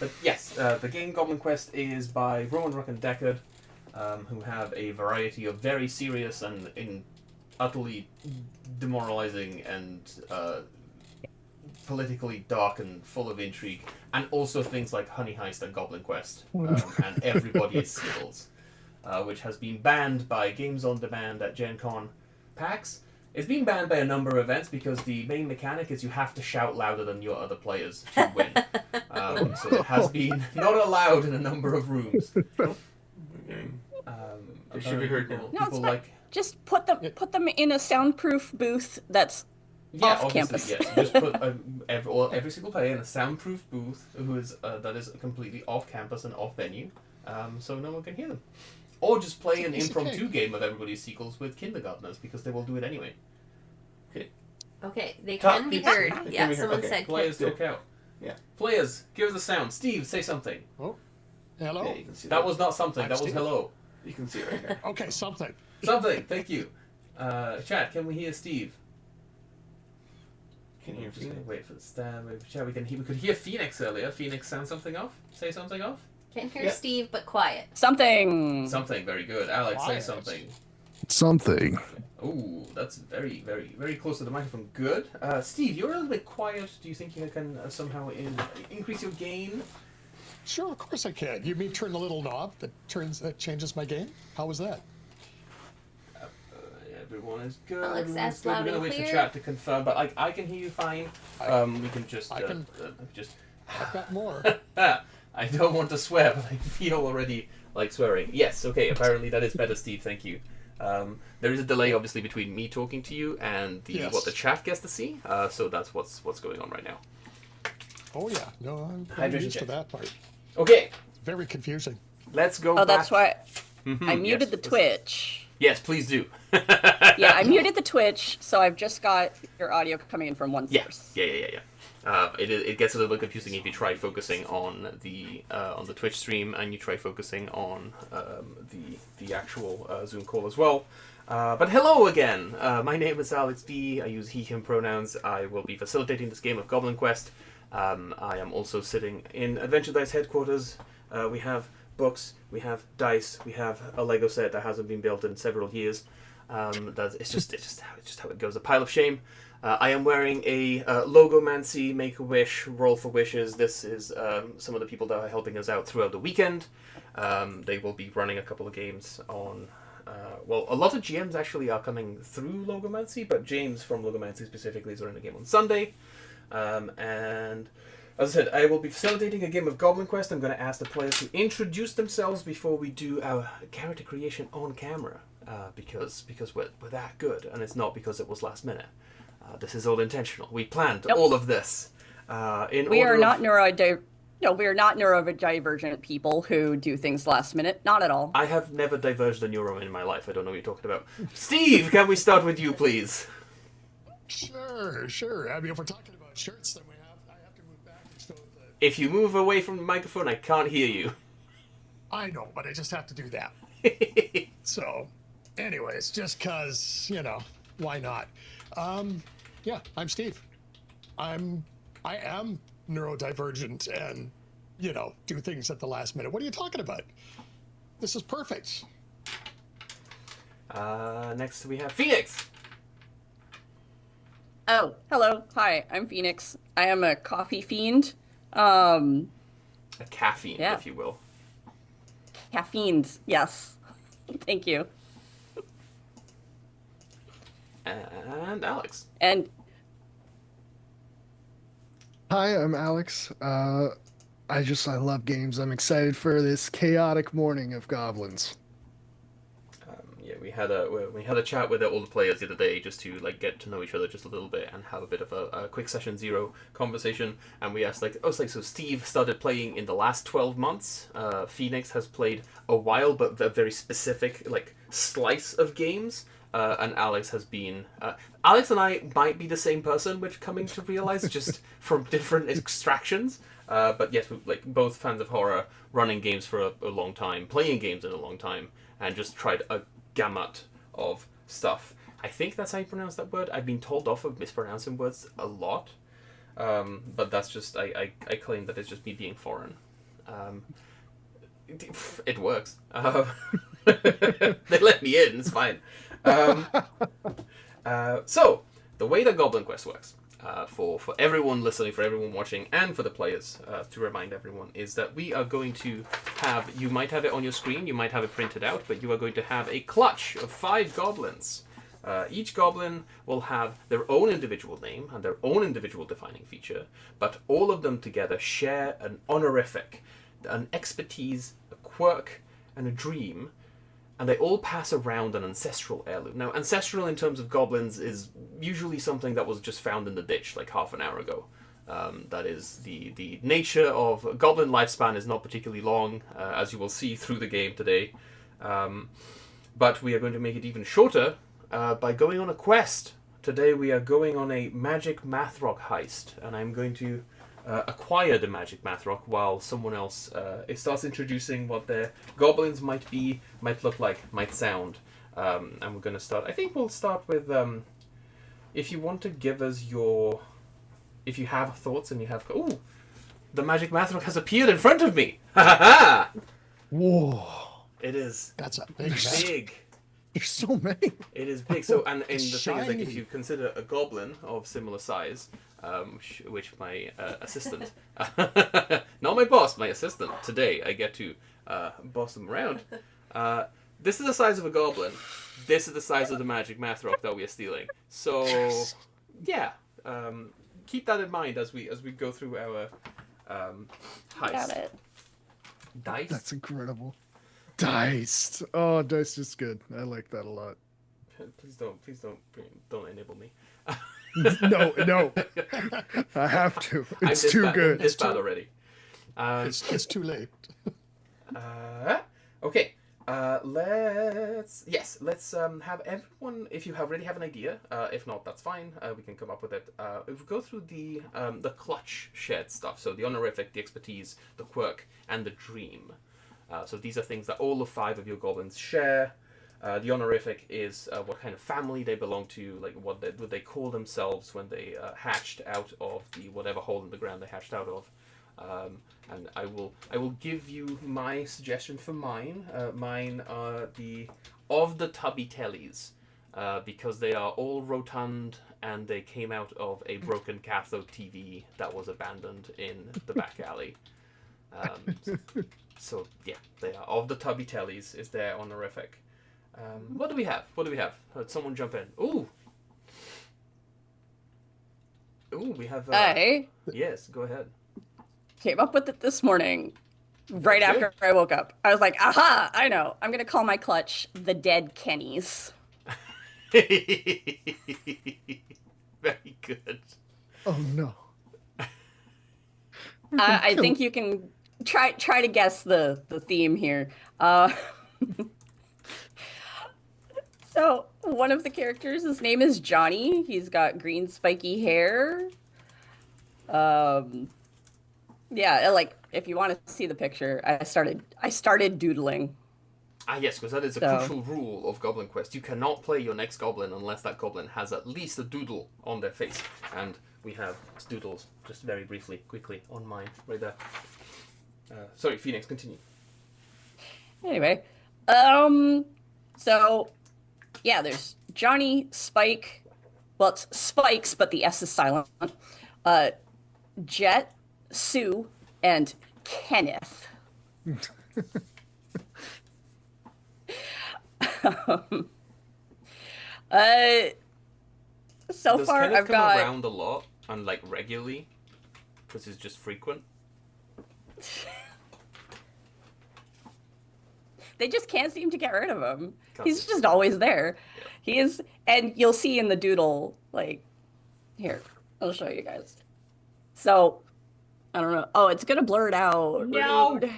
But yes, the game Goblin Quest is by Rowan Ruck and Deckard, who have a variety of very serious and utterly demoralizing and politically dark and full of intrigue, and also things like Honey Heist and Goblin Quest, and Everybody is Seals, which has been banned by Games on Demand at Gen Con PAX. It's been banned by a number of events because the main mechanic is you have to shout louder than your other players to win. So it has been not allowed in a number of rooms. It should be heard now. No, it's not. Just put them in a soundproof booth that's off campus. Yes. Just put every single player in a soundproof booth that is completely off campus and off venue, so no one can hear them. Or just play an impromptu game of Everybody's Sequels with kindergartners, because they will do it anyway. Okay, they can be heard. Yeah, someone said players talk out. Yeah. Players, give us a sound. Steve, say something. Oh, hello. Yeah, that was not something. That was Steve. hello. You can see it right here. Okay, something. Something. Thank you. Chat, can we hear Steve? Can you hear Just Phoenix? wait for the stand. Chat, we could hear Phoenix earlier. Phoenix sound something off? Say something off? Can hear Steve, but quiet. Something. Something. Very good. Alex, Quiet. say something. Something. Ooh, that's very, very, very close to the microphone. Good. Steve, you're a little bit quiet. Do you think you can somehow increase your gain? Sure, of course I can. You mean turn the little knob that changes my game? How was that? Everyone is good. Alex, ask We're loud going to and wait for clear. chat to confirm, but I can hear you fine. We can just... I've got more. I don't want to swear, but I feel already like swearing. Yes, okay, apparently that is better, Steve, thank you. There is a delay, obviously, between me talking to you and what the chat gets to see, so that's what's going on right now. Oh yeah, no, I'm Hydration used check. to that part. Okay, Very confusing. let's go Oh, back. that's why Mhm, I muted the Twitch. Yes, please do. Yeah, I muted the Twitch, so I've just got your audio coming in from one source. Yeah. It gets a little bit confusing if you try focusing on the Twitch stream and you try focusing on the actual Zoom call as well. But hello again. My name is alexv. I use he/him pronouns. I will be facilitating this game of Goblin Quest. I am also sitting in Adventure Dice headquarters. We have books, we have dice, we have a Lego set that hasn't been built in several years. It's just how it goes. A pile of shame. I am wearing a Logomancy, Make-A-Wish, Roll for Wishes. This is some of the people that are helping us out throughout the weekend. They will be running a couple of games on... a lot of GMs actually are coming through Logomancy, but James from Logomancy specifically is running a game on Sunday. And as I said, I will be facilitating a game of Goblin Quest. I'm going to ask the players to introduce themselves before we do our character creation on camera, because we're that good, and it's not because it was last minute. This is all intentional. We planned all of this. We are not neurodivergent people who do things last minute. Not at all. I have never diverged a neuro in my life. I don't know what you're talking about. Steve, can we start with you, please? Sure. I mean, if we're talking about shirts, then I have to move back and show the... If you move away from the microphone, I can't hear you. I know, but I just have to do that. So, anyways, just because, why not? Yeah, I'm Steve. I am neurodivergent and, do things at the last minute. What are you talking about? This is perfect. Next we have Phoenix. Oh, hello. Hi, I'm Phoenix. I am a coffee fiend. A caffeine, if you will. Caffeines, yes. Thank you. And Alex. And Hi, I'm Alex. I love games. I'm excited for this chaotic morning of goblins. We had a chat with all the players the other day just to get to know each other just a little bit and have a bit of a quick session zero conversation. And we asked so Steve started playing in the last 12 months. Phoenix has played a while, but a very specific slice of games. And Alex has been... Alex and I might be the same person, which coming to realize, just from different extractions. But yes, we're both fans of horror, running games for a long time, playing games in a long time, and just tried a gamut of stuff. I think that's how you pronounce that word. I've been told off of mispronouncing words a lot. But that's just I claim that it's just me being foreign. It works. They let me in. It's fine. So the way that Goblin Quest works, for everyone listening, for everyone watching, and for the players, to remind everyone, is that we are going to have. You might have it on your screen. You might have it printed out, but you are going to have a clutch of 5 goblins. Each goblin will have their own individual name and their own individual defining feature, but all of them together share an honorific, an expertise, a quirk, and a dream, and they all pass around an ancestral heirloom. Now, ancestral in terms of goblins is usually something that was just found in the ditch like half an hour ago. That is, the nature of goblin lifespan is not particularly long, as you will see through the game today. But we are going to make it even shorter by going on a quest. Today we are going on a magic math rock heist, and I'm going to acquire the magic math rock while someone else starts introducing what their goblins might be, might look like, might sound. And we're going to start. I think we'll start with if you want to give us your, if you have thoughts and you have. Ooh, the magic math rock has appeared in front of me. Ha ha ha! Whoa. It is. That's a big. Big. There's so many. It is big. So, and the thing is, like, Shiny. if you consider a goblin of similar size, which my assistant, not my boss, my assistant, today I get to boss them around. This is the size of a goblin. This is the size of the magic math rock that we are stealing. So, yeah, keep that in mind as we go through our heist. Got it. Dice. That's incredible. Diced. Oh, diced is good. I like that a lot. Please don't enable me. No. I have to. It's too good. It's bad already. It's too late. Okay. Let's have everyone. If you already have an idea, if not, that's fine. We can come up with it. If we go through the clutch shared stuff, so the honorific, the expertise, the quirk, and the dream. So these are things that all of 5 of your goblins share. The honorific is what kind of family they belong to, like what they call themselves when they hatched out of the whatever hole in the ground they hatched out of. And I will give you my suggestion for mine. Mine are the tubby tellies, because they are all rotund and they came out of a broken cathode TV that was abandoned in the back alley. So yeah, they are of the tubby tellies is their honorific. What do we have? Heard someone jump in. Ooh, we have. I Yes, go ahead. came up with it this morning, right after I woke up. I was like, aha, I know. I'm going to call my clutch the Dead Kennys. Very good. Oh no. I think you can try to guess the theme here. So one of the characters, his name is Johnny. He's got green spiky hair. Yeah, like if you want to see the picture, I started doodling. Ah, yes, because that is a crucial rule of Goblin Quest. You cannot play your next goblin unless that goblin has at least a doodle on their face. And we have doodles, just very briefly, quickly, on mine, right there. Sorry, Phoenix, continue. Anyway, so yeah, there's Johnny, Spike. Well, it's Spikes, but the S is silent. Jet, Sue, and Kenneth. So Does far Kenneth I've come got around a lot and like regularly because he's just frequent? They just can't seem to get rid of him. Can't He's seem just always there. Yeah. He is, and you'll see in the doodle, like, here, I'll show you guys. So, I don't know. Oh, it's gonna blur it out. No! Rude.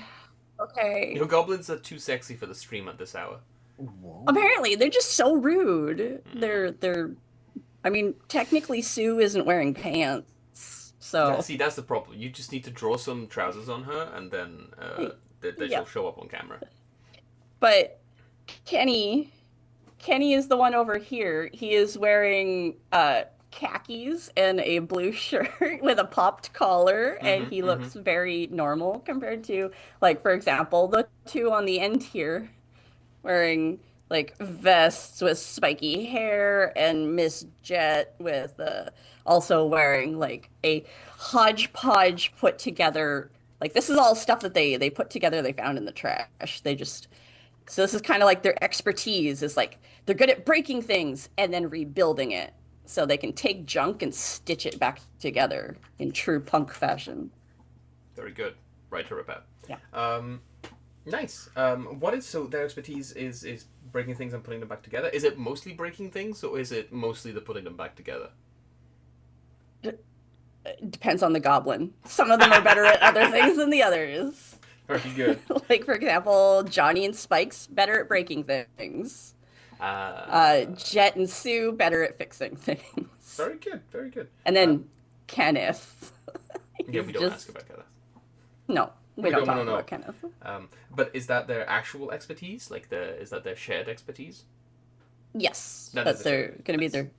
Okay. Your goblins are too sexy for the stream at this hour. Whoa. Apparently, they're just so rude. They're. I mean, technically, Sue isn't wearing pants, so. Yeah, see, that's the problem. You just need to draw some trousers on her, and then she'll show up on camera. But Kenny is the one over here. He is wearing khakis and a blue shirt with a popped collar, and Mhm, he looks very normal compared to, like, for example, the two on the end here wearing like vests with spiky hair, and Miss Jet with also wearing like a hodgepodge put together. Like this is all stuff that they put together they found in the trash. They just so this is kind of like their expertise is like they're good at breaking things and then rebuilding it. So they can take junk and stitch it back together in true punk fashion. Very good. Right to repair. Yeah. Nice. What is so their expertise is breaking things and putting them back together? Is it mostly breaking things, or is it mostly the putting them back together? It depends on the goblin. Some of them are better at other things than the others. Very good. Like, for example, Johnny and Spike's better at breaking things. Jet and Sue better at fixing things. Very good. Very good. And then Kenneth. Yeah, we He's don't just- ask about Kenneth. No, we don't talk know. about Kenneth. But is that their actual expertise? Like is that their shared expertise? Yes, That that's is their shared. going to be their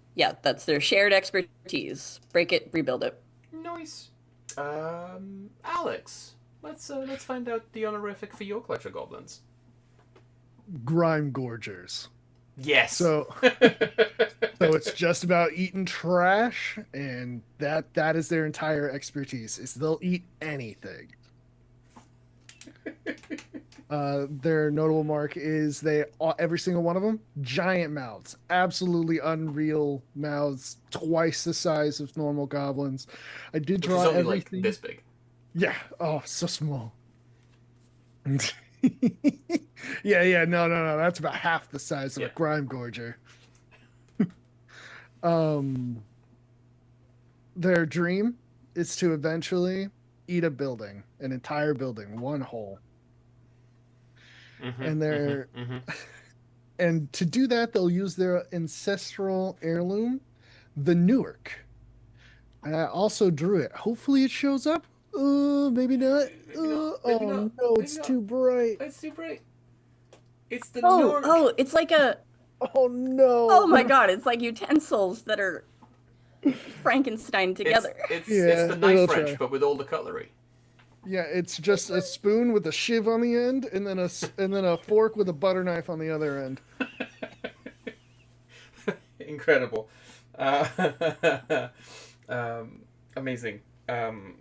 that's their shared expertise. Break it, rebuild it. Nice. Alex, let's find out the honorific for your clutch of goblins. Grime Gorgers. Yes. So it's just about eating trash, and that is their entire expertise. Is they'll eat anything. Their notable mark is every single one of them giant mouths, absolutely unreal mouths, twice the size of normal goblins. I did Which draw is only everything. like this big. Yeah. Oh, so small. Yeah. No. That's about half the size of Yeah. a grime gorger. Their dream is to eventually eat a building, an entire building, one whole. And they're and to do that, they'll use their ancestral heirloom, the Newark. And I also drew it. Hopefully, it shows up. Maybe not. Maybe not, Oh maybe not, no, maybe it's not. too bright. It's too bright. It's the Oh, Newark. oh, it's like a Oh no. oh my god, it's like utensils that are Frankenstein together. It's Yeah, the we'll knife wrench, try. but with all the cutlery. Yeah, it's just a spoon with a shiv on the end, and then a fork with a butter knife on the other end. Incredible. Amazing. We'll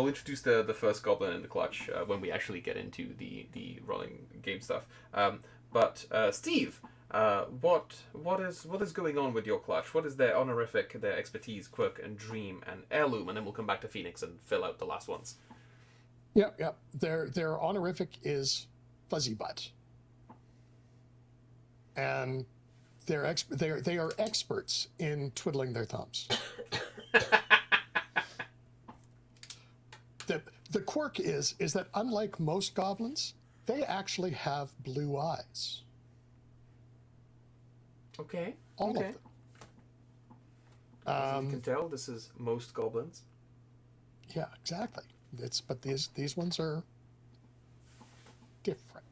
introduce the first goblin in the clutch when we actually get into the rolling game stuff. But Steve, what is going on with your clutch? What is their honorific, their expertise, quirk, and dream, and heirloom? And then we'll come back to Phoenix and fill out the last ones. Yeah. Their honorific is Fuzzy Butt, and they are experts in twiddling their thumbs. The quirk is that unlike most goblins, they actually have blue eyes. Okay. All okay. of them. As you can tell, this is most goblins. Yeah, exactly. But these ones are different.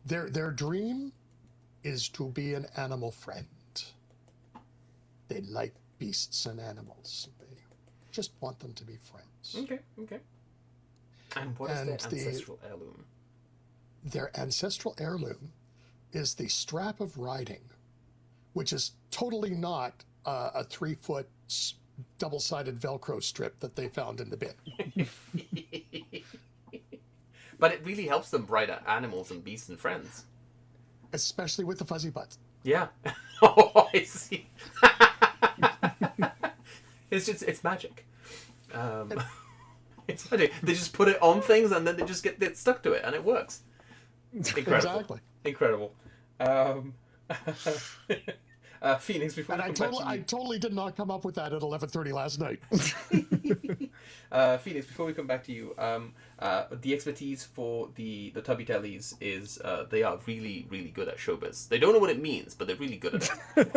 Their dream is to be an animal friend. They like beasts and animals. They just want them to be friends. Okay. And what is their ancestral heirloom? Their ancestral heirloom is the strap of riding, which is totally not a 3-foot double-sided Velcro strip that they found in the bin. But it really helps them bright animals and beasts and friends. Especially with the fuzzy butts. Yeah. Oh, I see. It's magic. It's magic. They just put it on things and then they just get stuck to it and it works. Incredible. Exactly. Incredible. Phoenix, before And we I come back to you. totally did not come up with that at 11:30 last night. Phoenix, before we come back to you, the expertise for the Tubby Tellies is they are really, really good at showbiz. They don't know what it means, but they're really good at it.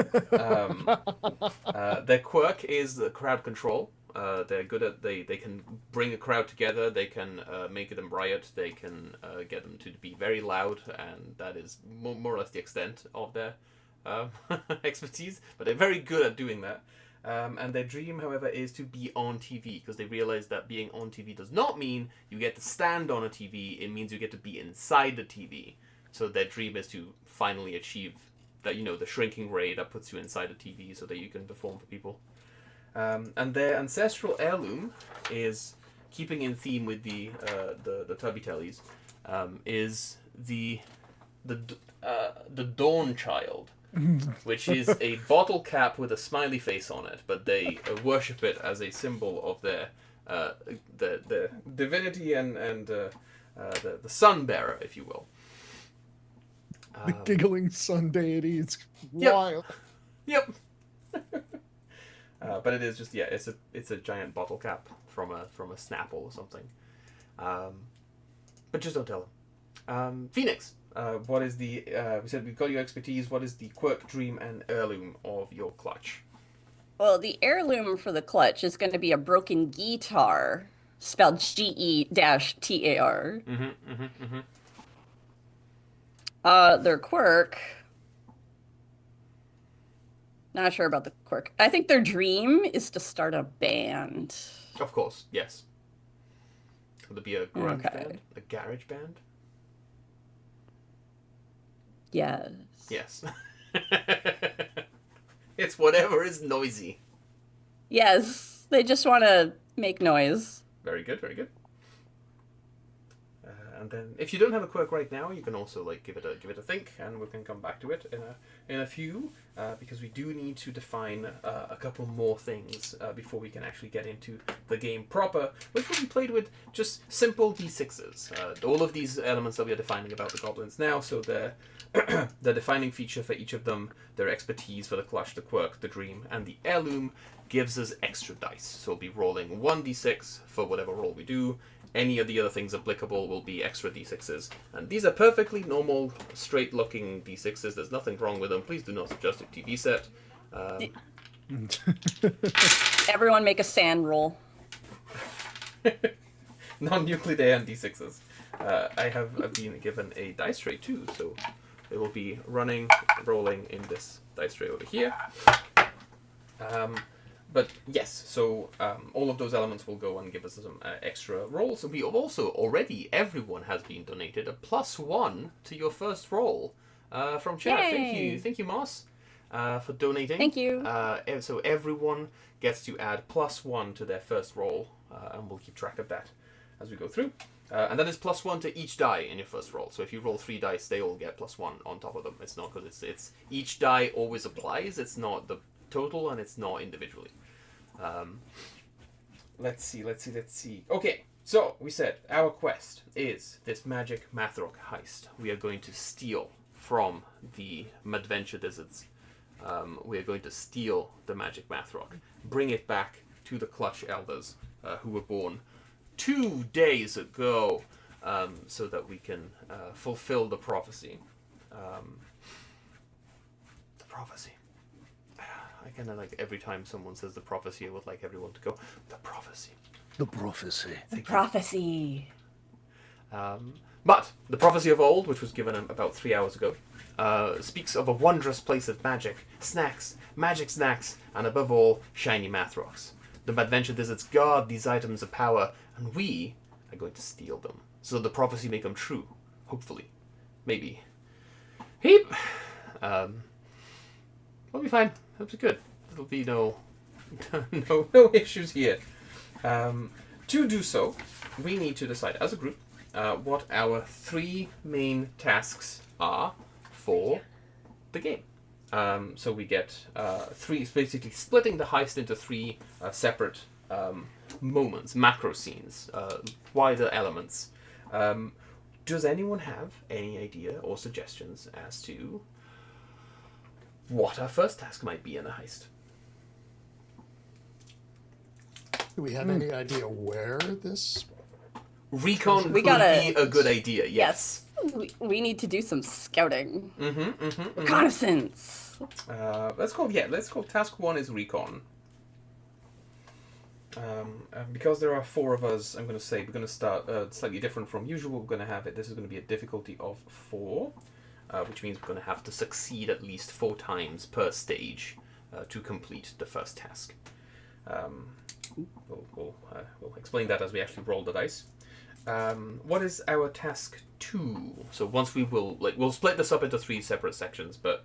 Their quirk is the crowd control. They're good at they can bring a crowd together. They can make them riot. They can get them to be very loud, and that is more or less the extent of their expertise, but they're very good at doing that. And their dream, however, is to be on TV, because they realize that being on TV does not mean you get to stand on a TV. It means you get to be inside the TV. So their dream is to finally achieve that, the shrinking ray that puts you inside a TV so that you can perform for people. And their ancestral heirloom is, keeping in theme with the Tubby Tellies, is the Dawn Child, which is a bottle cap with a smiley face on it, but they worship it as a symbol of their the divinity and the sun bearer, if you will. The giggling sun deity. It's Yep. wild. Yep. But it is just it's a giant bottle cap from a Snapple or something. But just don't tell them. Phoenix. What is the we said we've got your expertise. What is the quirk, dream, and heirloom of your clutch? Well, the heirloom for the clutch is going to be a broken guitar, spelled GE-TAR. Their quirk. Not sure about the quirk. I think their dream is to start a band. Of course, yes. Would it be a grunge Okay. band? A garage band? Yes. Yes. It's whatever is noisy. Yes, they just want to make noise. Very good, very good. And then, if you don't have a quirk right now, you can also give it a think, and we can come back to it in a few, because we do need to define a couple more things before we can actually get into the game proper, which will be played with just simple d6s. All of these elements that we are defining about the goblins now, so the defining feature for each of them, their expertise for the clutch, the quirk, the dream, and the heirloom gives us extra dice. So we'll be rolling 1d6 for whatever roll we do. Any of the other things applicable will be extra d6s. And these are perfectly normal, straight-looking d6s. There's nothing wrong with them. Please do not adjust your TV set. Everyone make a sand roll. Non-Euclidean d6s. I've been given a dice tray too, so it will be rolling in this dice tray over here. But yes, so all of those elements will go and give us some extra rolls. And we have also everyone has been donated a +1 to your first roll from chat. Yay! Thank you, Moss, for donating. Thank you. So everyone gets to add +1 to their first roll, and we'll keep track of that as we go through. And that is +1 to each die in your first roll. So if you roll 3 dice, they all get +1 on top of them. It's not because it's each die always applies. It's not the total, and it's not individually. Let's see. Okay, so we said our quest is this magic Mathrock heist. We are going to steal from the Madventure Dizzards. We are going to steal the magic Mathrock, bring it back to the Clutch Elders, who were born 2 days ago, so that we can fulfill the prophecy. The prophecy. I kind of every time someone says the prophecy, I would like everyone to go, the prophecy. The prophecy. Prophecy. But the prophecy of old, which was given about 3 hours ago, speaks of a wondrous place of magic, snacks, magic snacks, and above all, shiny Mathrocks. The Madventure Dizzards guard these items of power, and we are going to steal them, so the prophecy may come true. Hopefully. Maybe. Heap! We'll be fine. That'll be good. There'll be no issues here. To do so, we need to decide as a group what our 3 main tasks are for the game. So we get 3, basically splitting the heist into 3 separate moments, macro scenes, wider elements. Does anyone have any idea or suggestions as to what our first task might be in the heist? Do we have any idea where this? Recon We could gotta- be a good idea, yes. Yes. We need to do some scouting. Mm-hmm. Reconnaissance. Let's call task 1 is recon. And because there are 4 of us, I'm going to say we're going to start slightly different from usual. We're going to have it. This is going to be a difficulty of 4. which means we're going to have to succeed at least 4 times per stage to complete the first task. We'll explain that as we actually roll the dice. What is our task 2? So once we'll split this up into 3 separate sections, but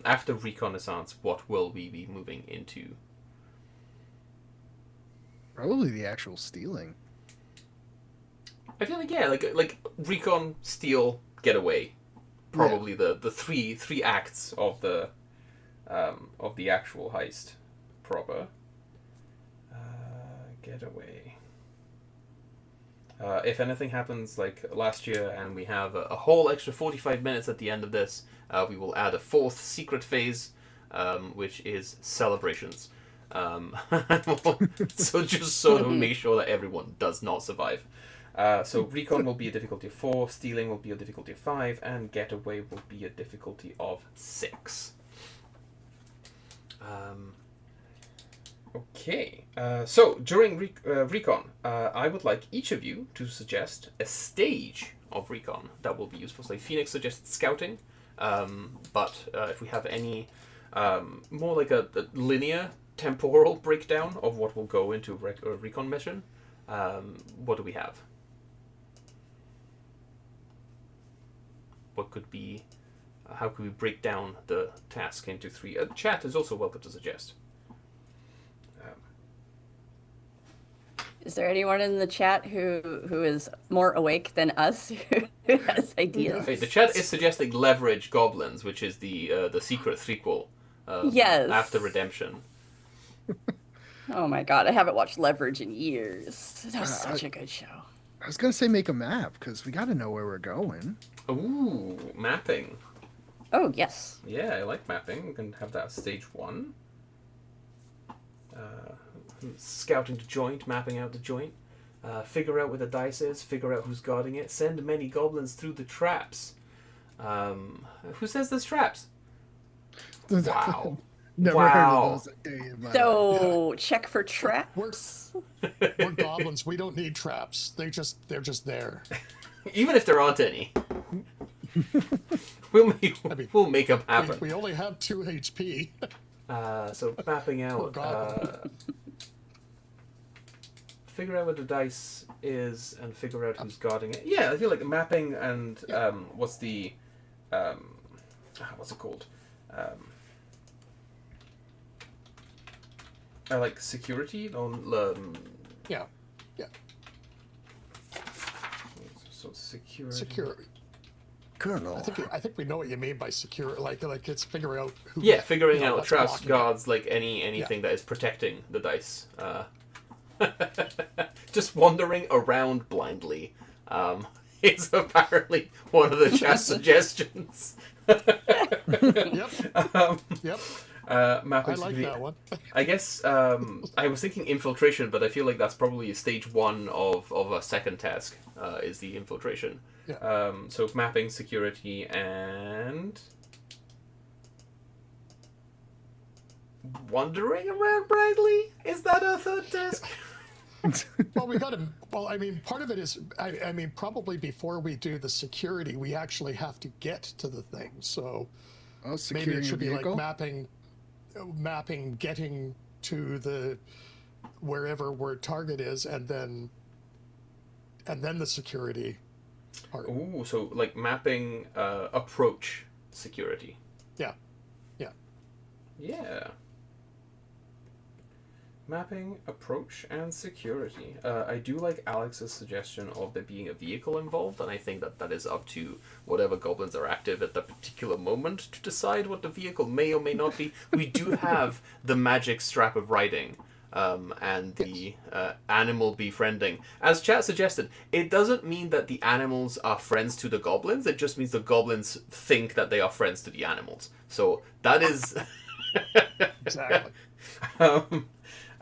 after reconnaissance, what will we be moving into? Probably the actual stealing. I feel like like recon, steal, get away. Probably the three acts of the actual heist proper. Get away. If anything happens like last year and we have a whole extra 45 minutes at the end of this, we will add a 4th secret phase, which is celebrations. So just sort of make sure that everyone does not survive. So recon will be a difficulty of 4, stealing will be a difficulty of 5, and getaway will be a difficulty of 6. Okay, so during recon, I would like each of you to suggest a stage of recon that will be useful. So Phoenix suggested scouting, but if we have any more like a linear temporal breakdown of what will go into a recon mission, what do we have? What could be, how could we break down the task into 3? Chat is also welcome to suggest. Is there anyone in the chat who is more awake than us who has ideas? Okay, the chat is suggesting leverage goblins, which is the secret threequel. Yes. After redemption. Oh my god, I haven't watched Leverage in years. That was such a good show. I was gonna say make a map because we got to know where we're going. Ooh, mapping. Oh yes. Yeah, I like mapping. We can have that as stage 1. Scouting the joint, mapping out the joint. Figure out where the dice is, figure out who's guarding it. Send many goblins through the traps. Who says there's traps? Wow. Never Wow. heard of those a day in my life. So check for traps. We're goblins. We don't need traps. They're just there. Even if there aren't any. We'll make them happen. We only have 2 HP. So mapping out, figure out where the dice is and figure out who's guarding it. Yeah, I feel like mapping and what's it called? Like security on. Yeah. So security. Security. Colonel. I think we know what you mean by secure. Like it's figuring out who. Yeah, figuring out what's traps, blocking guards, like anything that is protecting the dice. Just wandering around blindly is apparently one of the chat suggestions. Yep. Yep. Mapping I like security. that one. I guess I was thinking infiltration, but I feel like that's probably stage 1 of a second task. Is the infiltration. Yeah. So mapping, security, and wandering around blindly. Is that a third task? Well, we got to. Well, I mean, part of it is. I mean, probably before we do the security, we actually have to get to the thing. So maybe it should be like mapping, getting to the where target is, and then the security part. Ooh, so like mapping approach security. Yeah. Yeah. Mapping, approach, and security. I do like Alex's suggestion of there being a vehicle involved, and I think that is up to whatever goblins are active at the particular moment to decide what the vehicle may or may not be. We do have the magic strap of riding, and the animal befriending. As chat suggested, it doesn't mean that the animals are friends to the goblins, it just means the goblins think that they are friends to the animals. So that is... Exactly.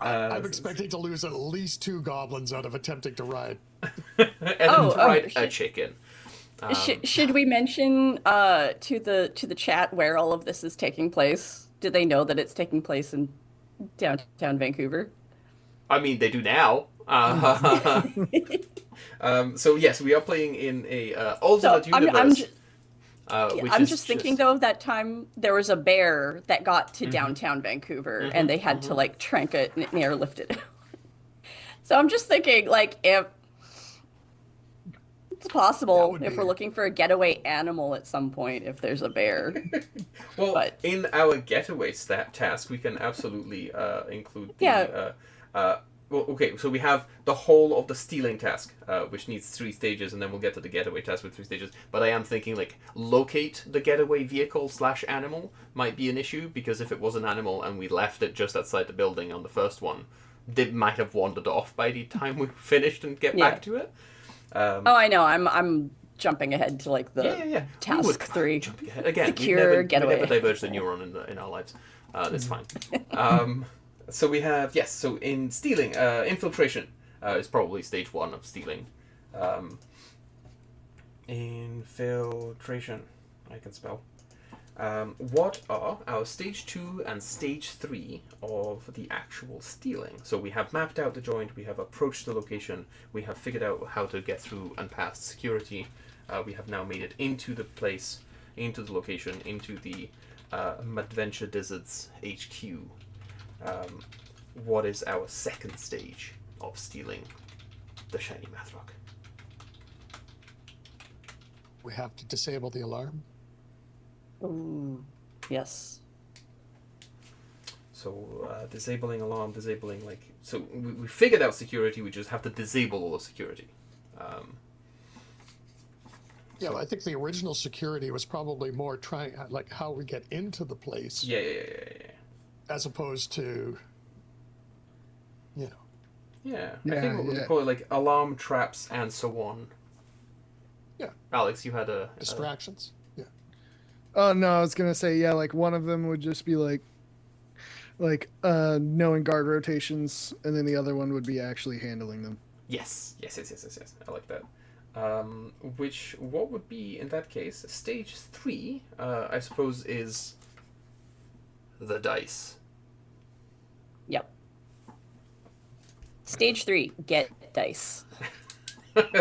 I'm expecting to lose at least 2 goblins out of attempting to ride. and then ride a chicken. Should we mention to the chat where all of this is taking place? Do they know that it's taking place in downtown Vancouver? I mean, they do now. So yes, we are playing in a alternate universe. Which I'm is just thinking though of that time there was a bear that got to Mhm. downtown Vancouver Mhm, and they had to mhm. like trank it and airlift it. So I'm just thinking like if it's That possible would if be we're looking for a getaway animal at some point if there's a bear. Well, But in our getaway task, we can absolutely include the. Yeah. Well, okay, so we have the whole of the stealing task, which needs 3 stages, and then we'll get to the getaway task with 3 stages. But I am thinking, like, locate the getaway vehicle / animal might be an issue, because if it was an animal and we left it just outside the building on the first one, they might have wandered off by the time we finished and get Yeah. back to it. Oh, I know. I'm jumping ahead to like the Yeah. task We would 3. jumping ahead again. Secure We getaway. never diverged the neuron in our lives. That's fine. So we have So in stealing, infiltration is probably stage 1 of stealing. Infiltration, I can spell. What are our stage 2 and stage 3 of the actual stealing? So we have mapped out the joint, we have approached the location, we have figured out how to get through and past security. We have now made it into the place, into the location, into the Madventure Dizzards HQ. What is our second stage of stealing the shiny math rock? we have to disable the alarm. Ooh, yes. So disabling alarm, disabling so we figured out security. We just have to disable all the security. Yeah, I think the original security was probably more trying, like, how we get into the place, Yeah. as opposed to, Yeah, I Yeah, think what we yeah. call it like alarm traps and so on. Yeah. Alex, you had a distractions. Yeah. Oh no, I was gonna say yeah, like one of them would just be knowing guard rotations, and then the other one would be actually handling them. Yes. I like that. What would be in that case stage 3? I suppose is the dice. Yep. Stage 3, get dice.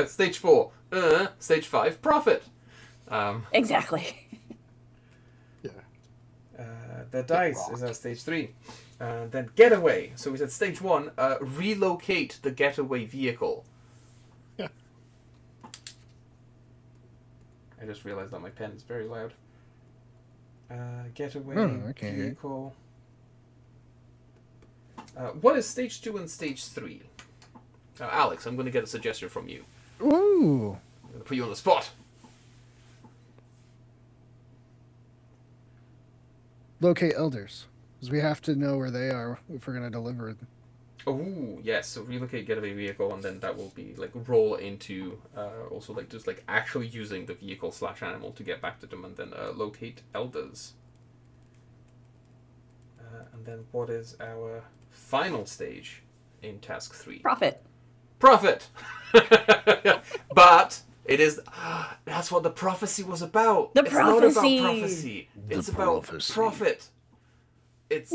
Stage 4. Stage 5. Profit. Exactly. Yeah. The dice is our stage 3. Then getaway. So we said stage 1. Relocate the getaway vehicle. Yeah. I just realized that my pen is very loud. Getaway I can't hear it. vehicle. What is stage 2 and stage 3? Alex, I'm going to get a suggestion from you. Ooh. I'm going to put you on the spot. Locate elders, because we have to know where they are if we're gonna deliver it. Oh, yes. So relocate getaway vehicle, and then that will be like roll into also like just like actually using the vehicle / animal to get back to them, and then locate elders. And then what is our final stage in task 3? Profit. Profit! But it is... That's what the prophecy was about. The It's prophecy. not about prophecy. It's The about prophecy. profit. It's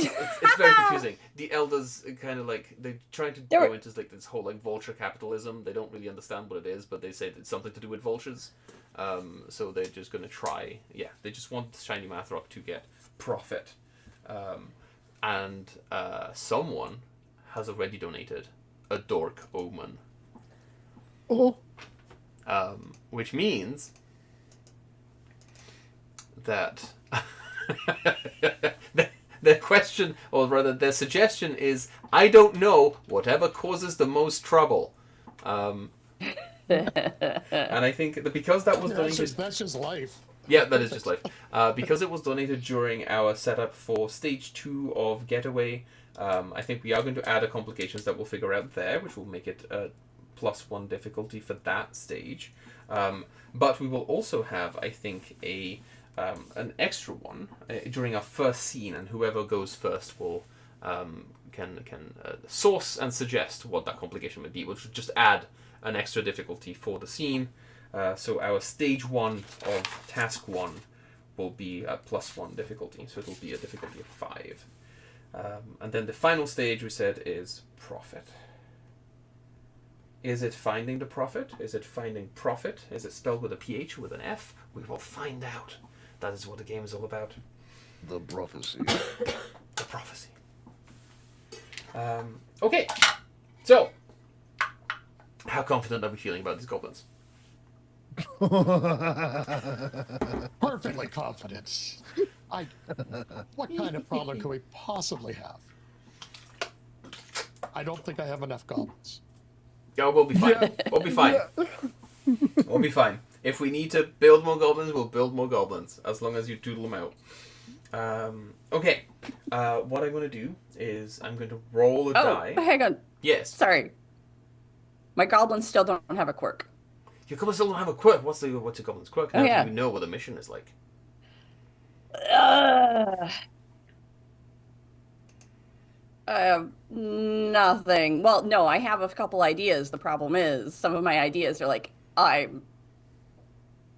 very confusing. The elders kind of like... They're trying to go into like this whole like vulture capitalism. They don't really understand what it is, but they say it's something to do with vultures. So they're just going to try... Yeah, they just want Shiny Mathrock to get profit. And someone has already donated a Dork Omen. Oh. Which means that their question, or rather their suggestion is, I don't know, whatever causes the most trouble. And I think that because that was donated... That's just life. Yeah, that is just life. Because it was donated during our setup for stage 2 of Getaway, I think we are going to add a complications that we'll figure out there, which will make it a +1 difficulty for that stage. But we will also have, I think, an extra one during our first scene, and whoever goes first will can source and suggest what that complication would be, which would just add an extra difficulty for the scene. So our stage 1 of task 1 will be a +1 difficulty, so it will be a difficulty of 5. And then the final stage we said is profit. Is it finding the prophet? Is it finding profit? Is it spelled with a PH or with an F? We will find out. That is what the game is all about. The prophecy. The prophecy. Okay. So, how confident are we feeling about these goblins? Perfectly confident. What kind of problem could we possibly have? I don't think I have enough goblins. Oh, we'll be fine. Yeah. We'll be fine. We'll be fine. If we need to build more goblins, we'll build more goblins, as long as you doodle them out. Okay. What I'm going to do is I'm going to roll a die. Hang on. Yes. Sorry. My goblins still don't have a quirk. Your goblins still don't have a quirk. What's a goblin's quirk? Oh, How yeah. do you know what the mission is like? I have nothing. Well, no, I have a couple ideas. The problem is, some of my ideas are like, I'm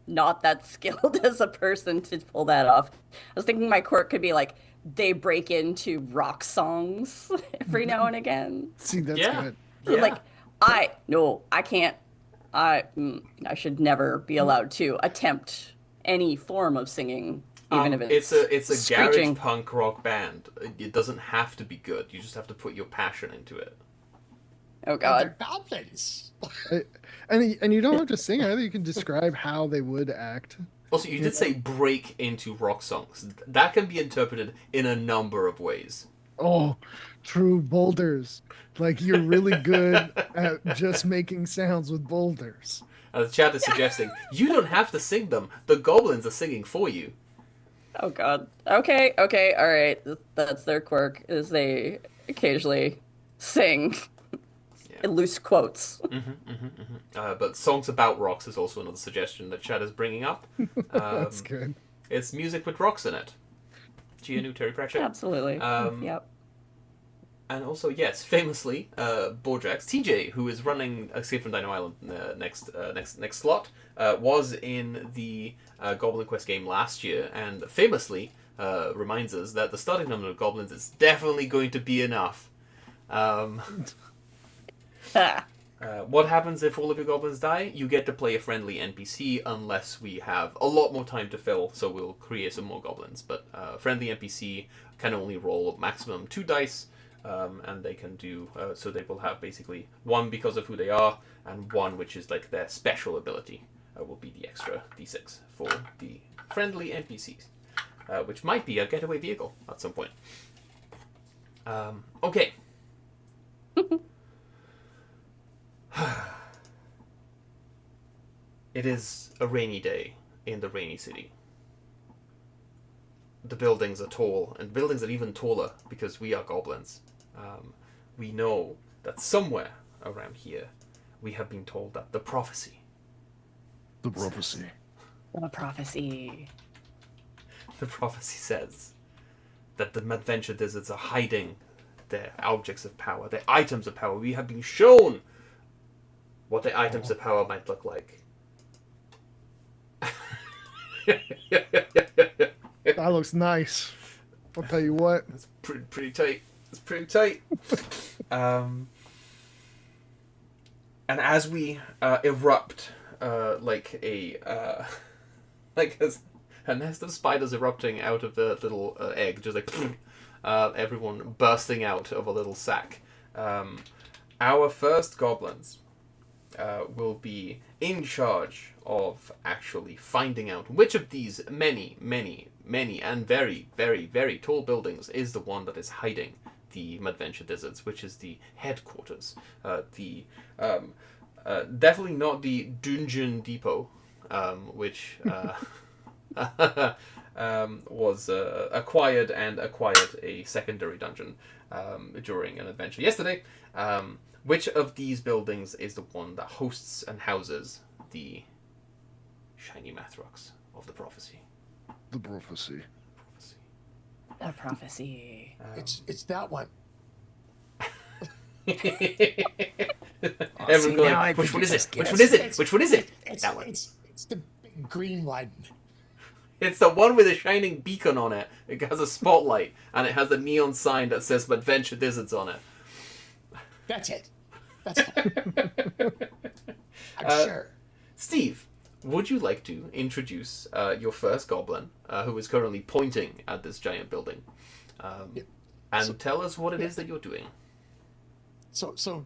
not that skilled as a person to pull that off. I was thinking my quirk could be like, they break into rock songs every now and again. See, that's Yeah. good. So, like, I can't. I should never be allowed to attempt any form of singing, even if it's it's a screeching. garage punk rock band. It doesn't have to be good. You just have to put your passion into it. Oh And God. they're goblins. And you don't have to sing either. You can describe how they would act. Also, you did say break into rock songs. That can be interpreted in a number of ways. Oh, true boulders. Like you're really good at just making sounds with boulders. As Chad is suggesting, you don't have to sing them. The goblins are singing for you. Oh God. Okay. All right. That's their quirk. Is they occasionally sing in loose quotes. But songs about rocks is also another suggestion that Chad is bringing up. That's good. It's music with rocks in it. Gianu Terry Pratchett. Absolutely. Yep. And also, yes, famously, Borjax, TJ, who is running Escape from Dino Island next slot, was in the Goblin Quest game last year, and famously reminds us that the starting number of goblins is definitely going to be enough. What happens if all of your goblins die? You get to play a friendly NPC unless we have a lot more time to fill, so we'll create some more goblins. But friendly NPC can only roll maximum 2 dice, and they can do, so they will have basically 1 because of who they are, and 1 which is like their special ability, will be the extra d6 for the friendly NPCs, which might be a getaway vehicle at some point. Okay. It is a rainy day in the rainy city. The buildings are tall, and buildings are even taller because we are goblins. We know that somewhere around here we have been told that the prophecy. The prophecy. The prophecy. The prophecy says that the Madventure Dizzards are hiding their objects of power, their items of power. We have been shown what the items of power might look like. That looks nice. I'll tell you what. It's pretty tight. It's pretty tight. And as we erupt like a nest of spiders erupting out of the little egg, just like everyone bursting out of a little sack. Our first goblins will be in charge of actually finding out which of these many, and very, very, very tall buildings is the one that is hiding the Madventure Dizzards, which is the headquarters. Definitely not the Dungeon Depot, which was acquired a secondary dungeon during an adventure yesterday. Which of these buildings is the one that hosts and houses the shiny Mathrocks of the prophecy? The prophecy. The prophecy. It's that one. Everyone going, which one is it? Which one is it? Which one is it? That one. It's the big green one. It's the one with a shining beacon on it. It has a spotlight, and it has a neon sign that says Madventure Dizzards on it. That's it. That's fine. I'm sure. Steve, would you like to introduce your first goblin, who is currently pointing at this giant building, and tell us what it is that you're doing? So,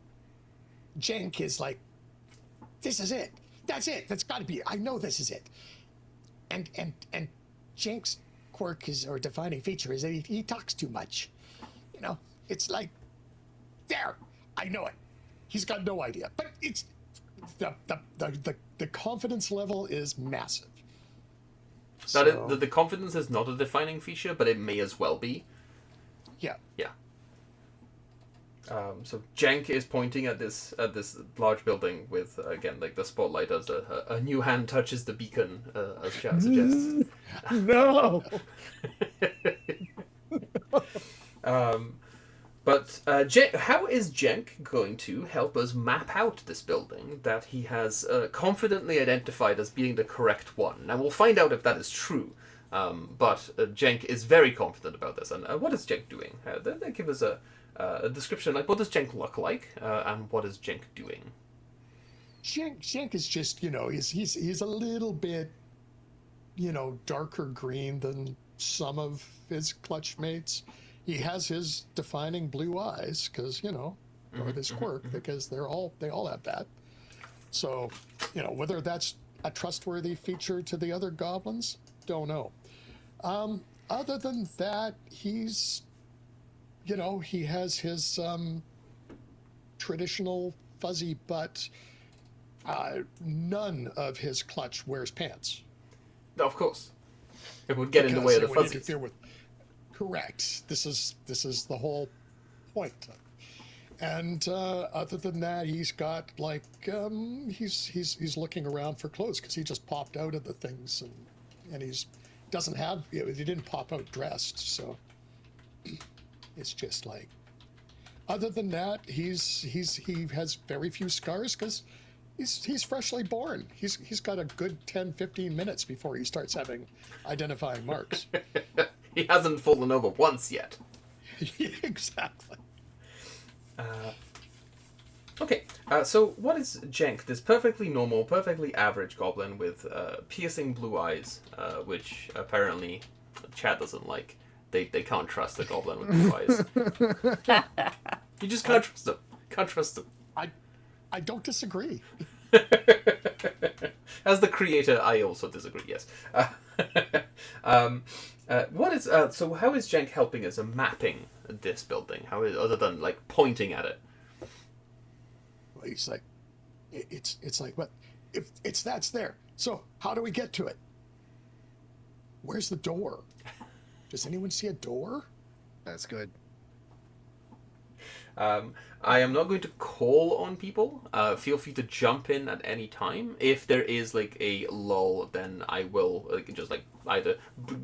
Jenk is like, this is it. That's it. That's got to be it. I know this is it. And Jenk's quirk or defining feature is that he talks too much. You know, it's like, there, I know it. He's got no idea, but it's the confidence level is massive. The confidence is not a defining feature, but it may as well be. Yeah. Yeah. So Jenk is pointing at this large building with, again, like the spotlight as a new hand touches the beacon, as chat suggests. No. But how is Jenk going to help us map out this building that he has confidently identified as being the correct one? Now we'll find out if that is true. But Jenk is very confident about this. And what is Jenk doing? They give us a description, like what does Jenk look like, and what is Jenk doing? Jenk is just, he's a little bit, darker green than some of his clutch mates. He has his defining blue eyes because, or this quirk, because they all have that. So, whether that's a trustworthy feature to the other goblins, don't know. Other than that, he's, he has his traditional fuzzy butt. None of his clutch wears pants. Of course. It would get in the way of the fuzzies. Correct. This is the whole point. And other than that, he's got like he's looking around for clothes because he just popped out of the things and he didn't pop out dressed, so it's just like. Other than that, he has very few scars because he's freshly born. He's got a good 10-15 minutes before he starts having identifying marks. He hasn't fallen over once yet. Exactly. Okay, so what is Jenk, this perfectly normal, perfectly average goblin with piercing blue eyes, which apparently Chad doesn't like. They can't trust a goblin with blue eyes. You just can't trust them. Can't trust them. I don't disagree. As the creator, I also disagree, yes. So how is Jenk helping us mapping this building? Other than like pointing at it? Well, he's like, it's like, what? If that's there. So how do we get to it? Where's the door? Does anyone see a door? That's good. I am not going to call on people. Feel free to jump in at any time. If there is like a lull, then I will just like either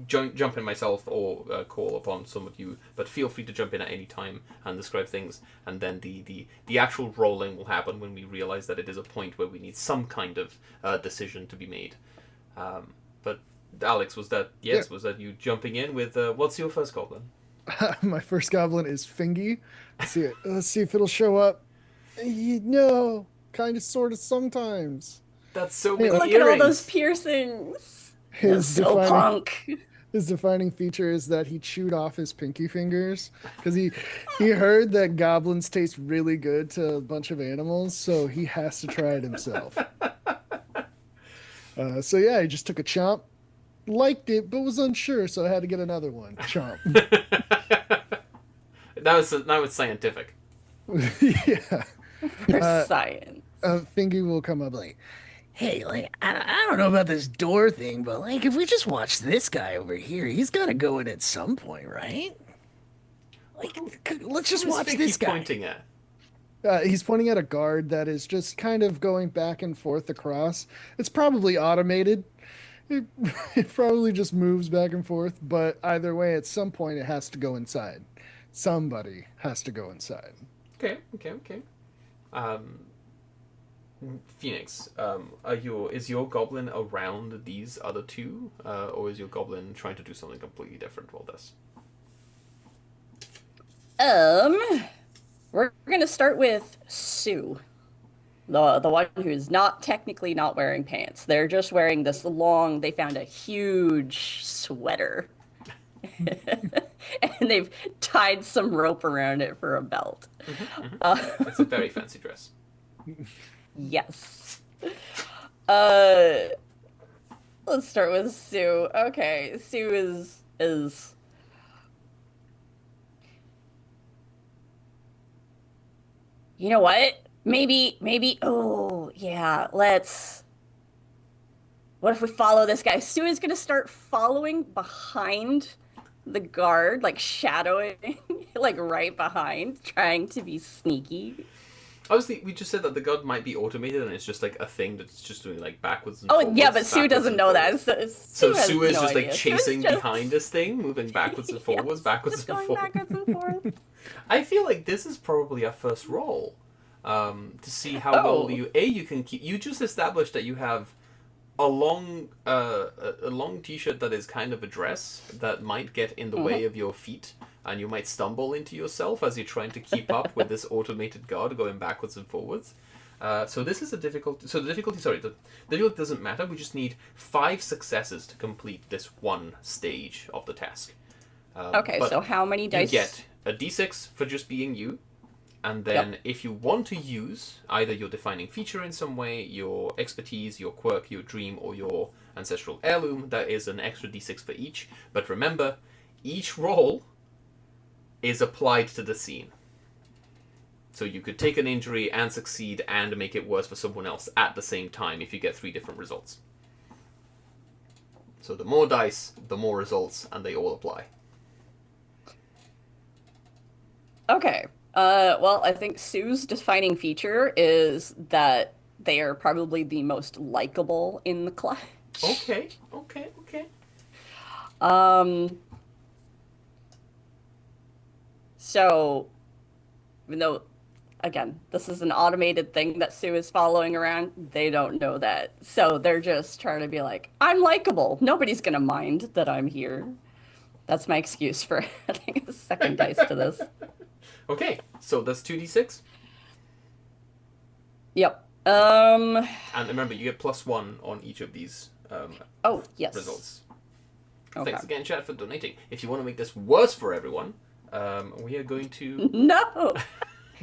jump in myself or call upon some of you. But feel free to jump in at any time and describe things. And then the actual rolling will happen when we realize that it is a point where we need some kind of decision to be made. But Alex, was that Was that you jumping in with what's your first goblin? My first goblin is Fingy. Let's see if it'll show up. No, kind of, sort of, sometimes. That's so many Look earrings. at all those piercings. His defining feature is that he chewed off his pinky fingers because he heard that goblins taste really good to a bunch of animals, so he has to try it himself. He just took a chomp, liked it, but was unsure, so I had to get another one. Chomp. Now it's scientific. Yeah. For science. Fingy will come up like, hey, like, I don't know about this door thing, but, like, if we just watch this guy over here, he's got to go in at some point, right? Like, let's just watch this guy. Pointing at? He's pointing at a guard that is just kind of going back and forth across. It's probably automated. It probably just moves back and forth, but either way, at some point, it has to go inside. Somebody has to go inside. Okay. Phoenix, is your goblin around these other two, or is your goblin trying to do something completely different with this? We're gonna start with Sue, the one who's not technically not wearing pants. They're just wearing this long. They found a huge sweater, and they've tied some rope around it for a belt. It's a very fancy dress. Yes. Uh, let's start with Sue. Okay, Sue is. You know what? Maybe. Oh, yeah. What if we follow this guy? Sue is gonna start following behind the guard, like shadowing, like right behind, trying to be sneaky. Obviously, we just said that the god might be automated, and it's just like a thing that's just doing like backwards and Oh, forwards. yeah, but Sue backwards doesn't and know forwards. that. So has Sue is no just like idea. Sue's chasing just- behind this thing, moving backwards and forwards, Yes, backwards just and going forwards. backwards and forth. I feel like this is probably our first roll to see how well you can keep. You just established that you have a long t-shirt that is kind of a dress that might get in the way of your feet, and you might stumble into yourself as you're trying to keep up with this automated guard going backwards and forwards. So this is a difficulty. So the difficulty doesn't matter. We just need 5 successes to complete this one stage of the task. Okay, but so how many dice? You get a d6 for just being you, and then if you want to use either your defining feature in some way, your expertise, your quirk, your dream, or your ancestral heirloom, there is an extra d6 for each. But remember, each roll is applied to the scene. So you could take an injury and succeed and make it worse for someone else at the same time if you get 3 different results. So the more dice, the more results, and they all apply. Okay. Well, I think Sue's defining feature is that they are probably the most likable in the class. Okay. So, even though, again, this is an automated thing that Sue is following around, they don't know that. So they're just trying to be like, I'm likable. Nobody's gonna mind that I'm here. That's my excuse for adding a second dice to this. Okay, so that's 2d6. Yep. And remember, you get +1 on each of these Oh, yes. results. Okay. Thanks again, chat, for donating. If you want to make this worse for everyone, we are going to... No.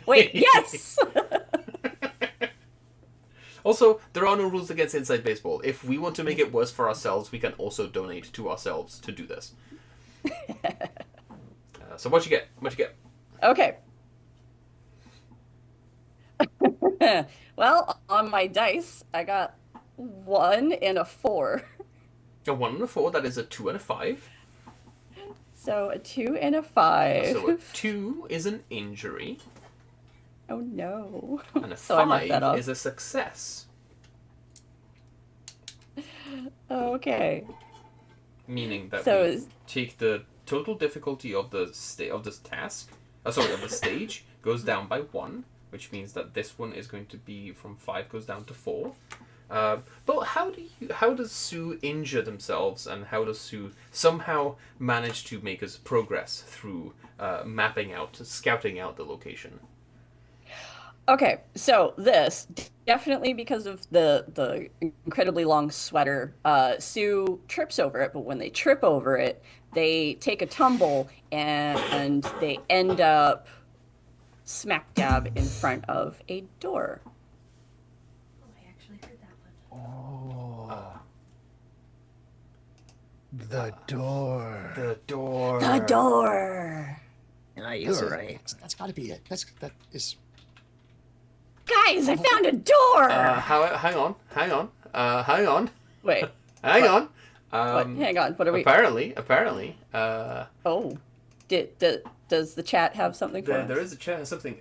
Wait, yes. Also, there are no rules against Inside Baseball. If we want to make it worse for ourselves, we can also donate to ourselves to do this. So what you get? Okay. Well, on my dice, I got 1 and a 4. A 1 and a 4, that is a 2 and a 5. So a 2 and a 5. So a 2 is an injury, Oh no. and a So I marked that 5 off. is a success. Okay. Meaning that So we is- take the total difficulty of the of this task, of the stage, goes down by 1, which means that this one is going to be from 5 goes down to 4. But how does Sue injure themselves, and how does Sue somehow manage to make us progress through scouting out the location? Okay, so this definitely because of the incredibly long sweater, Sue trips over it, but when they trip over it, they take a tumble and they end up smack dab in front of a door. Oh, I actually heard that one. Oh. The door. The door. The door. Ah, you were right. That's got to be it. That is. Guys, I found a door. Hang on. Wait, Hang on. what? Hang on. What are we? Apparently, Oh, does the chat have something for us? there is a chat or something.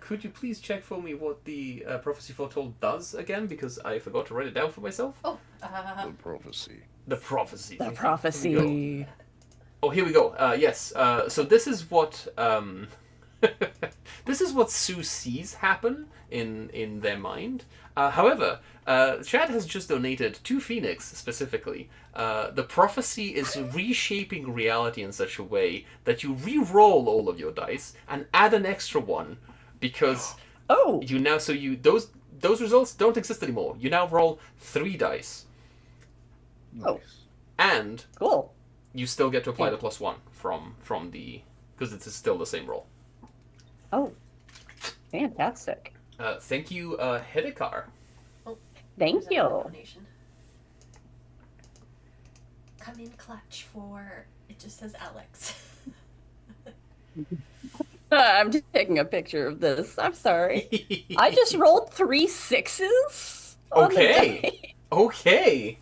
Could you please check for me what the prophecy foretold does again? Because I forgot to write it down for myself. Oh, The prophecy. The prophecy. The Here we go. prophecy. Oh, here we go. Yes. So this is what this is what Sue sees happen in their mind. However, Chad has just donated to Phoenix specifically. The prophecy is reshaping reality in such a way that you re-roll all of your dice and add an extra one, because Oh, you now those results don't exist anymore. You now roll 3 dice, Oh. and cool. you still get to apply the +1 from the because it's still the same roll. Oh, fantastic. Thank you, Hidekar. Thank There's another you. donation. Come in clutch for, it just says Alex. I'm just taking a picture of this. I'm sorry. I just rolled 3 6s. On the Okay. die. Okay.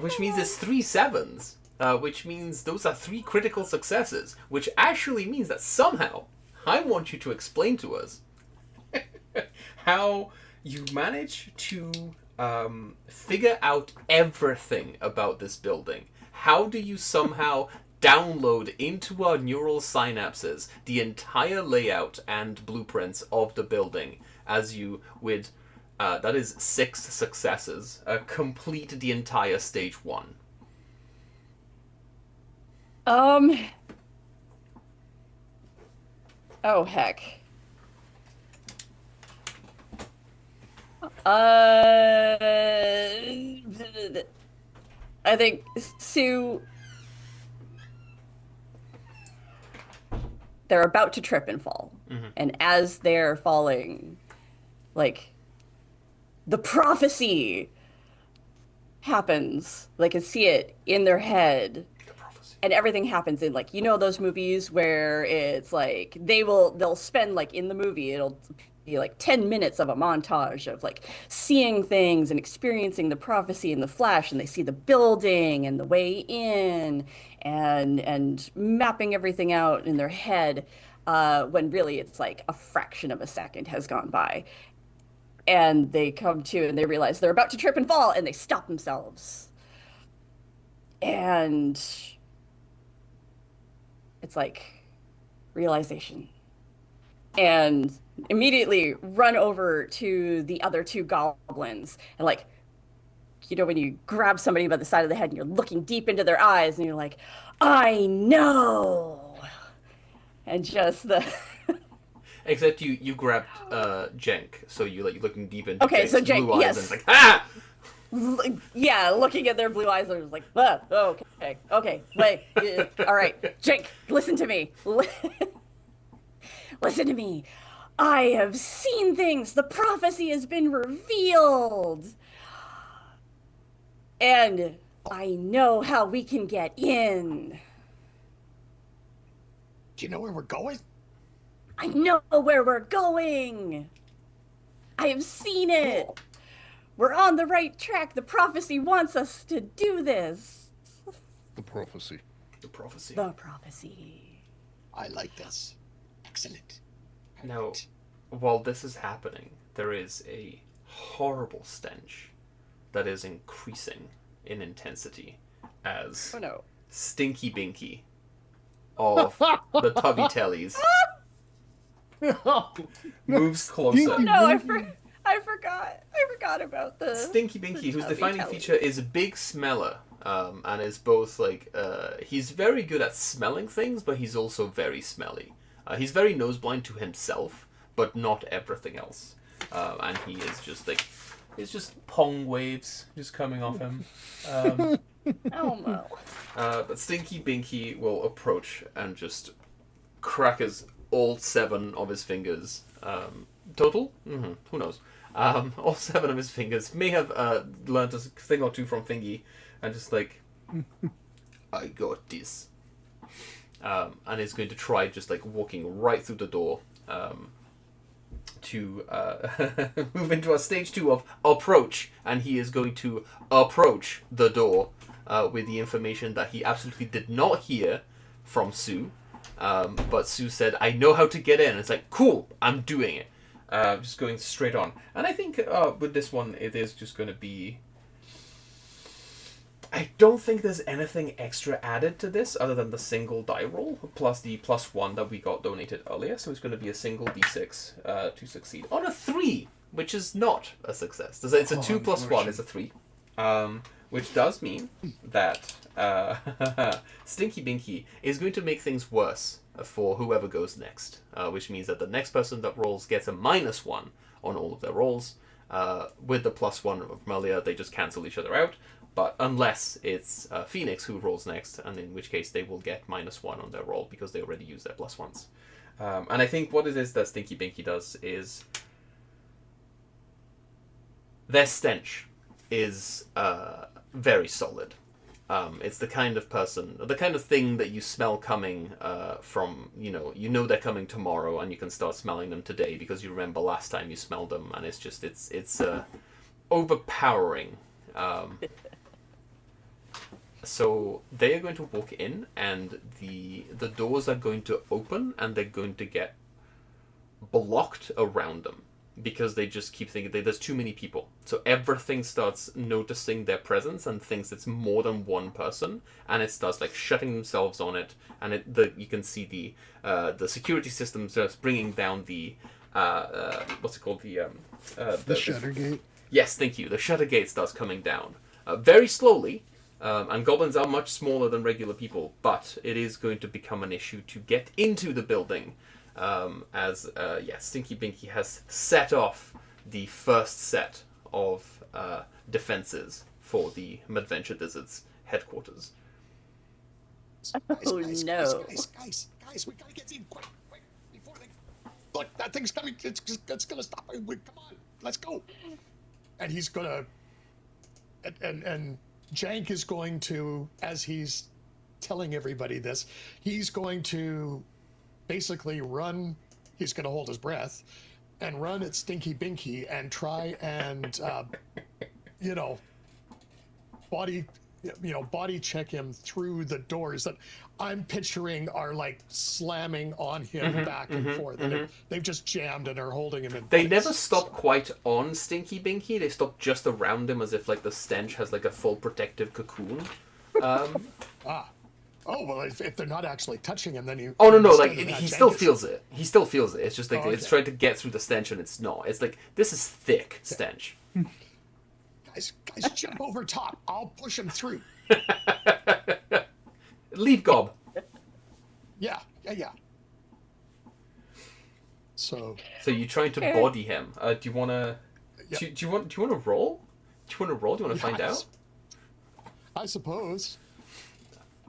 Which means it's 3 7s. Which means those are 3 critical successes. Which actually means that somehow I want you to explain to us how you manage to figure out everything about this building. How do you somehow download into our neural synapses the entire layout and blueprints of the building as you, with, that is 6 successes, complete the entire stage 1? Oh, heck. I think Sue. They're about to trip and fall. And as they're falling, like, the prophecy happens. They can see it in their head. And everything happens in, like, you know those movies where it's like they'll spend, like, in the movie it'll be like 10 minutes of a montage of, like, seeing things and experiencing the prophecy in the flash, and they see the building and the way in and mapping everything out in their head, when really it's like a fraction of a second has gone by, and they come to and they realize they're about to trip and fall, and they stop themselves, and it's like realization, and immediately run over to the other 2 goblins, and, like, you know when you grab somebody by the side of the head and you're looking deep into their eyes and you're like, I know, and just the Except you grabbed Jenk, so you're looking deep into Okay, Jenk's so Jenk, blue eyes yes. and it's like, ah! yeah, looking at their blue eyes, they're just like, oh, okay, wait, all right, Jake, listen to me. Listen to me. I have seen things. The prophecy has been revealed. And I know how we can get in. Do you know where we're going? I know where we're going. I have seen it. We're on the right track. The prophecy wants us to do this. The prophecy. The prophecy. The prophecy. I like this. Excellent. Now, while this is happening, there is a horrible stench that is increasing in intensity as Oh no. Stinky Binky of the Tubby Tellies moves closer. Oh no, I forgot about the Stinky Binky, whose Tubby defining Telly. feature is a big smeller, and is both like he's very good at smelling things, but he's also very smelly. He's very noseblind to himself, but not everything else. And he is just like, it's just pong waves just coming off him. Oh no. But Stinky Binky will approach and just crack his all 7 of his fingers. Total? Who knows? All 7 of his fingers. May have learned a thing or two from Thingy, and just like, I got this. And is going to try just like walking right through the door to move into a stage 2 of approach, and he is going to approach the door with the information that he absolutely did not hear from Sue, but Sue said, I know how to get in. It's like, cool, I'm doing it. Just going straight on. And I think with this one it is just going to be, I don't think there's anything extra added to this other than the single die roll plus the +1 that we got donated earlier. So it's going to be a single d6 to succeed on a 3, which is not a success. It's a 2 + 1 is a 3. which does mean that Stinky Binky is going to make things worse for whoever goes next, which means that the next person that rolls gets a -1 on all of their rolls. With the +1 of Melia, they just cancel each other out, but unless it's Phoenix who rolls next, and in which case they will get -1 on their roll because they already used their +1s. And I think what it is that Stinky Binky does is their stench is very solid. It's the kind of person, the kind of thing that you smell coming from, you know they're coming tomorrow, and you can start smelling them today because you remember last time you smelled them, and it's just it's overpowering. So they are going to walk in, and the doors are going to open, and they're going to get blocked around them. Because they just keep thinking there's too many people. So everything starts noticing their presence and thinks it's more than one person, and it starts like shutting themselves on it. And you can see the security system starts bringing down the what's it called, the shutter gate. Yes, thank you. The shutter gate starts coming down very slowly. And goblins are much smaller than regular people, but it is going to become an issue to get into the building. As Stinky Binky has set off the first set of defenses for the Madventure Dizzards headquarters. Oh, no. Guys, we gotta get in quick, before they... Look, that thing's coming, it's gonna stop. Come on, let's go. And he's gonna... And Jank is going to, as he's telling everybody this, he's going to basically run, he's going to hold his breath, and run at Stinky Binky and try and, body check him through the doors that I'm picturing are like slamming on him back and forth. And they've just jammed and are holding him in They place. never stop quite on Stinky Binky. They stop just around him as if like the stench has like a full protective cocoon. Oh, well, if they're not actually touching him, then you... Oh, no, like, instead of that, he Jank still is- feels it. He still feels it. It's just like, Oh, it's okay. trying to get through the stench, and it's not. It's like, this is thick stench. Guys, jump over top. I'll push him through. Leave Gob. Yeah. So you're trying to body him. Do you want to... Yeah. Do you want to roll? Do you want to roll? Do you want to find out? I suppose.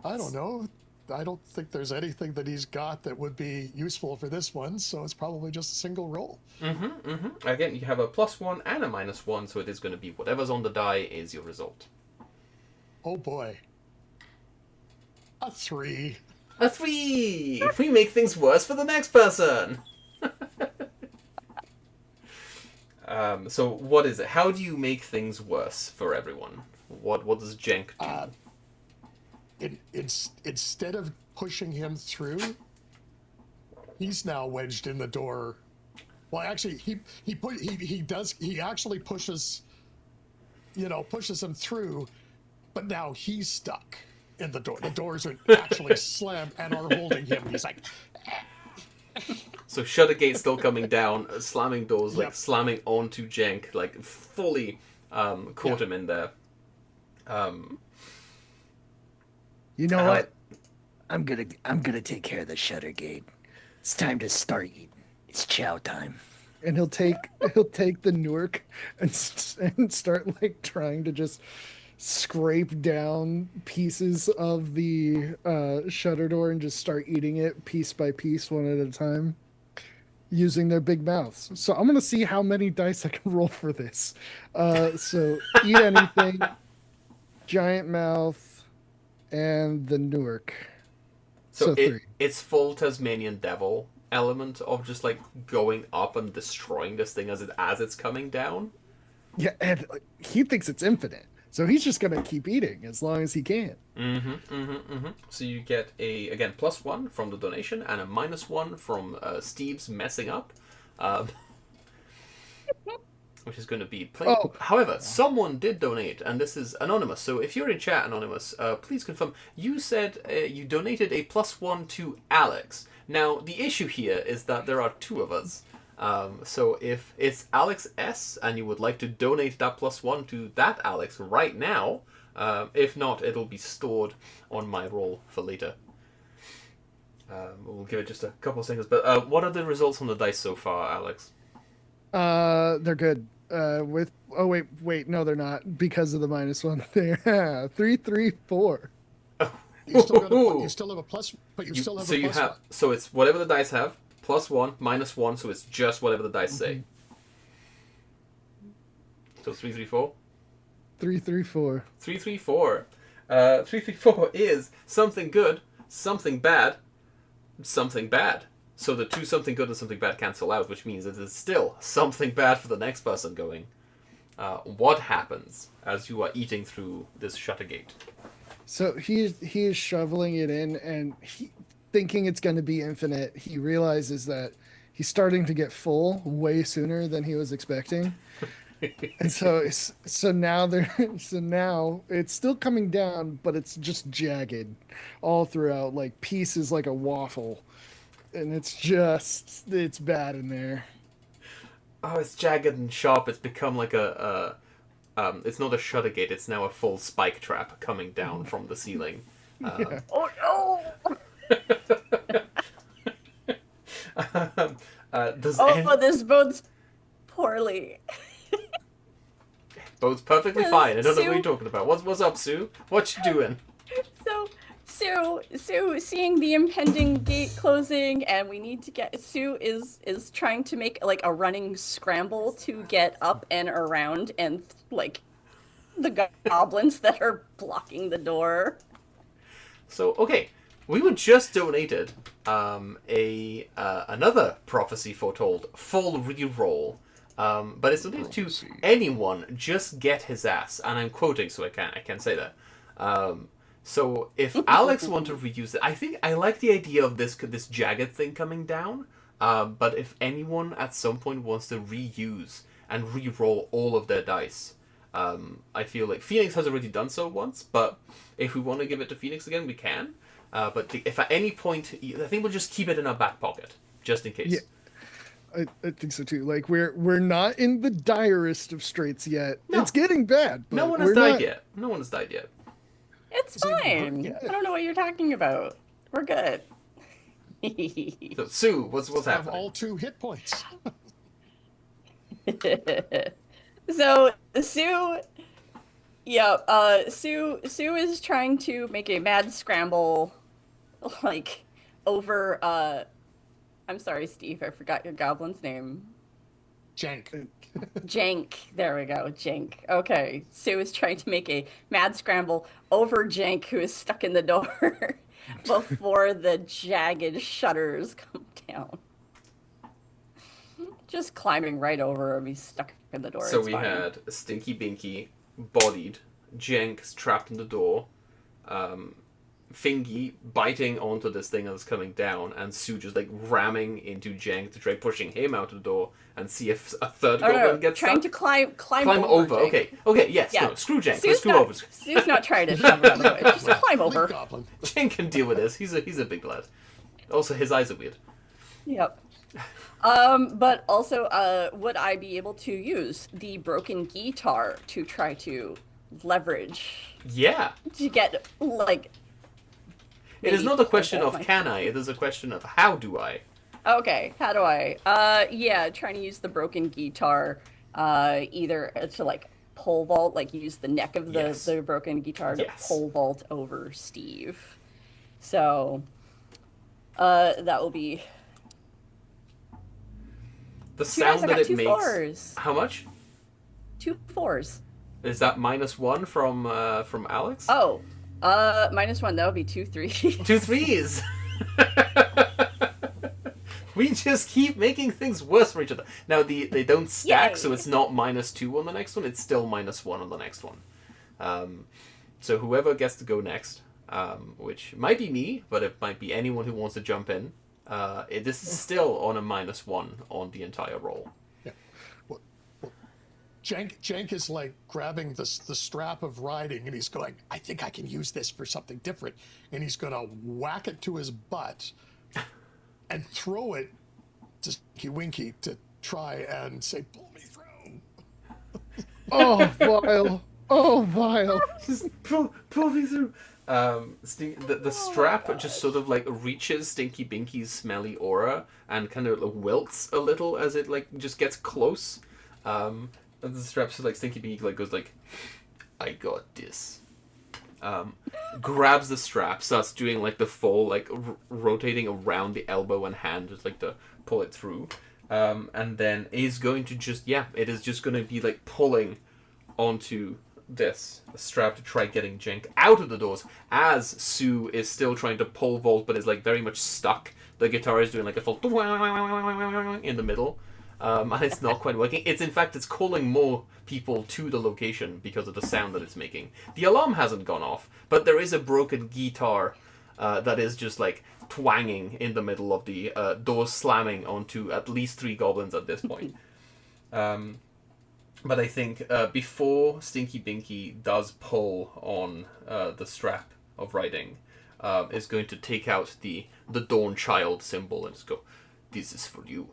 I don't know. I don't think there's anything that he's got that would be useful for this one, so it's probably just a single roll. Again, you have a +1 and a -1, so it is going to be whatever's on the die is your result. Oh boy. A 3. A 3! We make things worse for the next person! So what is it? How do you make things worse for everyone? What does Jenk do? Instead of pushing him through, he's now wedged in the door. Well, actually, he actually pushes him through, but now he's stuck in the door. The doors are actually slammed and are holding him. He's like, So Shuttergate's still coming down, slamming doors, like Yep. slamming onto Jenk, like fully caught him in there. You know what? I'm gonna take care of the shutter gate. It's time to start eating. It's chow time. And he'll take the Newark and start like trying to just scrape down pieces of the shutter door and just start eating it piece by piece, one at a time, using their big mouths. So I'm gonna see how many dice I can roll for this. So eat anything, giant mouth, and the Newark. So 3. It's full Tasmanian devil element of just like going up and destroying this thing as it's coming down. Yeah, and he thinks it's infinite. So he's just gonna keep eating as long as he can. So you get again +1 from the donation and a -1 from Steve's messing up, which is going to be played. Oh. However, someone did donate, and this is anonymous. So if you're in chat, anonymous, please confirm. You said you donated a +1 to Alex. Now the issue here is that there are 2 of us. So if it's Alex S and you would like to donate that +1 to that Alex right now, If not, it'll be stored on my roll for later. We'll give it just a couple of seconds. But what are the results on the dice so far, Alex? They're good. No, they're not because of the -1 there. 3, 3, 4. You still have a plus, but you still have so a you plus have one. so it's whatever the dice have +1 -1, so it's just whatever the dice say. So 3, 3, 4. 3, 3, 4. 3, 3, 4. 3, 3, 4 is something good, something bad, something bad. So the two something good and something bad cancel out, which means it is still something bad for the next person going. What happens as you are eating through this shutter gate? So he is shoveling it in, and thinking it's going to be infinite, he realizes that he's starting to get full way sooner than he was expecting. And so now it's still coming down, but it's just jagged all throughout, like pieces like a waffle. And it's bad in there. Oh, it's jagged and sharp. It's become like it's not a shutter gate. It's now a full spike trap coming down from the ceiling. Yeah. Oh no! This bodes poorly. Bodes perfectly fine. I don't know what you're talking about. What's up, Sue? What you doing? So Sue, seeing the impending gate closing, and we need to get. Sue is trying to make like a running scramble to get up and around, and like the goblins that are blocking the door. So okay, we were just donated another prophecy foretold full reroll. But it's donated to anyone. Just get his ass, and I'm quoting, so I can't say that. So if Alex want to reuse it, I think I like the idea of this jagged thing coming down. But if anyone at some point wants to reuse and re-roll all of their dice, I feel like Phoenix has already done so once. But if we want to give it to Phoenix again, we can. But if at any point, I think we'll just keep it in our back pocket just in case. Yeah. I think so too. Like we're not in the direst of straits yet. No. It's getting bad. But No one has died yet. No one has died yet. It's fine. I don't know what you're talking about. We're good. So Sue, what's Have happening? all 2 hit points. So Sue is trying to make a mad scramble, like over. I'm sorry, Steve. I forgot your goblin's name. Jank. Jank. There we go. Jank. Okay. Sue is trying to make a mad scramble over Jank, who is stuck in the door before the jagged shutters come down. Just climbing right over him. He's stuck in the door. So it's we fine. had Stinky Binky, bodied, Jenks trapped in the door, Fingy biting onto this thing that's coming down, and Sue just like ramming into Jenk to try pushing him out of the door and see if a third goblin gets trying stuck. to climb over. Jenk. Okay, yes, Yeah. no, screw Jenk. Let's Sue's screw not, over. Sue's not trying to shove it out of the way. Just climb over. Goblin. Jenk can deal with this. He's a big lad. Also, his eyes are weird. Yep. But also, would I be able to use the broken guitar to try to leverage Yeah. to get like? It is maybe not a question hold of my- can I. It is a question of how do I. Okay, how do I? Yeah, trying to use the broken guitar, either to like pole vault, like use the neck of the Yes. the broken guitar to Yes. pole vault over Steve. So, that will be. The See, guys, sound I that got it 2 makes. 4s. How much? 2 4s. Is that -1 from Alex? Oh, -1. That would be 2 3s. 2 3s. We just keep making things worse for each other. Now they don't stack, Yay. so it's not -2 on the next one. It's still -1 on the next one. So whoever gets to go next, which might be me, but it might be anyone who wants to jump in. This is still on a -1 on the entire roll. Yeah. Well, Jank is like grabbing the strap of riding, and he's going, I think I can use this for something different. And he's going to whack it to his butt and throw it to Stinky Winky to try and say, pull me through. Oh, vile. Oh, vile. Just pull me through. The strap just sort of like reaches Stinky Binky's smelly aura and kind of like wilts a little as it like just gets close. And the strap so like Stinky Binky like goes like, I got this. Grabs the strap, starts doing like the full like rotating around the elbow and hand just like to pull it through. And then is going to just it is just going to be like pulling onto this strap to try getting Jenk out of the doors as Sue is still trying to pole vault but is like very much stuck. The guitar is doing like a full in the middle, and it's not quite working. It's calling more people to the location because of the sound that it's making. The alarm hasn't gone off, but there is a broken guitar that is just like twanging in the middle of the doors slamming onto at least 3 goblins at this point. But I think before Stinky Binky does pull on the strap of writing, is going to take out the Dawn Child symbol and just go, "This is for you,"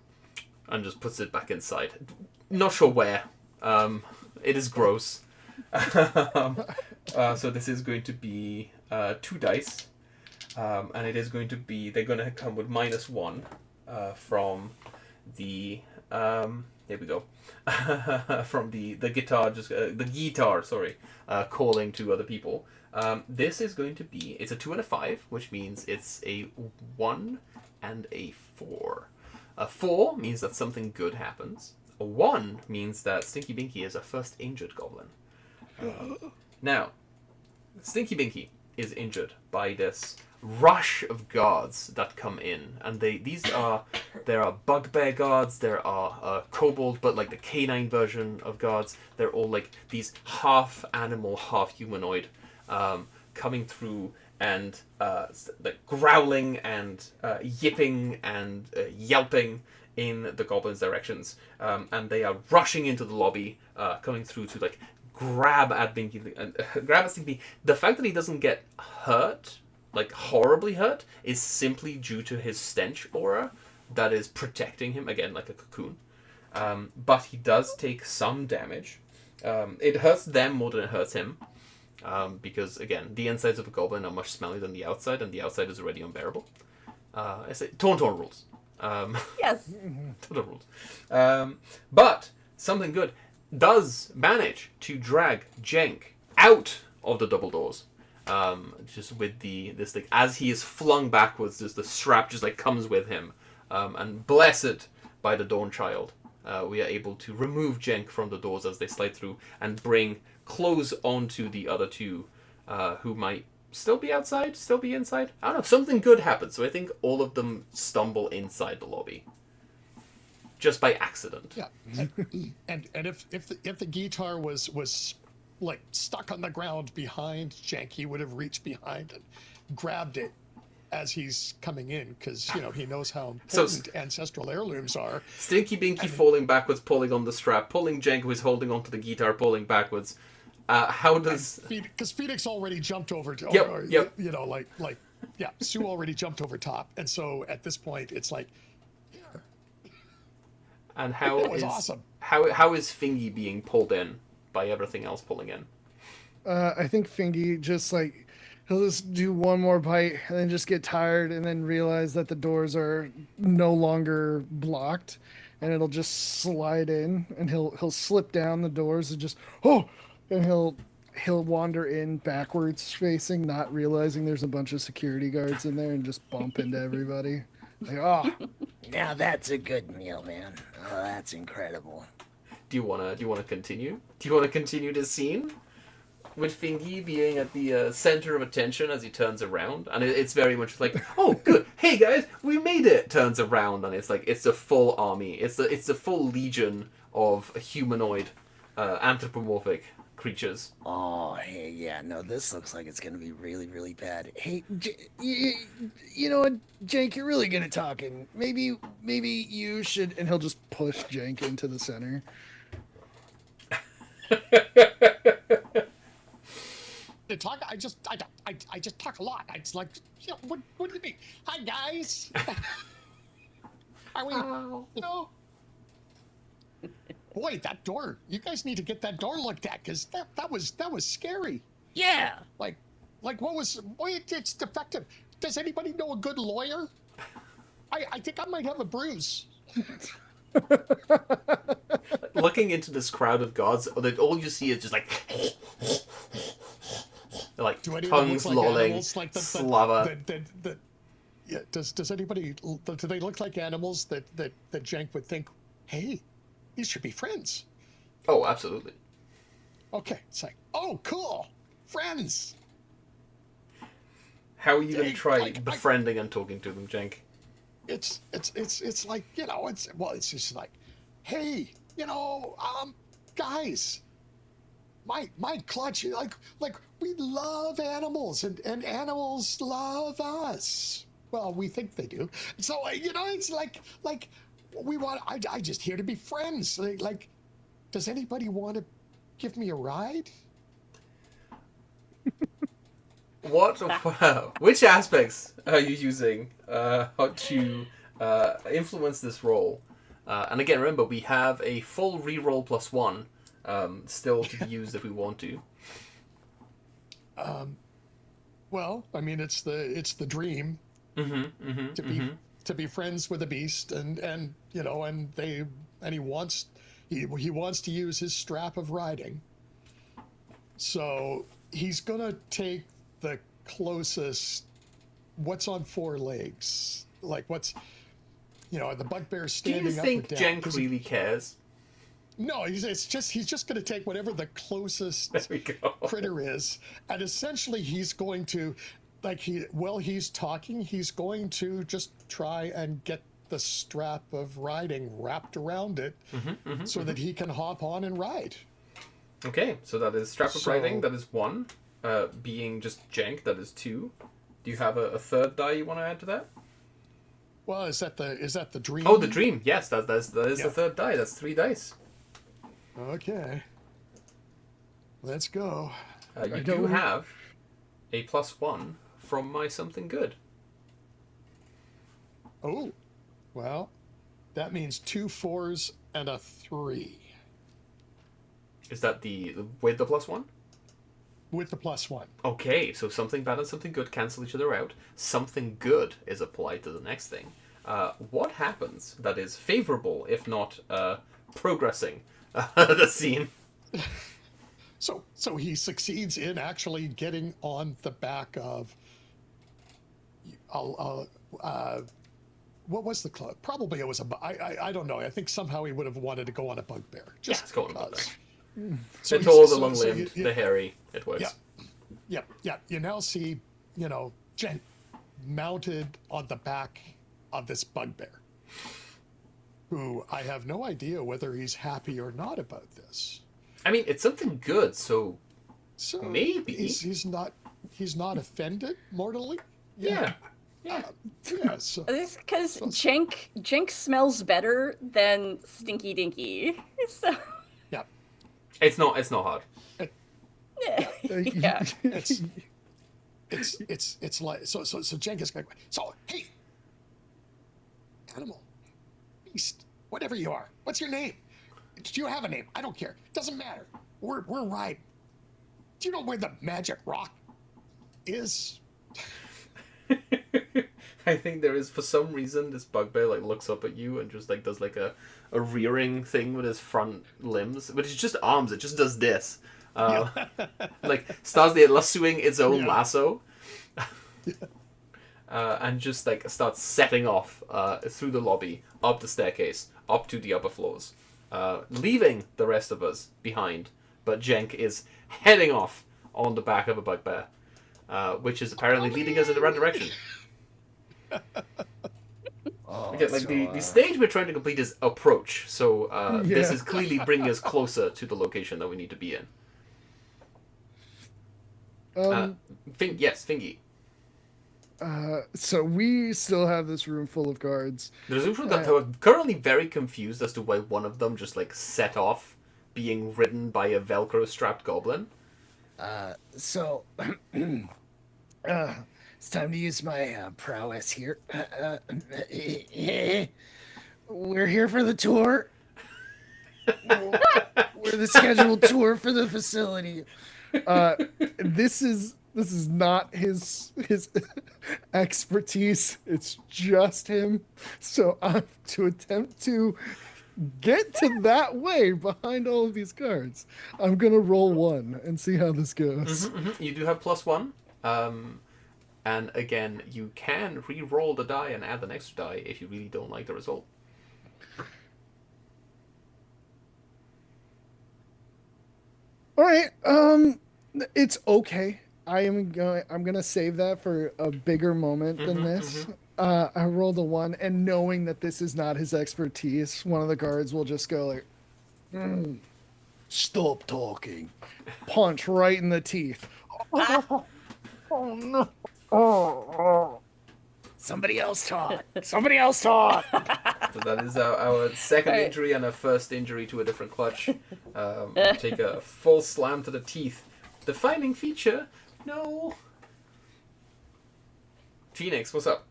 and just puts it back inside. Not sure where. It is gross. So this is going to be 2 dice, and it is going to be they're going to come with -1 from the. There we go. From the guitar, the guitar, calling to other people. This is going to be, it's a 2 and a 5, which means it's a 1 and a 4. A 4 means that something good happens. A 1 means that Stinky Binky is a first injured goblin. Now, Stinky Binky is injured by this rush of guards that come in, and there are bugbear guards, there are kobold, but like the canine version of guards. They're all like these half animal, half humanoid, coming through and like growling and yipping and yelping in the goblins' directions, and they are rushing into the lobby, coming through to like grab at Binky, grab at Stinky. The fact that he doesn't get hurt, like horribly hurt, is simply due to his stench aura that is protecting him, again, like a cocoon. But he does take some damage. It hurts them more than it hurts him, because, again, the insides of a goblin are much smellier than the outside, and the outside is already unbearable. I say, Torn rules. Yes. Torn rules. But something good does manage to drag Jenk out of the double doors. Just with this thing, as he is flung backwards, just the strap just like comes with him, and blessed by the Dawn Child, we are able to remove Jenk from the doors as they slide through and close onto the other 2, who might still be outside, still be inside. I don't know. Something good happens, so I think all of them stumble inside the lobby, just by accident. Yeah, and if the guitar was like stuck on the ground behind Jenk, he would have reached behind and grabbed it as he's coming in, because he knows how important ancestral heirlooms are. Stinky Binky falling backwards, pulling on the strap, pulling Jenk, who is holding onto the guitar, pulling backwards. How does? Because Phoenix already jumped over. Yep. Sue already jumped over top, and so at this point it's like. And how it was awesome. How is Fingy being pulled in by everything else pulling in? I think Fingy he'll just do one more bite and then just get tired and then realize that the doors are no longer blocked, and it'll just slide in, and he'll slip down the doors and just and he'll wander in backwards facing, not realizing there's a bunch of security guards in there, and just bump into everybody. Like, now that's a good meal, man. Oh, that's incredible. Do you wanna continue? Do you want to continue this scene with Fingy being at the center of attention as he turns around, and it's very much like, oh, good, hey guys, we made it. Turns around, and it's like it's a full army. It's a full legion of humanoid, anthropomorphic creatures. Oh, hey, yeah, no, this looks like it's gonna be really, really bad. Hey, you know what, Jank, you're really good at talking. Maybe you should. And he'll just push Jank into the center. I just talk a lot. It's like, what do you mean? Hi guys. Are we? boy, that door. You guys need to get that door looked at because that was scary. Yeah. Like what was? Boy, it's defective. Does anybody know a good lawyer? I think I might have a bruise. Looking into this crowd of gods, all you see is just like like Do any of them tongues look like lolling, animals? Like slava. Yeah. Does anybody? Do they look like animals that Jenk would think, hey, these should be friends? Oh, absolutely. Okay, it's like, oh, cool, friends. How are you going to Dang, try befriending and talking to them, Jenk? It's like, it's just like, hey, guys, my clutch, like we love animals and animals love us. Well, we think they do. So it's like we want. I just here to be friends. Like, does anybody want to give me a ride? What? Which aspects are you using to influence this roll? And again, remember, we have a full reroll +1 still to be used if we want to. Well, I mean, it's the dream to be friends with a beast, and he wants to use his strap of riding. So he's gonna take the closest. What's on 4 legs? Like what's the bugbear Do standing you up think or down? Jenk really cares? No, he's just going to take whatever the closest There we go. critter is, and essentially he's going to, he's talking, he's going to just try and get the strap of riding wrapped around it, so that he can hop on and ride. Okay, so that is strap of riding. That is 1. Being just Jenk, that is 2. Do you have a third die you want to add to that? Well, is that the dream? Oh, the dream. Yes, that is Yeah. the third die. That's 3 dice. Okay. Let's go. You do have a +1 from my something good. Oh, well, that means 2 4s and a 3 Is that with the +1? with the +1. Okay, so something bad and something good cancel each other out. Something good is applied to the next thing. What happens that is favorable, if not progressing, the scene? So he succeeds in actually getting on the back of. What was the club? Probably it was I don't know. I think somehow he would have wanted to go on a bugbear. Just let's go on a bugbear. So The tall, the so long-limbed, the hairy. It works. Yeah. You now see, Jen mounted on the back of this bugbear, who I have no idea whether he's happy or not about this. I mean, it's something good, so So maybe he's not offended mortally. Yeah. Yeah. So It's because Jenk smells better than Stinky Dinky. So yeah. It's not hard. yeah. It's like so Jen gets like, so hey, animal, beast, whatever you are, what's your name? Do you have a name? I don't care. Doesn't matter. We're riding. Do you know where the magic rock is? I think there is, for some reason, this bugbear looks up at you and just does a rearing thing with his front limbs, but it's just arms. It just does this, starts lassoing its own lasso, and just starts setting off through the lobby, up the staircase, up to the upper floors, leaving the rest of us behind. But Jenk is heading off on the back of a bugbear, which is apparently leading us in the right direction. Again, the stage we're trying to complete is approach, so this is clearly bringing us closer to the location that we need to be in. Yes, Fingy. So we still have this room full of guards. There's a room that are currently very confused as to why one of them just set off being ridden by a Velcro-strapped goblin. So it's time to use my prowess here. We're here for the tour. We're the scheduled tour for the facility. This is not his expertise. It's just him. So to attempt to get to that way behind all of these cards, I'm gonna roll 1 and see how this goes. You do have +1. And again, you can re-roll the die and add an extra die if you really don't like the result. All right. It's okay. I'm gonna save that for a bigger moment than this. I rolled a 1, and knowing that this is not his expertise, one of the guards will just go like, "Stop talking," punch right in the teeth. Oh no! Oh. Somebody else talk. Somebody else talk. So that is our second Right. injury and a first injury to a different clutch. Take a full slam to the teeth. Defining feature? No. Phoenix, what's up?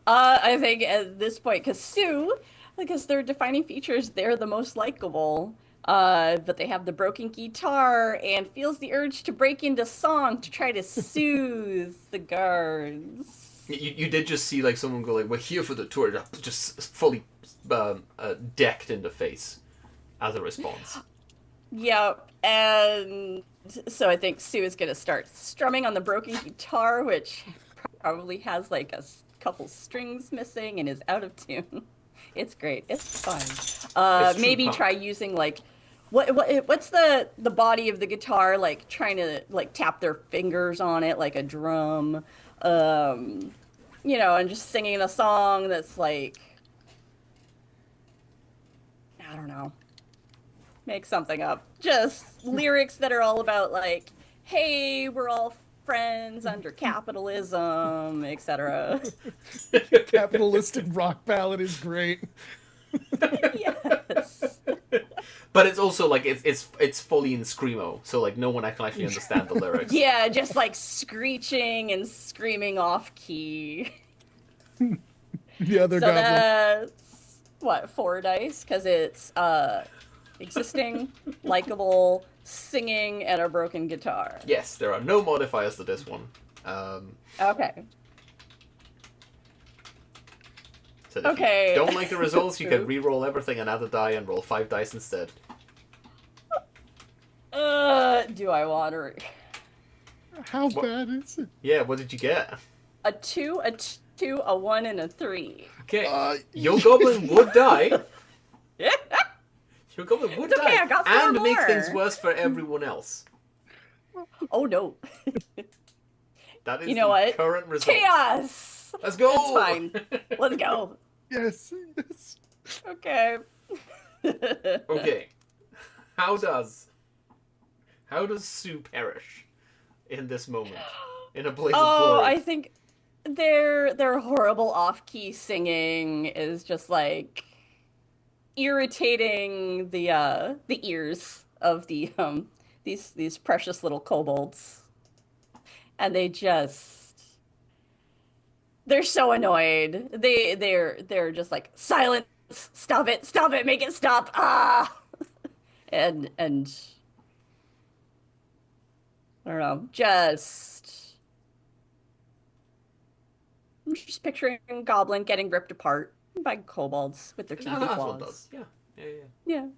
I think at this point, because their defining features, they're the most likable. But they have the broken guitar and feels the urge to break into song to try to soothe the guards. You did just see like someone go like, "We're here for the tour," just fully decked in the face as a response. Yep, and so I think Sue is going to start strumming on the broken guitar, which probably has like a couple strings missing and is out of tune. It's great. It's fun. It's true Maybe punk. try using like what's the body of the guitar, like trying to like tap their fingers on it like a drum, and just singing a song that's like, I don't know. Make something up. Just lyrics that are all about like, hey, we're all friends under capitalism, etc. Capitalistic rock ballad is great. Yes. But it's also like it's fully in screamo, so like no one can actually understand the lyrics. Yeah, just like screeching and screaming off key. The other So goblin. that's what, 4 dice? Because it's existing, likable, singing, and a broken guitar. Yes, there are no modifiers to this one. Okay. So if Okay. you don't like the results, you can re-roll everything and add a die and roll 5 dice instead. Do I want to? How bad is it? Yeah, what did you get? A 2, a 1, and a 3. Okay, your goblin would die. Yeah. Your goblin would It's okay, die I got 4 and make more. things worse for everyone else. Oh no. That is You know the what? current result. Chaos! Let's go! It's fine. Let's go. Yes. Okay. Okay. How does Sue perish in this moment? In a blaze of Oh, glory? I think their horrible off-key singing is just like irritating the ears of these precious little kobolds. And they're so annoyed. They're just like, silence, stop it, make it stop. And I don't know, I'm just picturing Goblin getting ripped apart by kobolds with their teeth and That's what it claws. does. Yeah. Yeah.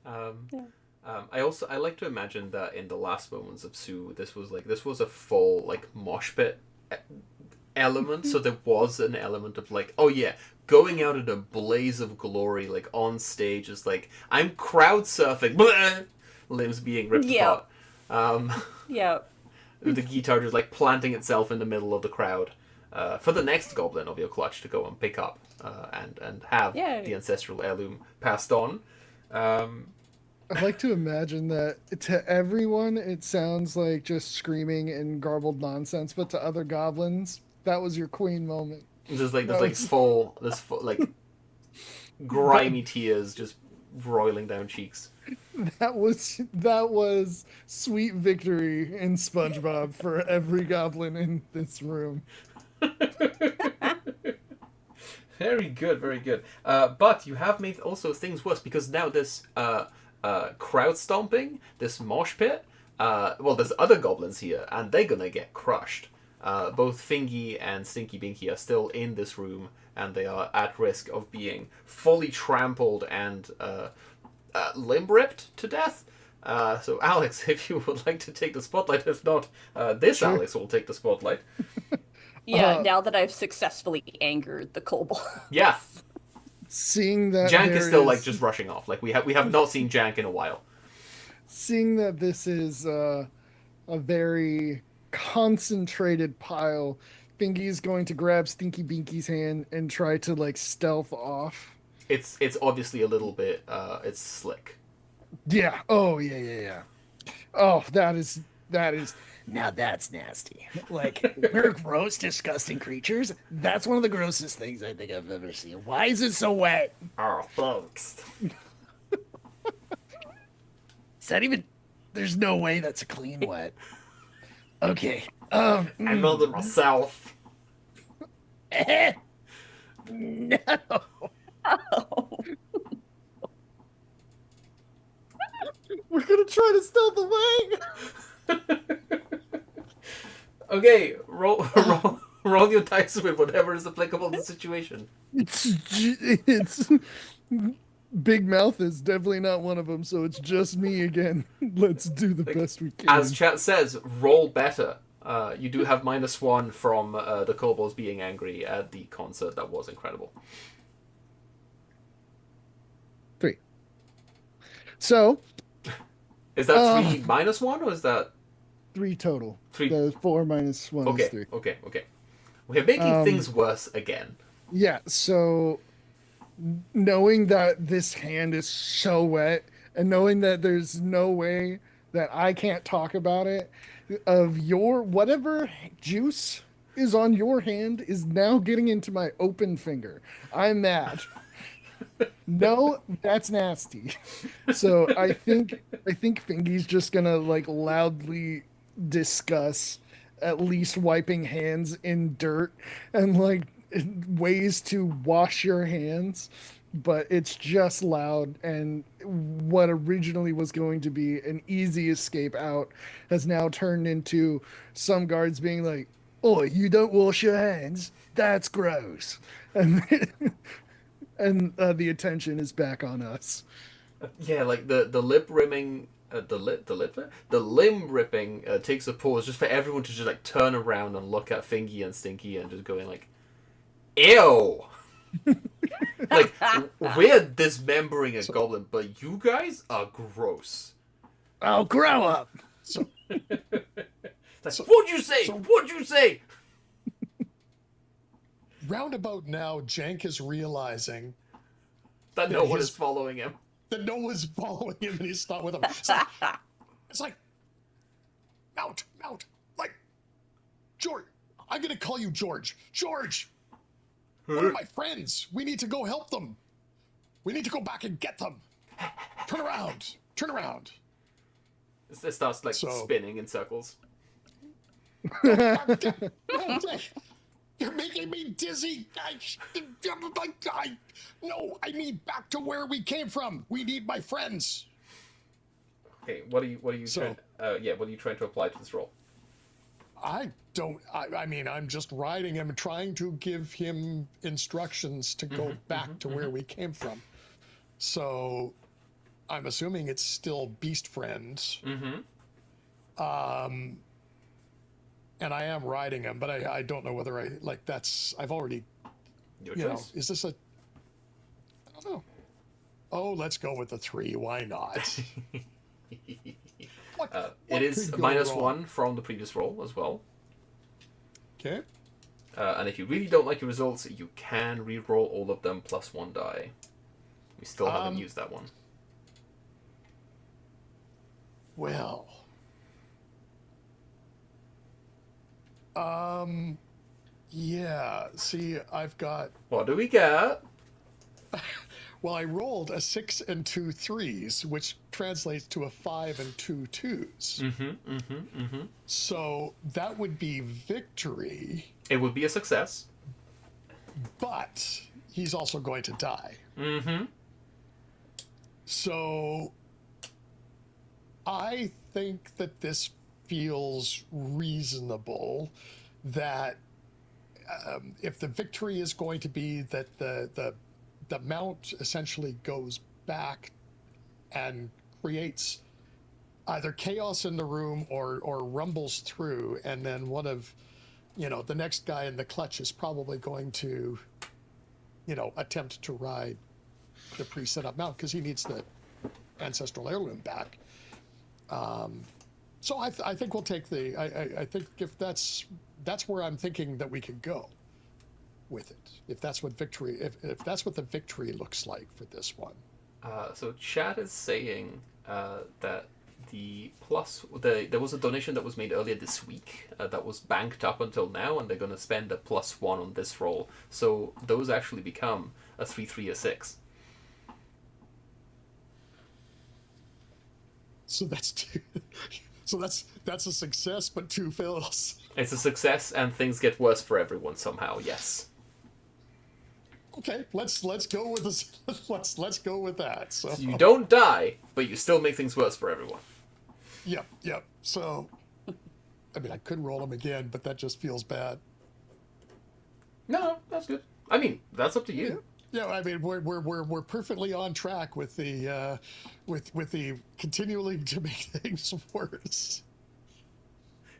I like to imagine that in the last moments of Sue, this was a full like mosh pit element. So there was an element of like, oh yeah, going out in a blaze of glory, like on stage is like, I'm crowd surfing, bleh, limbs being ripped Yeah. apart. Yeah. The guitar just like planting itself in the middle of the crowd. For the next goblin of your clutch to go and pick up and have Yeah. the ancestral heirloom passed on. I'd like to imagine that to everyone it sounds like just screaming and garbled nonsense, but to other goblins, that was your queen moment. There's like That was- full like grimy tears just roiling down cheeks. That was sweet victory in SpongeBob for every goblin in this room. Very good, very good. But you have made also things worse because now this crowd stomping, this mosh pit. Well, there's other goblins here, and they're gonna get crushed. Both Fingy and Stinky Binky are still in this room, and they are at risk of being fully trampled and limb ripped to death. So, Alex, if you would like to take the spotlight, if not, this Sure. Alex will take the spotlight. Yeah, now that I've successfully angered the kobold. Yeah, Seeing that Jank there is still like just rushing off. Like we have not seen Jank in a while. seeing that this is a very concentrated pile, Fingy's going to grab Stinky Binky's hand and try to like stealth off. It's obviously a little bit it's slick. Yeah. Oh yeah. Oh, that is Now that's nasty. Like, we're gross, disgusting creatures. That's one of the grossest things I think I've ever seen. Why is it so wet? Oh, thanks. Is that even... There's no way that's a clean wet. Okay. I milled it myself. No. we're gonna try to stealth away. Okay, roll your dice with whatever is applicable to the situation. It's Big Mouth is definitely not one of them, so it's just me again. Let's do the best we can. As chat says, roll better. You do have -1 from the kobolds being angry at the concert. That was incredible. 3. So Is that 3 -1 or is that 3 total. 3? The 4 minus 1 is 3. Okay. We're making things worse again. Yeah, so knowing that this hand is so wet and knowing that there's no way that I can't talk about it, of your whatever juice is on your hand is now getting into my open finger. I'm mad. No, that's nasty. So I think Fingy's just gonna like loudly discuss at least wiping hands in dirt and like ways to wash your hands, but it's just loud, and what originally was going to be an easy escape out has now turned into some guards being like, "Oh, you don't wash your hands? That's gross." And the attention is back on us. Yeah, like the lip rimming, the limb ripping takes a pause just for everyone to just like turn around and look at Fingy and Stinky and just going like, "Ew." Like, we're dismembering a goblin, but you guys are gross. Oh, grow up. So, Like, So- what'd you say? so- What'd you say? roundabout now, Jank is realizing That Yeah, no one his- is following him. that no one's following him and he's not with him. It's like mount. Like, George, I'm going to call you George. George, one of my friends. We need to go help them. We need to go back and get them. Turn around. It starts like So- spinning in circles. You're making me dizzy. No, I mean back to where we came from. We need my friends. Okay, what are you So- trying? What are you trying to apply to this roll? I mean, I'm just riding him, trying to give him instructions to go back to where we came from. So, I'm assuming it's still beast friends. Mm-hmm. And I am riding him, but I don't know whether I've already, Your you know, choice. is this I don't know. Oh, let's go with the 3. Why not? What It is could go -1 wrong? from the previous roll as well. Okay. And if you really don't like your results, you can re-roll all of them plus 1 die. We still haven't used that one. Well. Yeah. See, I've got. What do we get? Well, I rolled a 6 and 2 3s, which translates to a 5 and 2 2s. So that would be victory. It would be a success. But he's also going to die. Mm-hmm. So I think that this feels reasonable, that if the victory is going to be that the mount essentially goes back and creates either chaos in the room or rumbles through, and then one of, the next guy in the clutch is probably going to, attempt to ride the pre-set up mount because he needs the ancestral heirloom back. So I think we'll take I think if that's where I'm thinking that we could go with it. If that's what the victory looks like for this one. So chat is saying that there was a donation that was made earlier this week that was banked up until now, and they're going to spend a +1 on this roll. So those actually become a 3/3, a 6. So that's two. So that's a success, but 2 fails. It's a success, and things get worse for everyone somehow. Yes. Okay, let's go with this. Let's go with that. So You don't die, but you still make things worse for everyone. Yep. So, I mean, I could roll them again, but that just feels bad. No, that's good. I mean, that's up to you. Yeah, I mean, we're perfectly on track with the with the continually to make things worse.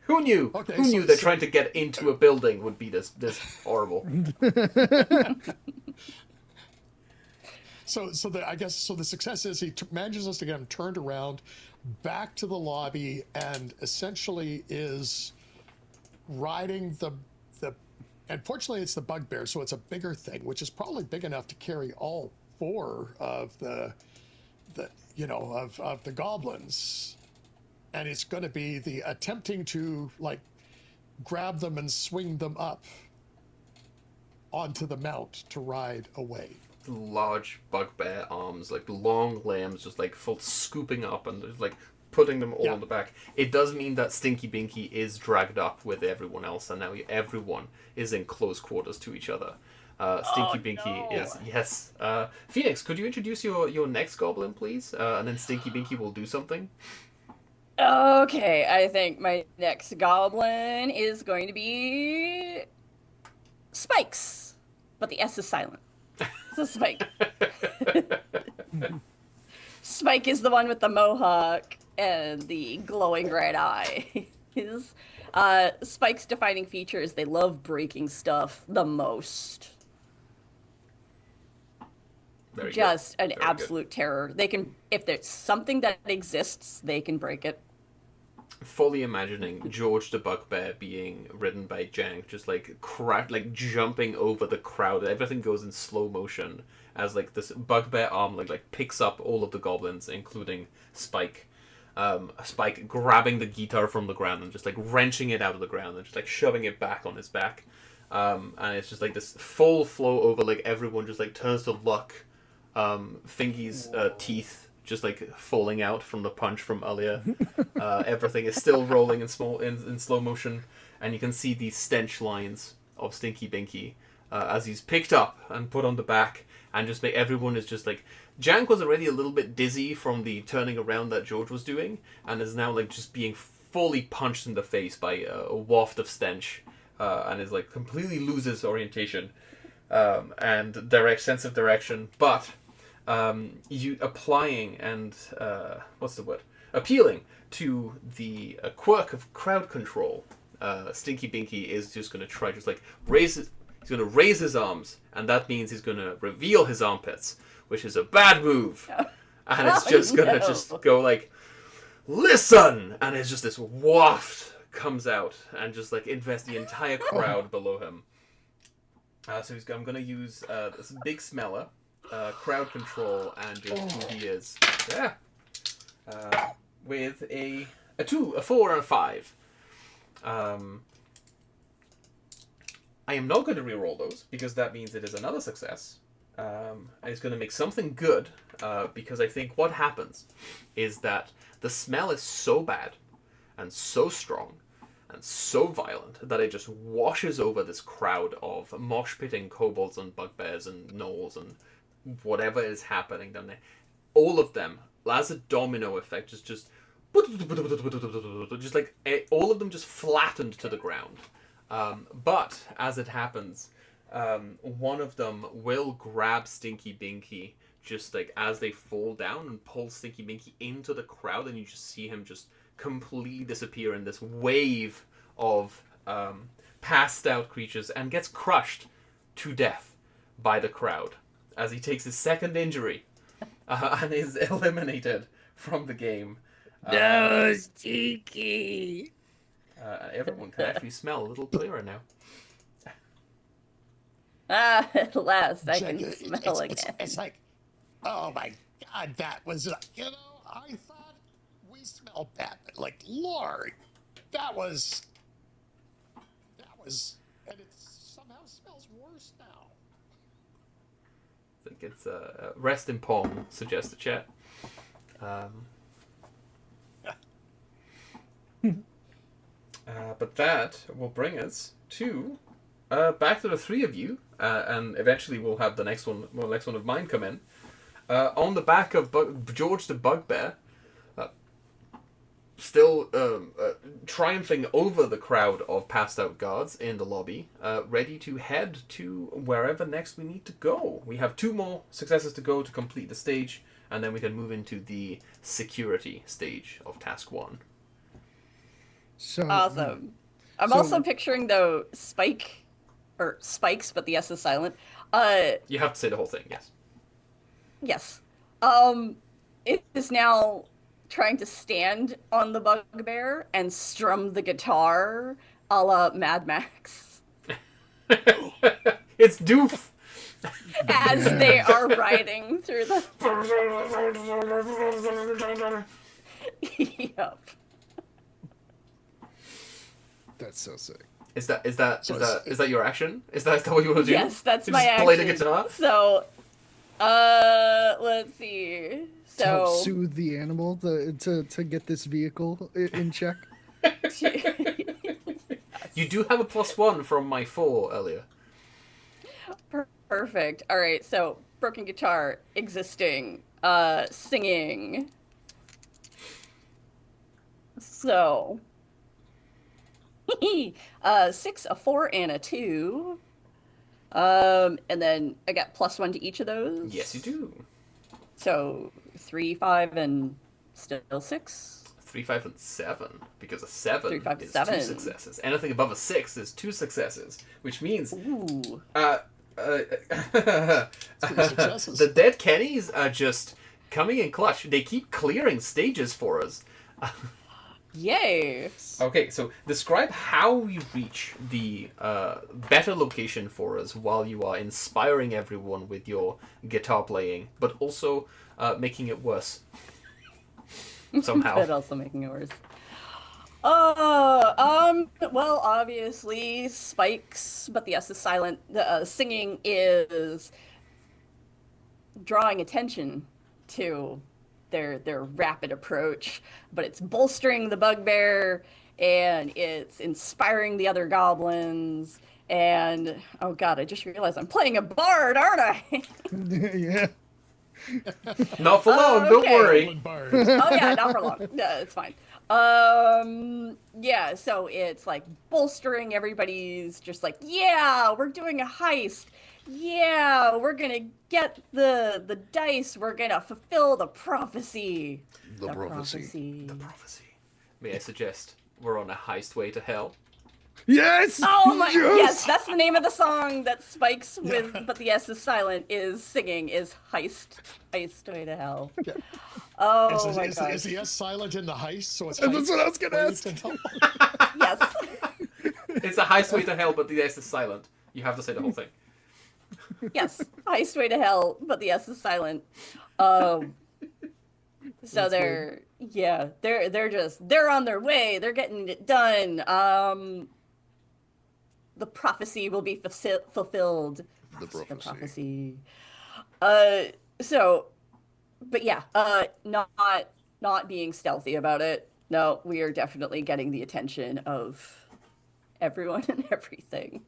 Who knew? Okay, Who knew that trying to get into a building would be this horrible? So the success is he manages us to get him turned around, back to the lobby, and essentially is riding the. And fortunately, it's the bugbear, so it's a bigger thing, which is probably big enough to carry all 4 of the goblins, and it's going to be the attempting to grab them and swing them up onto the mount to ride away. Large bugbear arms, long limbs, just full scooping up and just putting them all on the back. It does mean that Stinky Binky is dragged up with everyone else, and now everyone is in close quarters to each other. Stinky Binky is... Yes. Phoenix, could you introduce your next goblin, please? And then Stinky Binky will do something. Okay, I think my next goblin is going to be Spikes, but the S is silent. It's a Spike. Spike is the one with the mohawk and the glowing red eye. His Spike's defining features, they love breaking stuff the most. Very Just good. an Very absolute terror. They can, if there's something that exists, they can break it. Fully imagining George the Bugbear being ridden by Jank, just jumping over the crowd. Everything goes in slow motion as this bugbear arm picks up all of the goblins, including Spike. Spike grabbing the guitar from the ground and just wrenching it out of the ground and just shoving it back on his back. And it's just this full flow over everyone just turns to luck. Fingy's teeth just falling out from the punch from earlier. Everything is still rolling in slow motion, and you can see the stench lines of Stinky Binky as he's picked up and put on the back, and just everyone is just Jank was already a little bit dizzy from the turning around that George was doing, and is now just being fully punched in the face by a waft of stench, and is completely loses orientation and direct sense of direction, but you applying and appealing to the quirk of crowd control. Stinky Binky is just going to try he's going to raise his arms, and that means he's going to reveal his armpits, which is a bad move. And it's just going to just go listen, and it's just this waft comes out and just invest the entire crowd below him. So I'm going to use this big smeller. Crowd control and just who he is. Yeah. With a 2, a 4, and a 5. I am not going to reroll those because that means it is another success. It's going to make something good because I think what happens is that the smell is so bad and so strong and so violent that it just washes over this crowd of mosh-pitting kobolds and bugbears and gnolls and whatever is happening down there. All of them, as a domino effect, just like all of them just flattened to the ground. But as it happens, one of them will grab Stinky Binky just like as they fall down and pull Stinky Binky into the crowd, and you just see him just completely disappear in this wave of passed out creatures and gets crushed to death by the crowd as he takes his second injury and is eliminated from the game. No, Stinky. Everyone can actually smell a little clearer now. At last, I Check can it. smell again. It's like, oh my God, that was, I thought we smelled that. Like, Lord, that was, and it somehow smells worse now. I think it's rest in Pong, suggests the chat. But that will bring us to back to the three of you, and eventually we'll have the next one of mine come in. On the back of George the Bugbear, still triumphing over the crowd of passed out guards in the lobby, ready to head to wherever next we need to go. We have 2 more successes to go to complete the stage, and then we can move into the security stage of task 1. So Awesome. I'm So- also picturing though spikes, but the S is silent. You have to say the whole thing, yes. Yes. It is now trying to stand on the bugbear and strum the guitar a la Mad Max It's Doof! as they are riding through the. Yep. that's so sick. Is that your action? Is that what you want to do? Yes, that's You my just action. play the guitar? So, let's see. To help So, soothe the animal to get this vehicle in check. You do have a +1 from my 4 earlier. Perfect. All right. So, broken guitar existing. Singing. So, 6, a 4, and a 2. And then I got +1 to each of those. Yes, you do. So 3, 5, and still 6. 3, 5, and 7. Because a 7 3, 5, is 7. 2 successes. Anything above a 6 is 2 successes. Which means Ooh. successes. the dead Kennys are just coming in clutch. They keep clearing stages for us. Yay. Okay, so describe how you reach the better location for us while you are inspiring everyone with your guitar playing, but also making it worse somehow. But also making it worse. Well, obviously, spikes, but the S is silent. The singing is drawing attention to their rapid approach, but it's bolstering the bugbear, and it's inspiring the other goblins. And oh god, I just realized I'm playing a bard, aren't I? Yeah. Not for long, don't okay. worry. Bard. Oh yeah, not for long. No, it's fine. Yeah, so it's like bolstering everybody's just like, yeah, we're doing a heist. Yeah, we're gonna get the dice. We're gonna fulfill the prophecy. The prophecy. The prophecy. May I suggest we're on a heist way to hell? Yes. Oh my! Yes, that's the name of the song that Spikes with, but the S is silent. Is singing is heist way to hell. Yeah. Oh my god! Is the S silent in the heist? So it's That's heist what I was gonna way ask. to hell? Yes. It's a heist way to hell, but the S is silent. You have to say the whole thing. Yes, heist way to hell, but the S is silent. So they're they're on their way. They're getting it done. The prophecy will be fulfilled. The The prophecy. prophecy. So, but yeah, not being stealthy about it. No, we are definitely getting the attention of everyone and everything.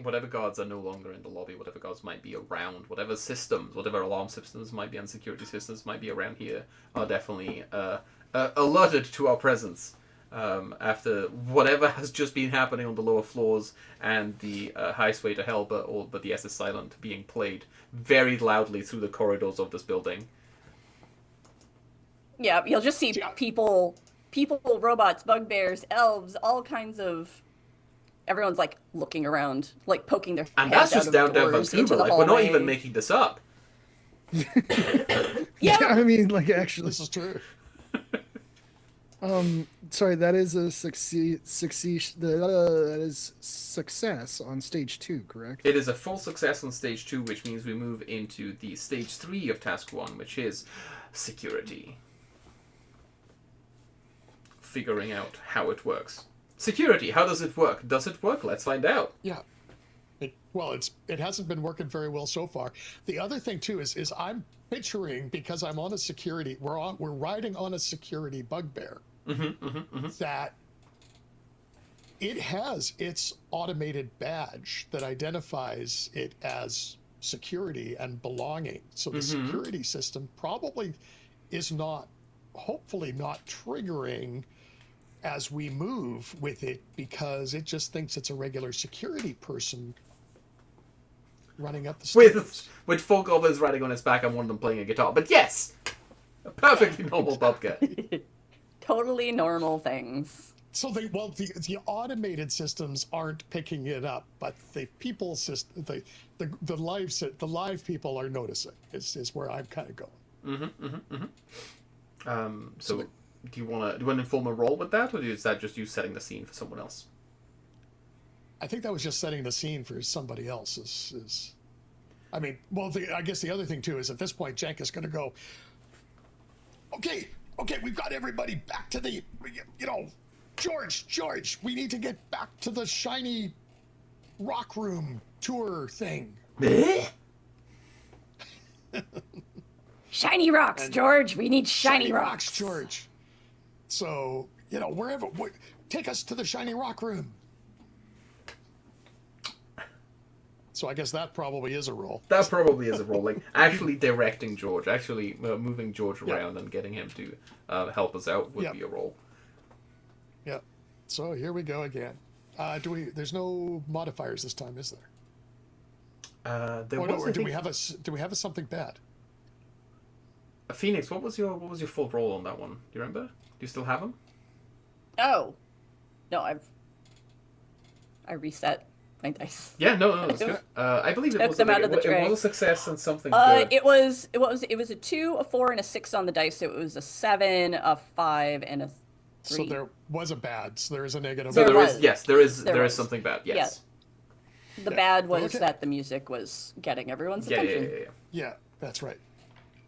Whatever guards are no longer in the lobby, whatever guards might be around, whatever systems, whatever alarm systems might be and security systems might be around here, are definitely alerted to our presence. After whatever has just been happening on the lower floors and the Highest Way to Hell, but the S is Silent being played very loudly through the corridors of this building. Yeah, you'll just see people, robots, bugbears, elves, all kinds of. Everyone's like looking around, like poking their And heads that's just out of down doors into Vancouver. the Like, we're not hallway. even making this up. Yeah. I mean, like, actually, This is true. sorry, that is a that is success on stage 2, correct? It is a full success on stage 2, which means we move into the stage 3 of task 1, which is security. Figuring out how it works. Security, how does it work? Does it work? Let's find out. Yeah. It hasn't been working very well so far. The other thing too is I'm picturing, because I'm on a security, we're riding on a security bugbear, that it has its automated badge that identifies it as security and belonging. So the security system probably is hopefully not triggering as we move with it, because it just thinks it's a regular security person running up the stairs. With 4 goblins riding on his back and one of them playing a guitar. But yes! A perfectly normal bubcat. Totally normal things. So the automated systems aren't picking it up, but the people system, the live people are noticing. Is where I'm kind of going. So do you want to inform a roll with that, or is that just you setting the scene for someone else? I think that was just setting the scene for somebody else. I mean, well, I guess the other thing too is at this point, Jank is going to go, okay, we've got everybody back to the, George, we need to get back to the shiny rock room tour thing. Shiny rocks, George. We need shiny rocks. George. So, take us to the shiny rock room. So I guess that probably is a role. That probably is a role. Like, actually directing George, actually moving George around and getting him to help us out would be a role. Yeah. So here we go again. There's no modifiers this time, is there? Do we have a something bad? Phoenix, what was your full roll on that one? Do you remember? Do you still have them? Oh, no, I reset my dice. Yeah, no, that's good. I believe it Took was them out of the tray. It was a success and something good. It was a 2, a 4, and a 6 on the dice. So it was a 7, a 5, and a 3. So there was a bad. So there is a negative. So there is was. something bad. Yes. Yeah. The bad was that the music was getting everyone's attention. Yeah, that's right.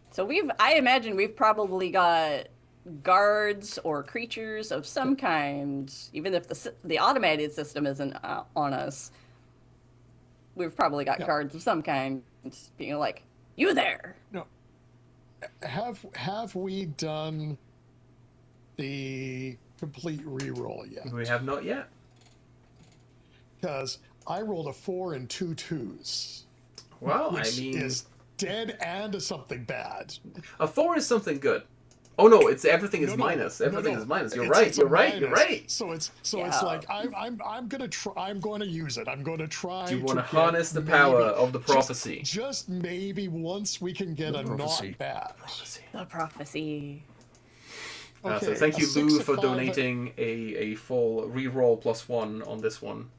So I imagine we've probably got guards or creatures of some kind, even if the automated system isn't on us. We've probably got guards of some kind being like, "You there?" No. Have we done the complete reroll yet? We have not yet. Because I rolled a 4 and 2 2s. Well, which is dead and a something bad. A 4 is something good. Oh no, it's everything is minus. Everything is minus. You're right. You're right. So it's like I'm gonna try. I'm going to use it. I'm going to try. Do you want to harness the power of the prophecy? Just maybe once we can get a not bad. The prophecy. Okay, so thank you, a 6, Lou, a for 5, donating a full reroll +1 on this one.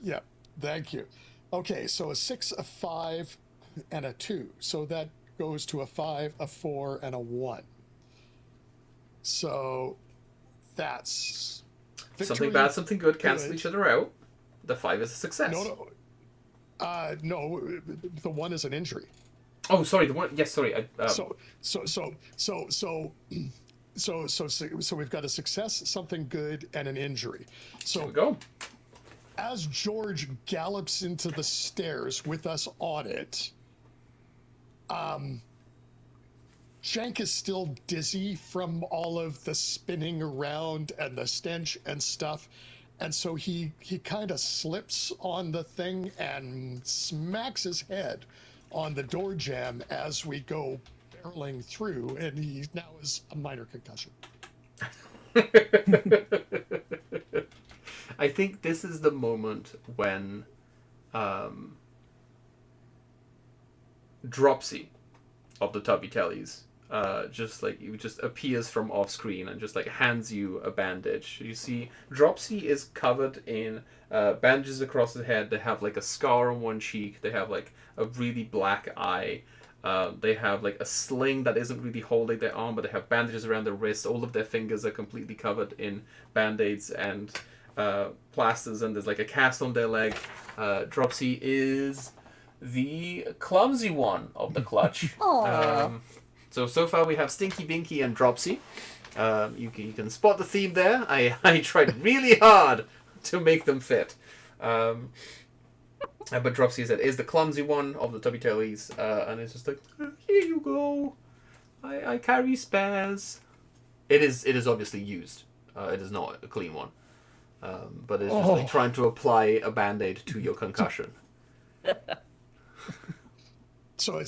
Yeah, thank you. Okay, so a 6, a 5, and a 2. So that goes to a 5, a 4, and a 1. So that's victory. Something bad, something good cancel each other out. The 5 is a success. No, the 1 is an injury. Oh, sorry. The 1. Yes, sorry. So we've got a success, something good, and an injury. So there we go. As George gallops into the stairs with us on it, Shank is still dizzy from all of the spinning around and the stench and stuff. And so he kind of slips on the thing and smacks his head on the door jamb as we go barreling through, and he now is a minor concussion. I think this is the moment when Dropsy of the Tubby Tellies just appears from off screen and just like hands you a bandage. You see Dropsy is covered in bandages across his head. They have like a scar on one cheek. They have like a really black eye. They have like a sling that isn't really holding their arm, but they have bandages around their wrists. All of their fingers are completely covered in band-aids and plasters, and there's like a cast on their leg. Dropsy is the clumsy one of the clutch. So far we have Stinky Binky and Dropsy. You can spot the theme there. I tried really hard to make them fit. But Dropsy is the clumsy one of the Tubby Tellies, and it's just like, here you go. I carry spares. It is obviously used. It is not a clean one. But it's just like trying to apply a band-aid to your concussion. So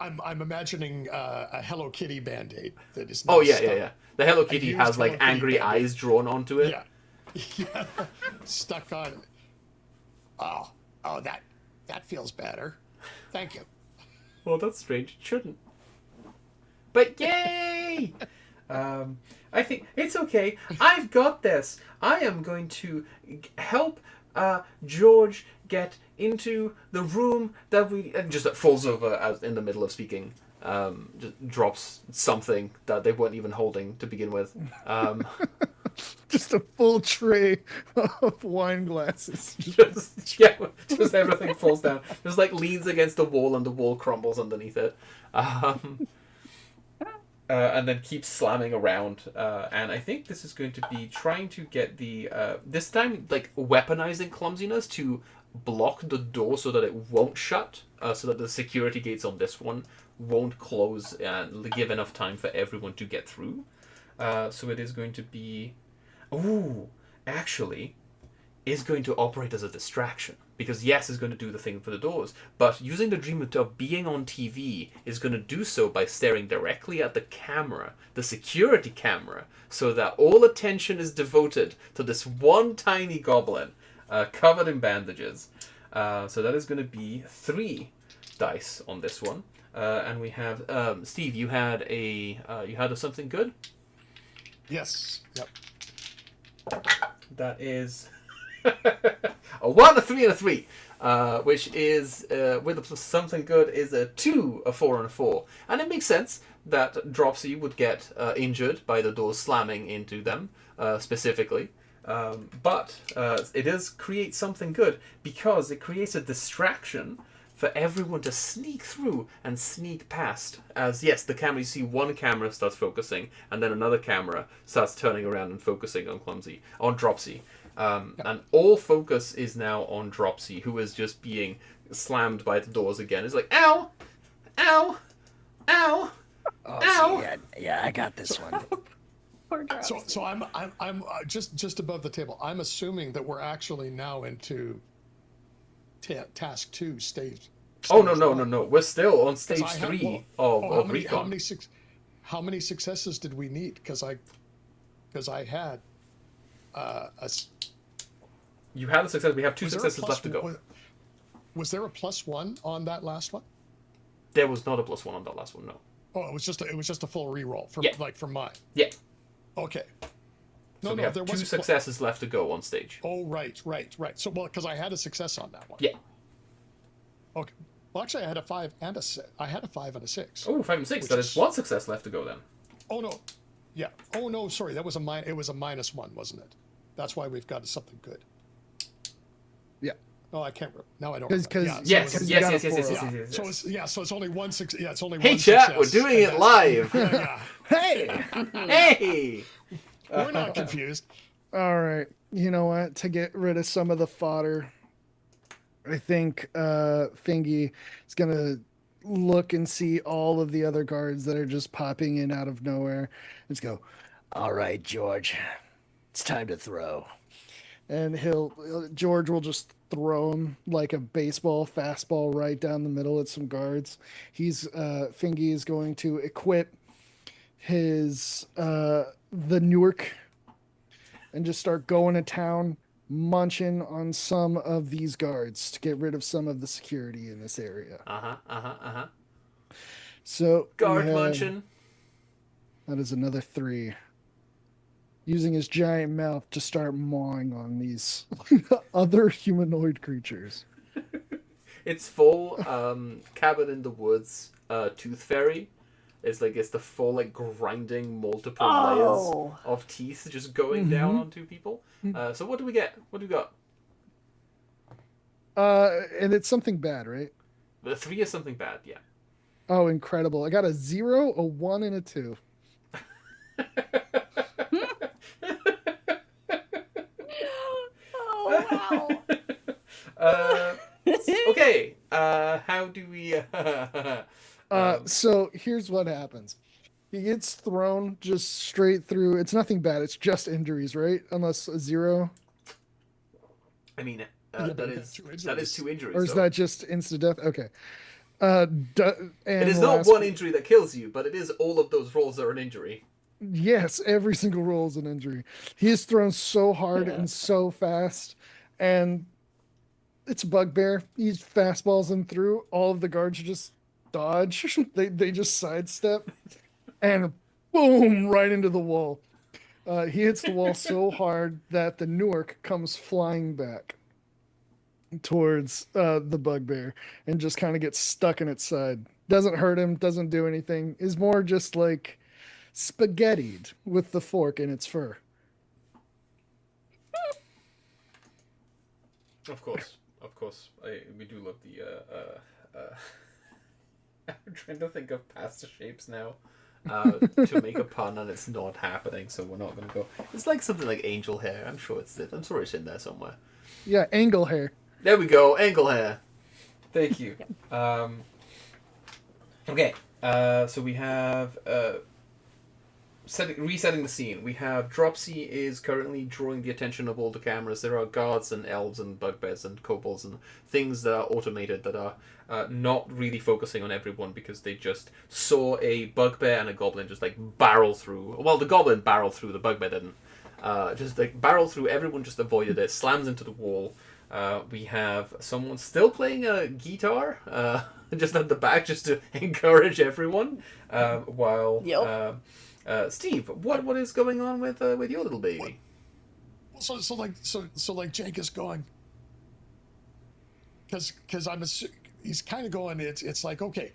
I'm imagining a Hello Kitty Band-Aid that is. Oh yeah. The Hello Kitty has like angry Band-Aid. eyes drawn onto it. Yeah, stuck on. Oh, that feels better. Thank you. Well, that's strange. It shouldn't. But yay! I think it's okay. I've got this. I am going to help George get into the room that we... And just falls over as in the middle of speaking. Just drops something that they weren't even holding to begin with. Just a full tray of wine glasses. just everything falls down. Just like leans against the wall and the wall crumbles underneath it. And then keeps slamming around. And I think this is going to be trying to get the... this time, like, weaponizing clumsiness to block the door so that it won't shut. So that the security gates on this one won't close and give enough time for everyone to get through. So it is going to be... actually, is going to operate as a distraction. Because yes is going to do the thing for the doors, but using the dream of being on TV is going to do so by staring directly at the camera, the security camera, so that all attention is devoted to this one tiny goblin covered in bandages. So that is going to be 3 dice on this one. And we have Steve. You had something good. Yes. Yep. That is a 1, a 3, and a 3, which is with something good is a 2, a 4, and a 4, and it makes sense that Dropsy would get injured by the doors slamming into them specifically, but it does create something good because it creates a distraction for everyone to sneak through and sneak past. As yes, the camera, you see one camera starts focusing, and then another camera starts turning around and focusing on Dropsy. And all focus is now on Dropsy, who is just being slammed by the doors again. It's like, ow, ow, ow, ow. Yeah, I got this one. Poor Dropsy. So I'm just above the table. I'm assuming that we're actually now into task 2 stage. Oh no! We're still on stage 3 of recon. How many successes did we need? Because I had You had a success. We have 2 successes left to go. Was there a +1 on that last one? There was not a +1 on that last one. No. Oh, it was just a full reroll from from mine. Yeah. Okay. So we have 2 successes left to go on stage. Oh, right. So, because I had a success on that one. Yeah. Okay. Well, actually, I had a 5 and a 6. I had a 5 and a 6. Oh, 5 and 6. That is 1 success left to go then. Oh no. Yeah. Oh no. Sorry, that was it was a -1, wasn't it? That's why we've got something good. Yeah. Oh, I can't remember. Now I don't. Yes. So it's only 1 6. Yeah, it's only Hey, 1 chat, success, we're doing and it live. Yeah. Hey! Hey! We're not confused. All right. You know what? To get rid of some of the fodder, I think Fingy is going to look and see all of the other guards that are just popping in out of nowhere. Let's go. All right, George. It's time to throw. And George will just throw him like a baseball fastball right down the middle at some guards. Fingy is going to equip his the Newark and just start going to town, munching on some of these guards to get rid of some of the security in this area. So Guard munching. That is another 3. Using his giant mouth to start mawing on these other humanoid creatures. It's full cabin in the woods tooth fairy. It's the full grinding multiple layers of teeth just going down onto people. So what do we get? What do we got? And it's something bad, right? The 3 is something bad, yeah. Oh, incredible. I got a 0, a 1, and a 2. Oh, wow. Okay. How do we... So here's what happens. He gets thrown just straight through. It's nothing bad. It's just injuries, right? Unless a 0. I mean, but that you is got 2 that is 2 injuries. Or is though. that just instant death? Okay. It is not one injury that kills you, but it is all of those rolls are an injury. Yes, every single roll is an injury. He is thrown so hard and so fast, and it's a bugbear. He fastballs him through. All of the guards just dodge. they just sidestep, and boom, right into the wall. He hits the wall so hard that the Newark comes flying back towards the bugbear and just kind of gets stuck in its side. Doesn't hurt him, doesn't do anything. Is more just like spaghettied with the fork in its fur. Of course. We do love the... I'm trying to think of pasta shapes now. To make a pun, and it's not happening, so we're not going to go. It's like something like angel hair. I'm sure it's in there somewhere. Yeah, angle hair. There we go, angle hair. Thank you. Okay, so we have resetting the scene. We have Dropsy is currently drawing the attention of all the cameras. There are guards and elves and bugbears and kobolds and things that are automated that are not really focusing on everyone because they just saw a bugbear and a goblin just barrel through. Well, the goblin barreled through, the bugbear didn't. Just barreled through, everyone just avoided it, slams into the wall. We have someone still playing a guitar, just at the back, just to encourage everyone. While Steve, what is going on with your little baby? So Jake is going, because he's kind of going. It's like, okay,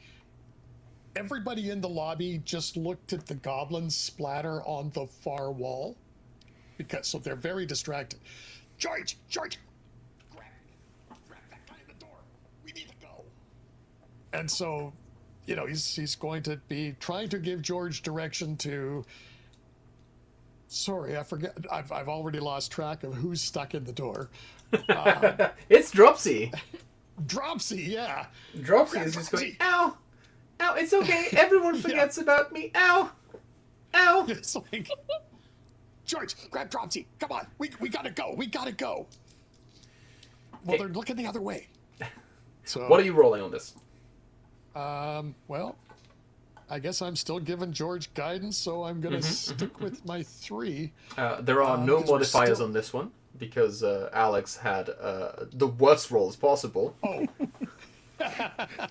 everybody in the lobby just looked at the goblin splatter on the far wall, so they're very distracted. George, grab that guy in the door. We need to go. And so, he's going to be trying to give George direction to. Sorry, I forget. I've already lost track of who's stuck in the door. It's Dropsy. Dropsy, yeah. Dropsy is just going, ow, it's okay. Everyone forgets about me. Ow. It's like, George, grab Dropsy. Come on, we gotta go. Well, they're looking the other way. So what are you rolling on this? Well, I guess I'm still giving George guidance, so I'm gonna stick with my 3. There are no modifiers on this one because Alex had the worst rolls possible. Oh.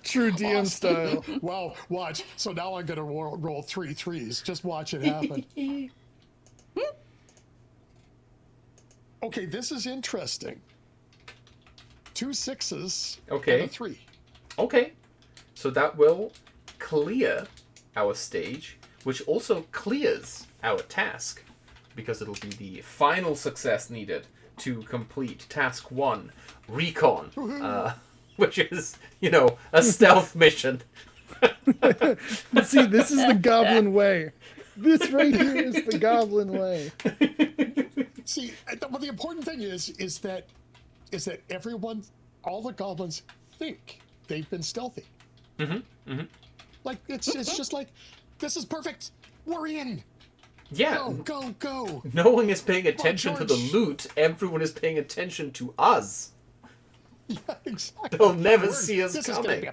True DM style. Well, watch. So now I'm gonna roll 3 3s. Just watch it happen. Okay, this is interesting. 2 6s and a 3. Okay. So that will clear our stage, which also clears our task, because it'll be the final success needed to complete task 1, recon, which is, a stealth mission. See, this is the goblin way. This right here is the goblin way. See, well, the important thing is that everyone, all the goblins think they've been stealthy. Like it's just like, this is perfect. We're in. Yeah. Go. No one is paying attention to the George. loot. Everyone is paying attention to us. Yeah, exactly. They'll never We're- see us this is gonna coming. be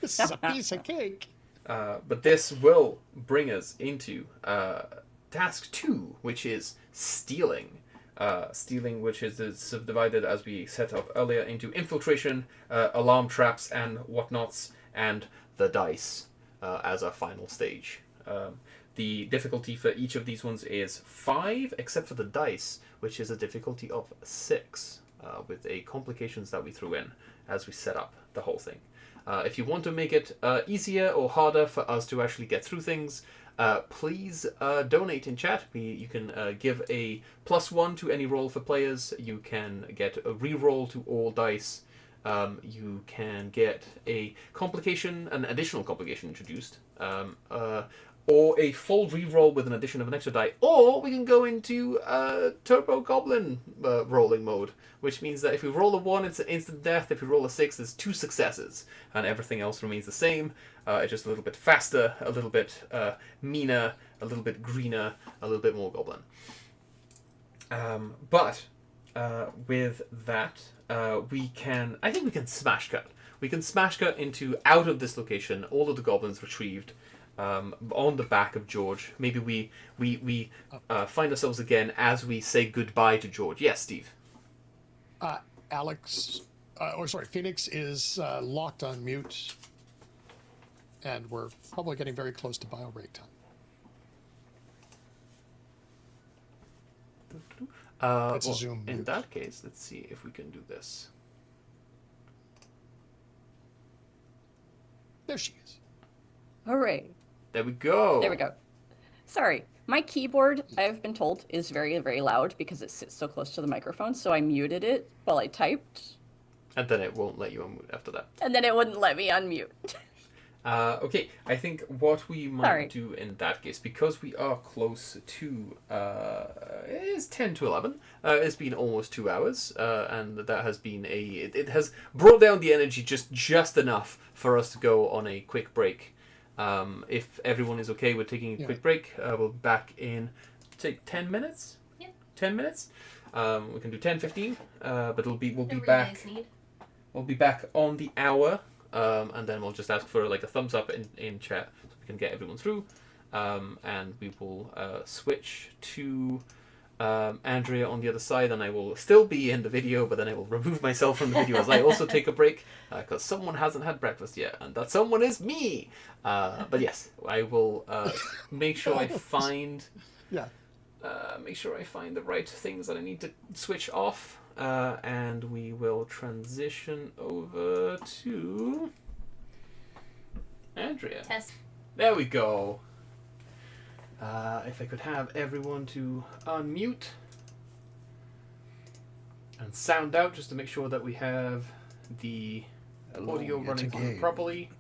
this is a piece of cake. But this will bring us into task 2, which is stealing. Stealing, which is subdivided, as we set up earlier, into infiltration, alarm traps and whatnots, and the dice as our final stage. The difficulty for each of these ones is 5, except for the dice, which is a difficulty of 6, with a complications that we threw in as we set up the whole thing. If you want to make it easier or harder for us to actually get through things, please donate in chat. You can give a +1 to any roll for players. You can get a re-roll to all dice. You can get an additional complication introduced, or a full re-roll with an addition of an extra die, or we can go into Turbo Goblin rolling mode, which means that if we roll a 1, it's an instant death. If we roll a 6, there's 2 successes, and everything else remains the same. It's just a little bit faster, a little bit meaner, a little bit greener, a little bit more Goblin. But with that, I think we can smash cut. We can smash cut into out of this location, all of the goblins retrieved, on the back of George. Maybe we find ourselves again as we say goodbye to George. Yes, Steve. Phoenix is locked on mute, and we're probably getting very close to bio break time. It's a Zoom in mute. that case, let's see if we can do this. There she is. Hooray. There we go. There we go. Sorry. My keyboard, I've been told, is very, very loud because it sits so close to the microphone, so I muted it while I typed. And then it won't let you unmute after that. And then it wouldn't let me unmute. Okay, I think what we might Sorry. do in that case, because we are close to, it is 10 to 11, it's been almost 2 hours, and that has been it has brought down the energy just enough for us to go on a quick break. If everyone is okay with taking a quick break, we'll be back in, take 10 minutes? Yeah. 10 minutes? We can do 10, 15, but we'll be Whatever you back. guys need. We'll be back on the hour, and then we'll just ask for like a thumbs up in chat so we can get everyone through, and we will switch to Andrea on the other side, and I will still be in the video, but then I will remove myself from the video as I also take a break, because someone hasn't had breakfast yet, and that someone is me. But yes, I will make sure I find the right things that I need to switch off. And we will transition over to Andrea. Test. There we go. If I could have everyone to unmute and sound out, just to make sure that we have the audio yet running again. properly.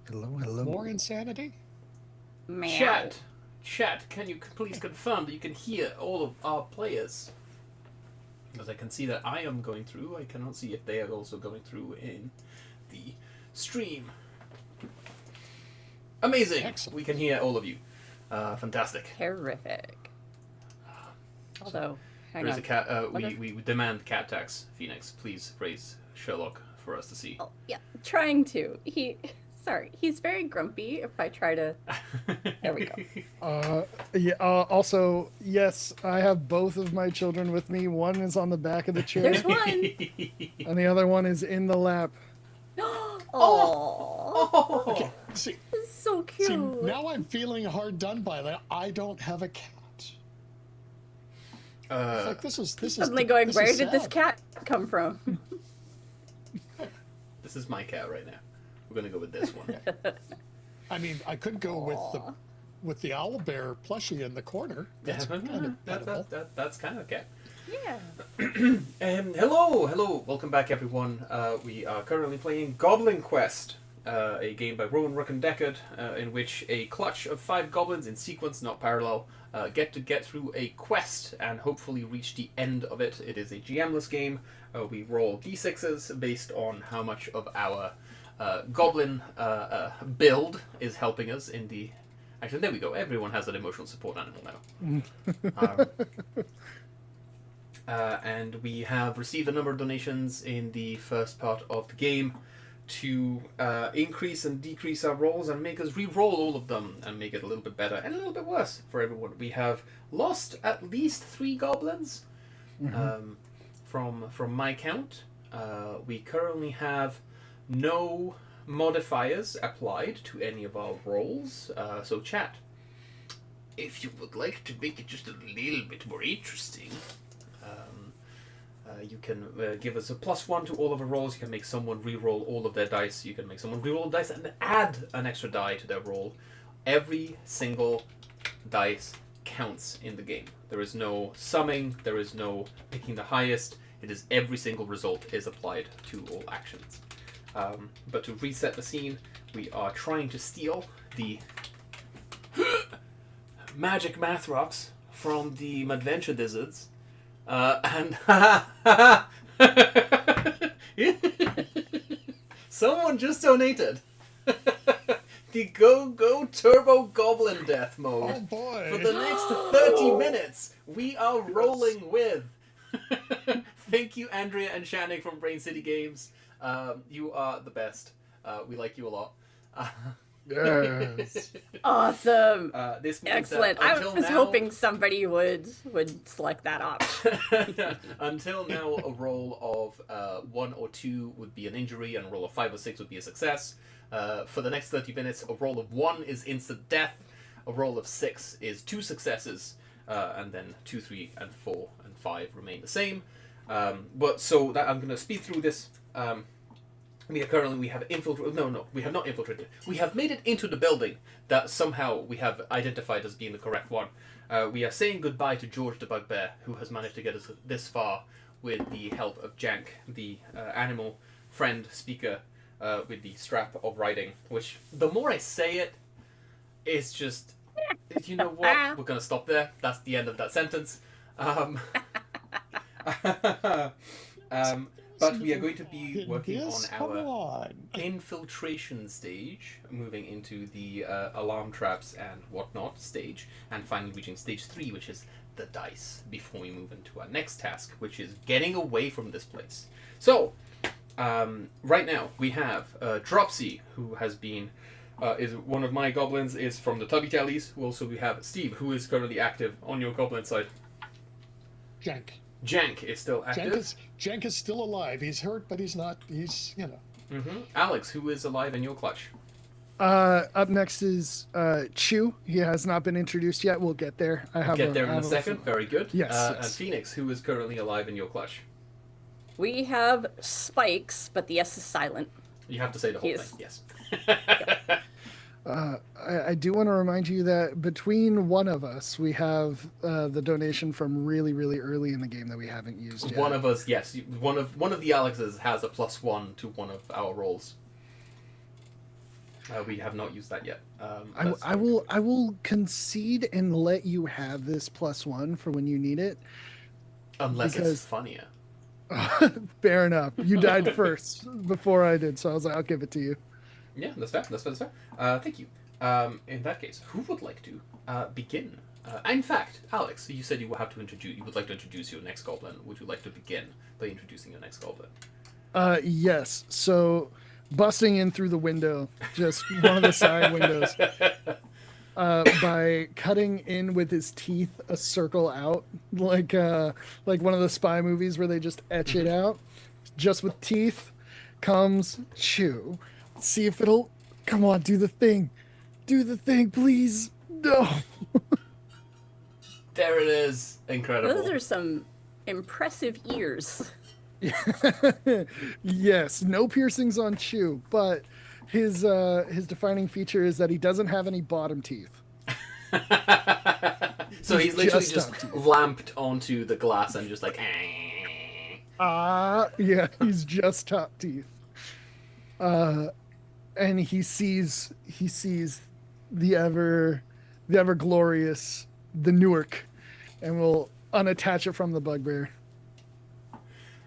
Hello. More insanity? Meow. Chat, can you please confirm that you can hear all of our players? Because I can see that I am going through. I cannot see if they are also going through in the stream. Amazing! Excellent. We can hear all of you. Fantastic. Terrific. Although, hang There is on. a cat. What if- We demand cat tax. Phoenix, please raise Sherlock for us to see. Oh, yeah, trying to. He's very grumpy if I try to. There we go. Also, yes, I have both of my children with me. One is on the back of the chair, There's one. and the other one is in the lap. Oh, Okay, see, it's so cute. see, now I'm feeling hard done by that. I don't have a cat. It's like this is Suddenly going, this where is did this sad. cat come from? This is my cat right now. We're gonna go with this one. I mean, I could go with the owl bear plushie in the corner. That's kind of edible. That's kind of a cat. Yeah. Hello, welcome back everyone. We are currently playing Goblin Quest. a game by Rowan Ruck and Deckard, in which a clutch of 5 goblins in sequence, not parallel, get through a quest and hopefully reach the end of it. It is a GM-less game. We roll d6s based on how much of our goblin build is helping us in the... Actually, there we go. Everyone has an emotional support animal now. And we have received a number of donations in the first part of the game to increase and decrease our rolls and make us re-roll all of them and make it a little bit better and a little bit worse for everyone. We have lost at least 3 goblins from my count. We currently have no modifiers applied to any of our rolls. So chat, if you would like to make it just a little bit more interesting, you can give us a +1 to all of our rolls. You can make someone re-roll all of their dice. You can make someone re-roll dice and add an extra die to their roll. Every single dice counts in the game. There is no summing. There is no picking the highest. It is every single result is applied to all actions. But to reset the scene, we are trying to steal the magic math rocks from the Madventure Dizzards. And someone just donated the Go Turbo Goblin Death mode. Oh boy! For the next 30 minutes, we are rolling with. Thank you, Andrea and Shannon from Brain City Games. You are the best. We like you a lot. Yes. Awesome. This means Excellent. that I was hoping somebody would select that option. Until now, a roll of 1 or 2 would be an injury, and a roll of 5 or 6 would be a success. For the next 30 minutes, a roll of 1 is instant death, a roll of 6 is 2 successes, and then 2, 3, and 4, and 5 remain the same. But so that I'm going to speed through this. We have infiltrated. No, we have not infiltrated. We have made it into the building that somehow we have identified as being the correct one. We are saying goodbye to George the Bugbear, who has managed to get us this far with the help of Jank, the animal friend speaker, with the strap of writing. Which, the more I say it, it's just, you know what? We're going to stop there. That's the end of that sentence. But we are going to be working on our infiltration stage, moving into the alarm traps and whatnot stage, and finally reaching stage 3, which is the dice, before we move into our next task, which is getting away from this place. So, right now, we have Dropsy, who has been, is one of my goblins, is from the Tubby Tallies. Also, we have Steve, who is currently active on your goblin side. Jank is still active. Jank is still alive. He's hurt, but he's not. He's, you know. Mm-hmm. Alex, who is alive in your clutch. Up next is Chew. He has not been introduced yet. We'll get there. Get there in a second. Very good. Yes, And yes. Phoenix, who is currently alive in your clutch. We have Spikes, but the S is silent. You have to say the whole Yes. thing. Yes. I do want to remind you that between one of us, we have the donation from really, really early in the game that we haven't used yet. One of us, yes. One of the Alexes has a +1 to one of our rolls. We have not used that yet. I will concede and let you have this +1 for when you need it. Unless it's funnier. Fair enough. You died first before I did, so I was like, I'll give it to you. Yeah, that's fair. That's fair. Thank you. In that case, who would like to begin? In fact, Alex, you said you will have to introduce. You would like to introduce your next goblin. Would you like to begin by introducing your next goblin? Yes. So, busting in through the window, just one of the side windows, by cutting in with his teeth a circle out, like one of the spy movies where they just etch it out, just with teeth, comes Chew. See if it'll... Come on, do the thing. Do the thing, please. No. There it is. Incredible. Those are some impressive ears. Yes, no piercings on Chew, but his defining feature is that he doesn't have any bottom teeth. So he's literally just just lamped onto the glass and just like... Yeah, he's just top teeth. and he sees the ever glorious the Newark, and will unattach it from the bugbear.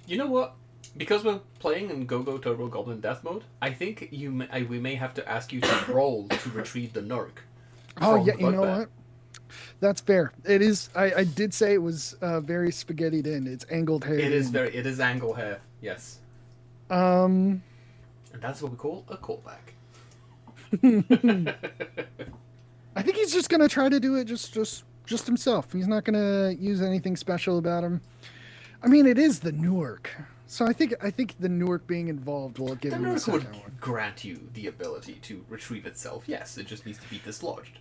You know what? Because we're playing in Go-Go Turbo Goblin Death Mode, I think we may have to ask you to roll to retrieve the Nurk. Oh from yeah, the you know bugbear. what? That's fair. It is. I did say it was very spaghettied in. It's angled hair. It is angle hair, yes. Um. And that's what we call a callback. I think he's just gonna try to do it just himself. He's not gonna use anything special about him. I mean, it is the Newark, so I think the Newark being involved will give The him a Nurk would second one. grant you the ability to retrieve itself. Yes, it just needs to be dislodged.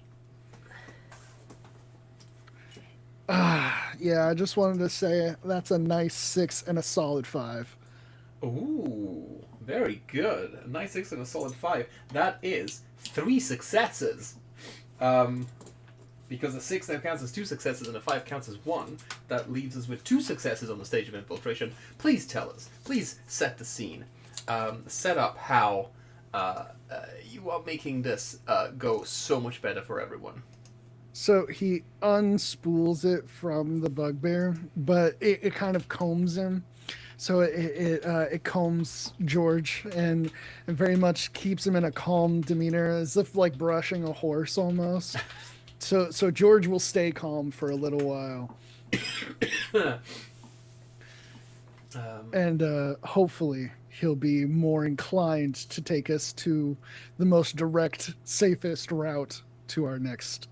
Yeah, I just wanted to say that's a nice 6 and a solid 5. Ooh, very good. A nice 6 and a solid 5. That is 3 successes. Because a 6 now counts as 2 successes and a 5 counts as 1. That leaves us with 2 successes on the stage of infiltration. Please tell us. Please set the scene. Set up how you are making this go so much better for everyone. So he unspools it from the bugbear, but it kind of combs him. So it combs George and very much keeps him in a calm demeanor, as if like brushing a horse almost. So George will stay calm for a little while, and hopefully he'll be more inclined to take us to the most direct, safest route to our next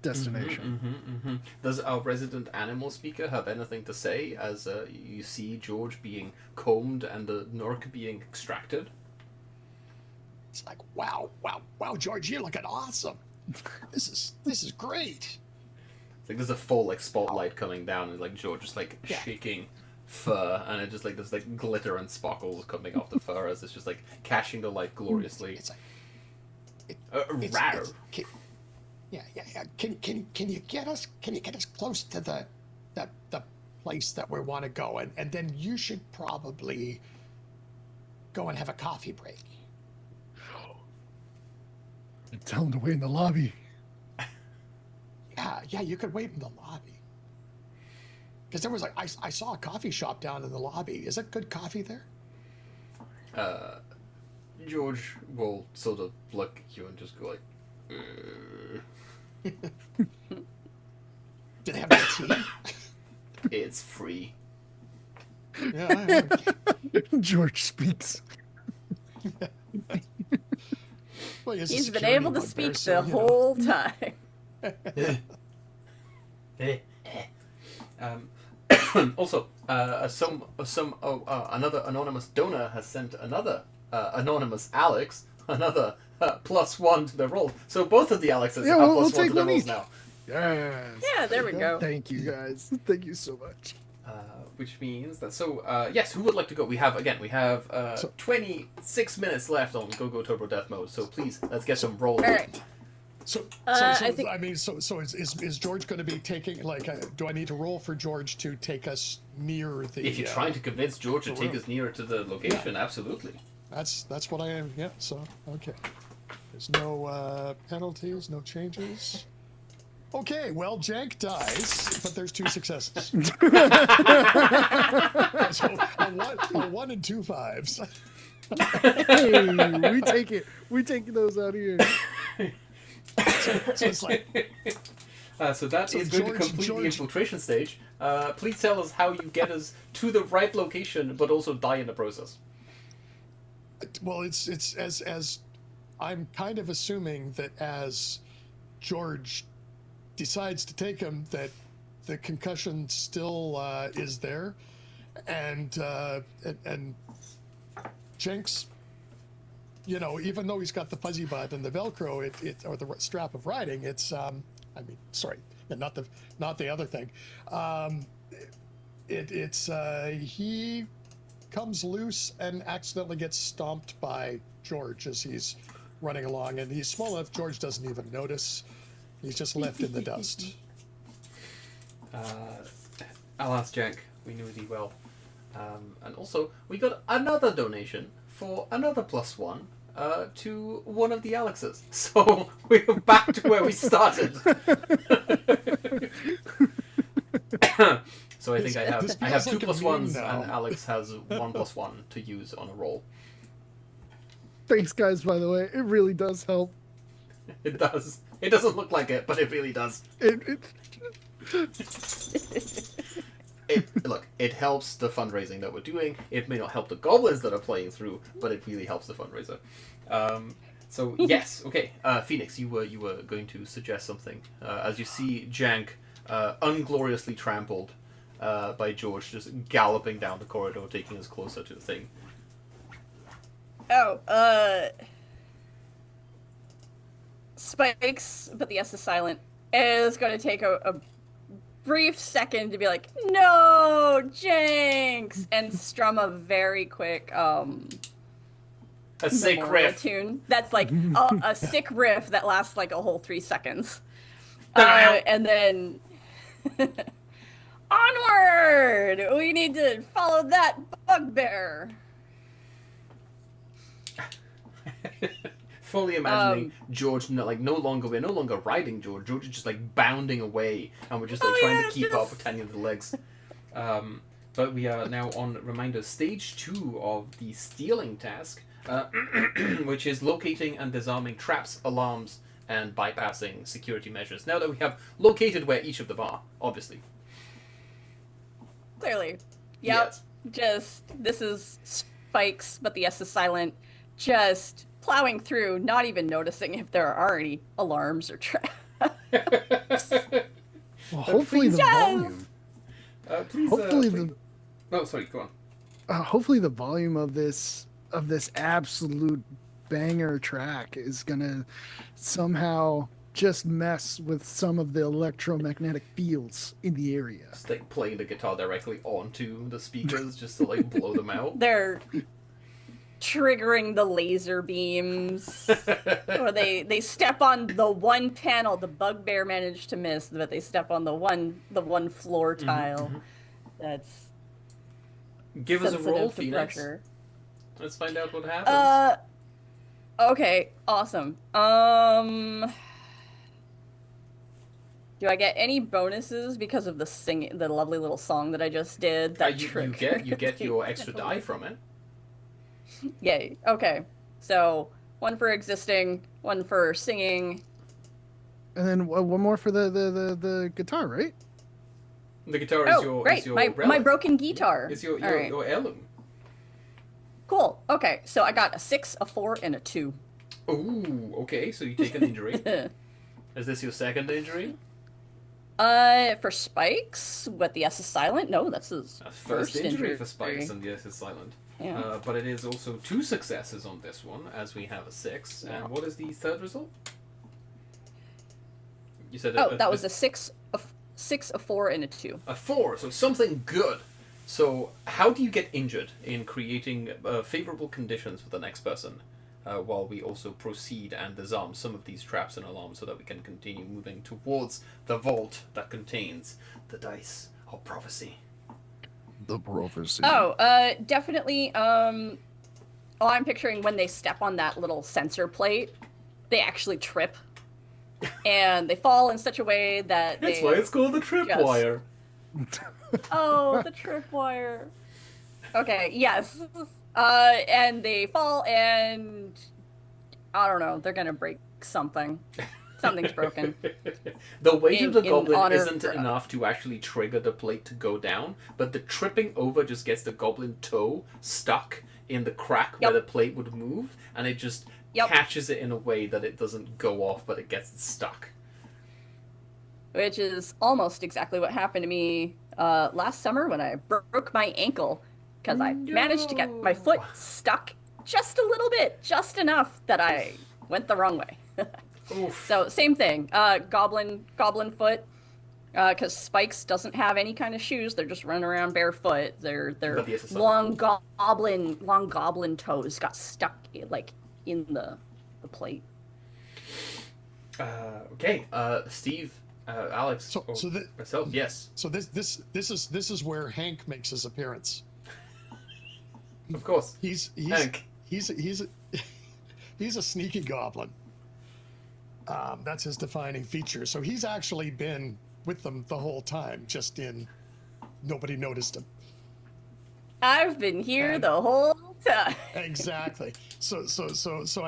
destination. Does our resident animal speaker have anything to say as you see George being combed and the Nurk being extracted? It's like, wow, George, you're looking awesome. This is great. It's like there's a full like spotlight coming down and like George just like shaking fur, and it just like there's like glitter and sparkles coming off the fur as it's just like catching the light gloriously. It's like Rar. Yeah. Can you get us close to the place that we want to go, and then you should probably go and have a coffee break. Tell him to wait in the lobby. Yeah, you could wait in the lobby. Because there was like I saw a coffee shop down in the lobby. Is it good coffee there? George will sort of look at you and just go like, Do they have any tea? it's free. Yeah. George speaks. Well, He's been able to speak the whole time. Also, another anonymous donor has sent another anonymous Alex another +1 to the roll. So both of the Alexes have we'll +1 take to their one rolls each. now. Yes. Yeah, there we go. Thank you guys. Thank you so much. Which means that yes, who would like to go? We have 26 minutes left on Go-Go Turbo Death Mode. So please let's get some rolls. All right. I think... is George going to be taking do I need to roll for George to take us near the? If you're trying to convince George to take us nearer to the location, absolutely. That's what I am. Yeah. So okay. There's no penalties, no changes. Okay, well, Jank dies, but there's 2 successes. So a 1 and 2 5s. Hey, we take it. We take those out here. So it's like. So that is going to complete the infiltration stage. Please tell us how you get us to the right location, but also die in the process. Well, it's as I'm kind of assuming that as George decides to take him, that the concussion still is there, and Jenks, even though he's got the fuzzy butt and the Velcro, or the strap of riding, it's not the other thing. He comes loose and accidentally gets stomped by George as he's running along, and he's small enough George doesn't even notice. He's just left in the dust. Alas, Jack, we knew thee well. And also, we got another donation for another +1. to one of the Alexes. So we're back to where we started. So I think I have This 2 feels like a plus meme 1s, now. and Alex has 1 plus 1 to use on a roll. Thanks, guys. By the way, it really does help. It does. It doesn't look like it, but it really does. Look, it helps the fundraising that we're doing. It may not help the goblins that are playing through, but it really helps the fundraiser. So yes, okay. Phoenix, you were going to suggest something as you see Jank ungloriously trampled by George, just galloping down the corridor, taking us closer to the thing. Spikes, but the S is silent, is going to take a brief second to be like, no, Jinx, and strum a very quick A sick memorial riff. tune that's like a sick riff that lasts like a whole 3 seconds. And then onward! We need to follow that bugbear. Fully imagining George, no longer riding George. George is just like bounding away, and we're just like trying to keep up with tiny little legs. But we are now on reminder stage 2 of the stealing task, which is locating and disarming traps, alarms, and bypassing security measures. Now that we have located where each of them are, obviously. Clearly. Yep. Yes. Just, this is Spikes, but the S is silent. Just plowing through, not even noticing if there are any alarms or traps. Well, hopefully the Yes! volume. Please, Hopefully please. Oh, sorry. Go on. hopefully the volume of this absolute banger track is gonna somehow just mess with some of the electromagnetic fields in the area. Just like playing the guitar directly onto the speakers, just to like blow them out. They're triggering the laser beams. Or they step on the one panel the bugbear managed to miss, but they step on the one floor tile. That's Give us a roll, sensitive to Phoenix. pressure. Let's find out what happens. Okay, awesome. Do I get any bonuses because of the lovely little song that I just did? That you get your extra die from it. Yay. Okay. So, one for existing, one for singing. And then one more for the guitar, right? The guitar is Oh, your great. is your My relic. broken guitar. It's your All right. your heirloom. Cool. Okay. So, I got a 6, a 4, and a 2. Ooh, okay. So you take an injury. Is this your second injury? For Spikes, with the S is silent? No, that's his A first injury injury for Spikes, and yes, it's silent. Yeah. But it is also 2 successes on this one, as we have a 6. Yeah. And what is the third result? You said that was a 6, a 4, and a 2. a 4. So something good. So how do you get injured in creating favorable conditions for the next person, while we also proceed and disarm some of these traps and alarms so that we can continue moving towards the vault that contains the dice of prophecy? The prophecy. Definitely. I'm picturing when they step on that little sensor plate, they actually trip, and they fall in such a way that That's they. why it's called the tripwire. Oh, the tripwire. Okay. Yes. And they fall, and I don't know. They're gonna break something. Something's broken. The weight of the In goblin honor- isn't enough to actually trigger the plate to go down, but the tripping over just gets the goblin toe stuck in the crack where the plate would move, and it just catches it in a way that it doesn't go off, but it gets stuck. Which is almost exactly what happened to me last summer when I broke my ankle, because I managed to get my foot stuck just a little bit, just enough that I went the wrong way. Oof. So same thing, goblin foot, because Spikes doesn't have any kind of shoes. They're just running around barefoot. They're But yes, it's long goblin toes got stuck in the plate. Okay, Steve, Alex, myself, yes, So this is where Hank makes his appearance. of course. He's Hank. he's He's a sneaky goblin. That's his defining feature. So he's actually been with them the whole time, just nobody noticed him. I've been here And- the whole time. Exactly. So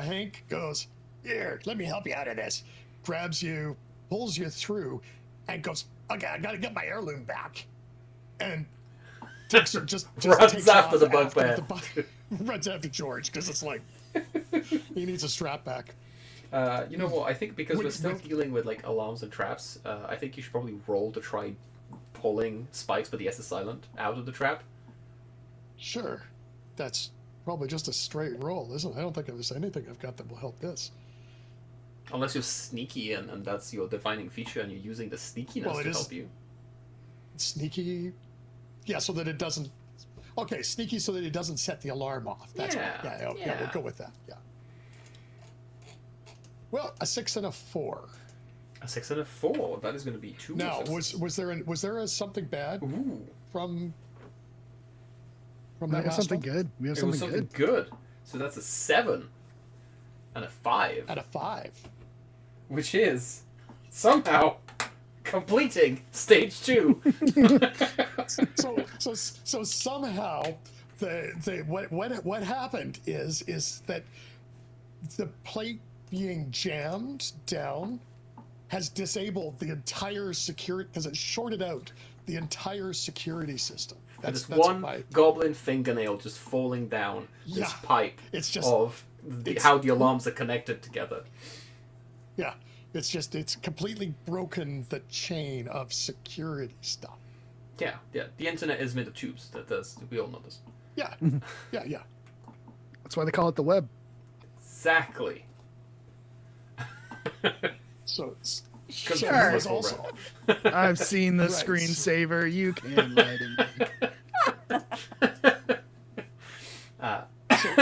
Hank goes, "Here, let me help you out of this." Grabs you, pulls you through, and goes, "Okay, I gotta get my heirloom back." And takes just Runs takes after off the bugbear. Runs after George because it's like he needs a strap back. You know what? I think because we're With- still with- dealing with like alarms and traps, I think you should probably roll to try pulling Spikes, but the S is silent, out of the trap. Sure, that's probably just a straight roll, isn't it? I don't think there's anything I've got that will help this. Unless you're sneaky and that's your defining feature and you're using the sneakiness Well, it to is- help you. Sneaky, yeah, so that it doesn't. Okay, sneaky so that it doesn't set the alarm off. That's Yeah, yeah, yeah. we'll go with that. Yeah. Well, a 6 and a 4. A 6 and a 4. That is going to be 2 more Now, successes. was there something bad Ooh. from We that have last something one? good. We have It was something something good. good. So that's a 7 and a 5, At a 5. which is somehow completing stage 2. So somehow what happened is that the plate being jammed down has disabled the entire security because it shorted out the entire security system. And That's just one my, goblin fingernail just falling down this Yeah. pipe It's just- of it's- how the alarms are connected together. yeah. It's completely broken the chain of security stuff. Yeah. The internet is made of tubes. We all know this. Yeah, yeah. That's why they call it the web. Exactly. So Sure. he was also I've seen the Right. screensaver. You can write it.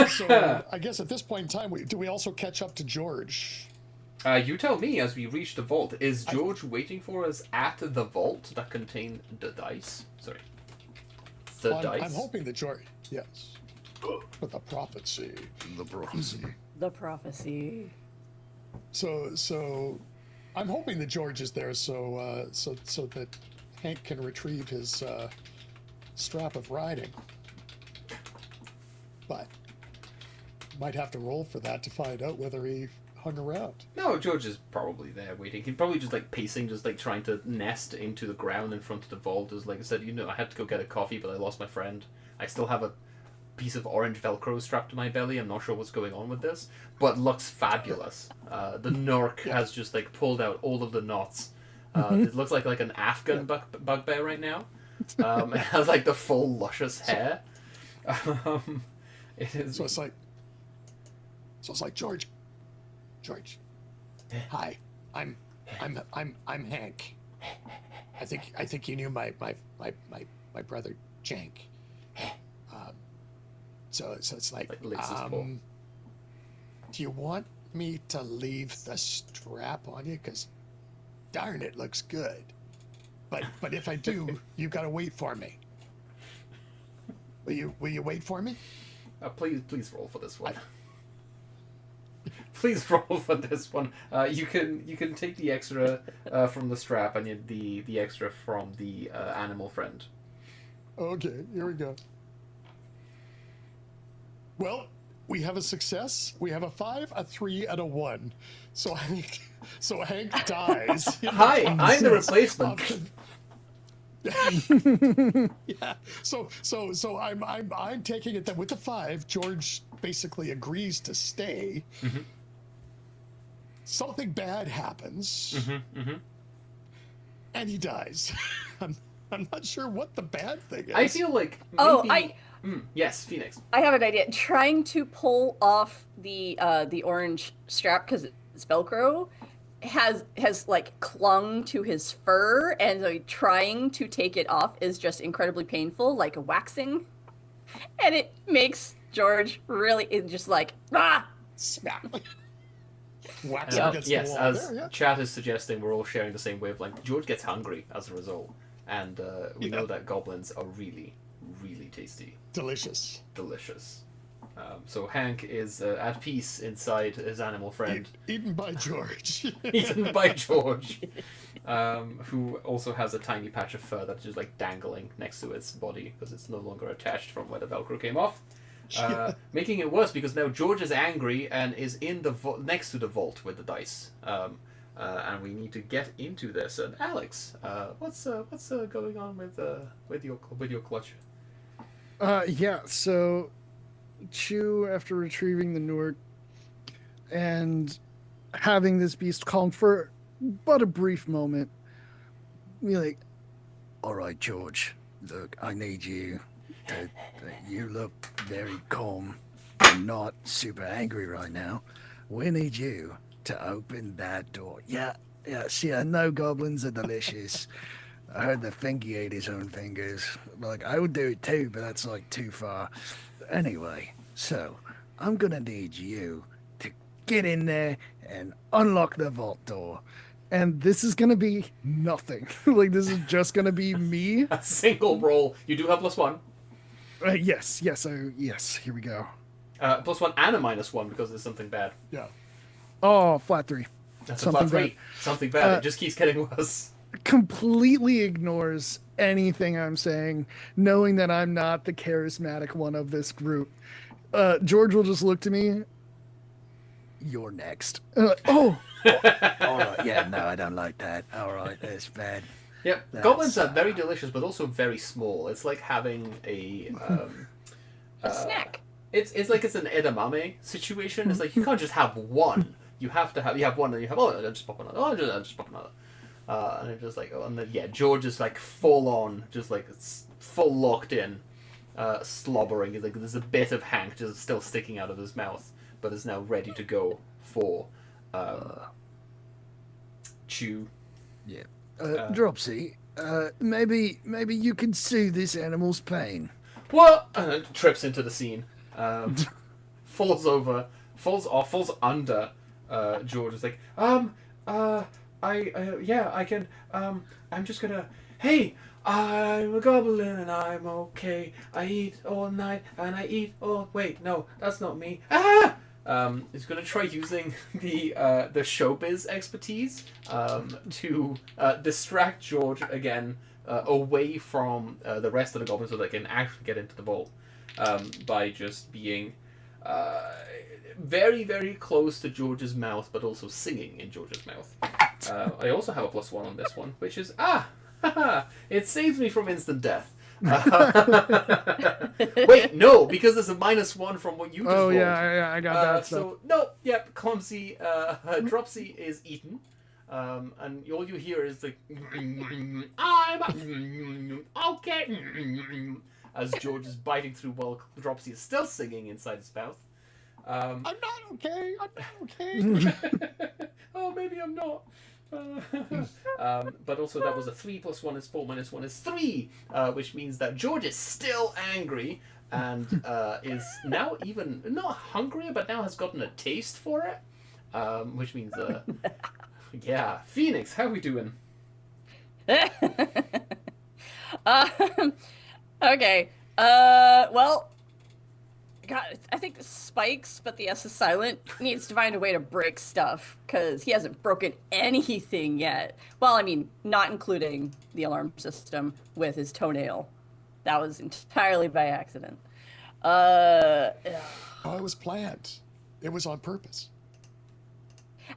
so I guess at this point in time, do we also catch up to George? You tell me as we reach the vault. Is George waiting for us at the vault that contained the dice? Sorry. The dice? I'm hoping that George. Yes. But the prophecy. The prophecy. The prophecy. So, I'm hoping that George is there, so that Hank can retrieve his strap of riding. But might have to roll for that to find out whether he hung around. No, George is probably there waiting. He's probably just like pacing, just like trying to nest into the ground in front of the vault. As like I said, I had to go get a coffee, but I lost my friend. I still have a piece of orange Velcro strapped to my belly. I'm not sure what's going on with this, but looks fabulous. The Nork has just like pulled out all of the knots. It looks like an Afghan bugbear right now. It has like the full luscious hair. It is. So it's like George. Hi, I'm Hank. I think you knew my brother Jank. So it's like licks his paw. do you want me to leave the strap on you? Because darn, it looks good. But if I do, you gotta wait for me. Will you wait for me? Please roll for this one. Please roll for this one. You can take the extra from the strap and the extra from the animal friend. Okay, here we go. Well, we have a success. We have a 5, a 3, and a 1. So Hank dies. Hi, I'm the replacement. Yeah. So I'm taking it that with the 5, George basically agrees to stay. Mm-hmm. Something bad happens, and he dies. I'm not sure what the bad thing is. I feel like maybe... Oh, yes, Phoenix. I have an idea. Trying to pull off the orange strap because it's Velcro has like clung to his fur, and so trying to take it off is just incredibly painful, like waxing, and it makes George really just like Smack. Wax And, against yes, the wall. as There, yeah. chat is suggesting, we're all sharing the same wavelength. George gets hungry as a result, and we know that goblins are really, really tasty, Delicious. delicious. So Hank is at peace inside his animal friend, Eaten by George. eaten by George, who also has a tiny patch of fur that's just like dangling next to its body because it's no longer attached from where the Velcro came off. Making it worse because now George is angry and is in the next to the vault with the dice. And we need to get into this. And Alex, what's going on with your clutch? Yeah, so Chew, after retrieving the Newark and having this beast calm for but a brief moment, be like, all right, George, look, I need you to, you look very calm and not super angry right now. We need you to open that door. Yeah, see, I know goblins are delicious. I heard the Finky ate his own fingers. Like, I would do it too, but that's like too far. Anyway, so I'm gonna need you to get in there and unlock the vault door. And this is gonna be nothing. Like, this is just gonna be me. A single roll. You do have +1. Yes, here we go. +1 and a -1 because there's something bad. Yeah. Oh, flat 3. That's Something a flat 3. bad. Something bad. It just keeps getting worse. Completely ignores anything I'm saying, knowing that I'm not the charismatic one of this group. George will just look to me. You're next. Oh, all right. Yeah, no, I don't like that. All right, that's bad. Yep. Goblins are very delicious, but also very small. It's like having a snack. It's like it's an edamame situation. It's like you can't just have one. You have one, and you have I'll just pop another. I'll just pop another. And it's just like, and then George is like full on, just like it's full locked in, slobbering. It's like there's a bit of Hank just still sticking out of his mouth, but is now ready to go for Chew. Yeah. Dropsy, maybe you can soothe this animal's pain. What? And then trips into the scene, falls under. George is like, I can, I'm just gonna, hey, I'm a goblin and I'm okay. I eat all night and I eat all, wait, no, that's not me. He's gonna try using the showbiz expertise, to, distract George again, away from, the rest of the goblins so they can actually get into the vault, by just being, very, very close to George's mouth, but also singing in George's mouth. I also have a +1 on this one, which is, it saves me from instant death. Wait, no, because there's a -1 from what you just rolled. Yeah, I got that stuff. So, no, yep, clumsy, Dropsy is eaten. And all you hear is like, I'm okay, as George is biting through while Dropsy is still singing inside his mouth. I'm not okay. I'm not okay. Oh, maybe I'm not. But also that was a 3 + 1 is 4 - 1 is 3, which means that George is still angry and is now even not hungrier, but now has gotten a taste for it. Which means, yeah, Phoenix, how we doing? Okay. Well, God, I think Spikes, but the S is silent, needs to find a way to break stuff, because he hasn't broken anything yet. Well, I mean, not including the alarm system with his toenail. That was entirely by accident. Oh, it was planned. It was on purpose.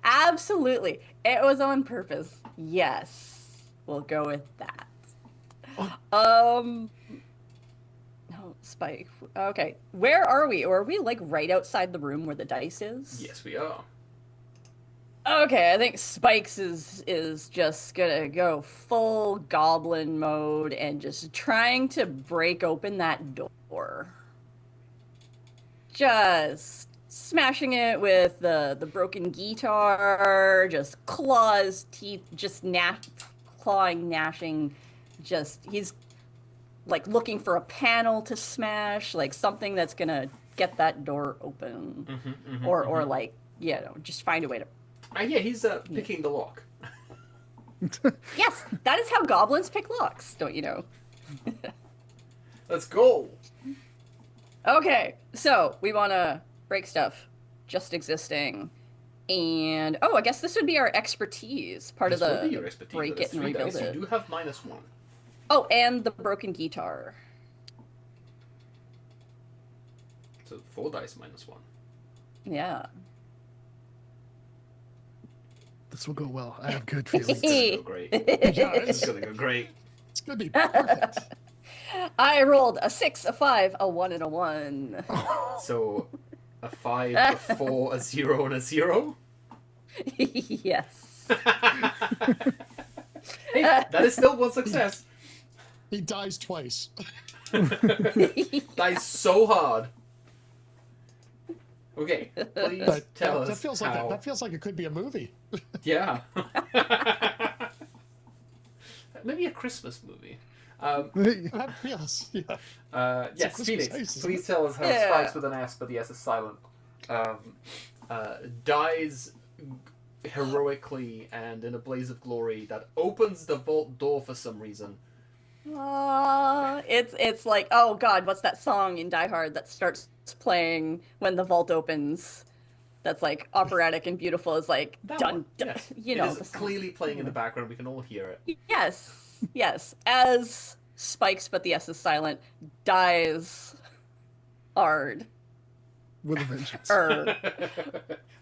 Absolutely. It was on purpose. Yes. We'll go with that. No, Spike. Okay. Where are we? Or are we like right outside the room where the dice is? Yes, we are. Okay, I think Spikes is just gonna go full goblin mode and just trying to break open that door. Just smashing it with the broken guitar, just claws, teeth, just clawing, gnashing. Just he's like looking for a panel to smash, like something that's gonna get that door open, or like just find a way to. Yeah, he's picking the lock. Yes, that is how goblins pick locks, don't you know? Let's go. Okay, so we want to break stuff just existing. And I guess this would be our expertise, part This of would be the your expertise. break That is it and 3 rebuild dice. it. You do have -1. Oh, and the broken guitar. So 4 dice -1. Yeah. This will go well. I have good feelings. It's gonna go great. Yeah, It's gonna go great. it's gonna be perfect. I rolled a 6, a 5, a 1, and a 1. So a 5, a 4, a 0, and a 0. Yes. Hey, that is still 1 success. He dies twice. Dies so hard. Okay, please But tell that us feels how. like that feels like it could be a movie. Yeah. Maybe a Christmas movie. Yes, yeah. Yes, Christmas Phoenix, Ice, isn't please it? tell us how Yeah. Spikes with an S, but the S is silent, dies heroically and in a blaze of glory that opens the vault door for some reason. It's like, oh God, what's that song in Die Hard that starts playing when the vault opens? That's like operatic and beautiful. It's like That dun one, dun. yes. You know, It the is song. clearly playing in the background. We can all hear it. Yes. As Spikes, but the S is silent, dies hard. With a vengeance.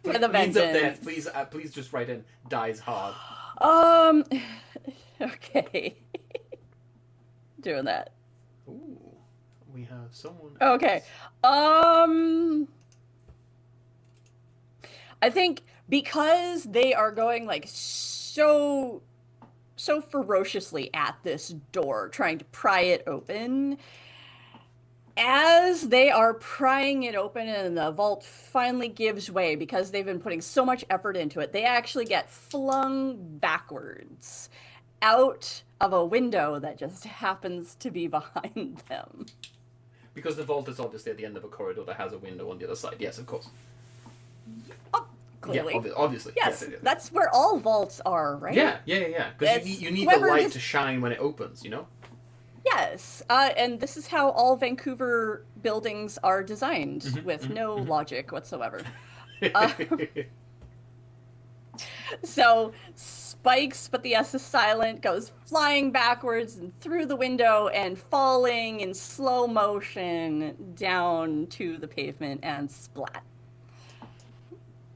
With a Means of death. vengeance. Please just write in dies hard. Okay. Doing that. Ooh, we have someone. Okay. I think because they are going like so ferociously at this door, trying to pry it open. As they are prying it open and the vault finally gives way because they've been putting so much effort into it, they actually get flung backwards out of a window that just happens to be behind them. Because the vault is obviously at the end of a corridor that has a window on the other side. Yes, of course. Oh, clearly. Yeah, obviously. Yes, it is. that's where all vaults are, right? Yeah. Because It's you need the whoever light this- to shine when it opens, you know? Yes, and this is how all Vancouver buildings are designed, with no logic whatsoever. So Spikes, but the S is silent, goes flying backwards and through the window and falling in slow motion down to the pavement and splat.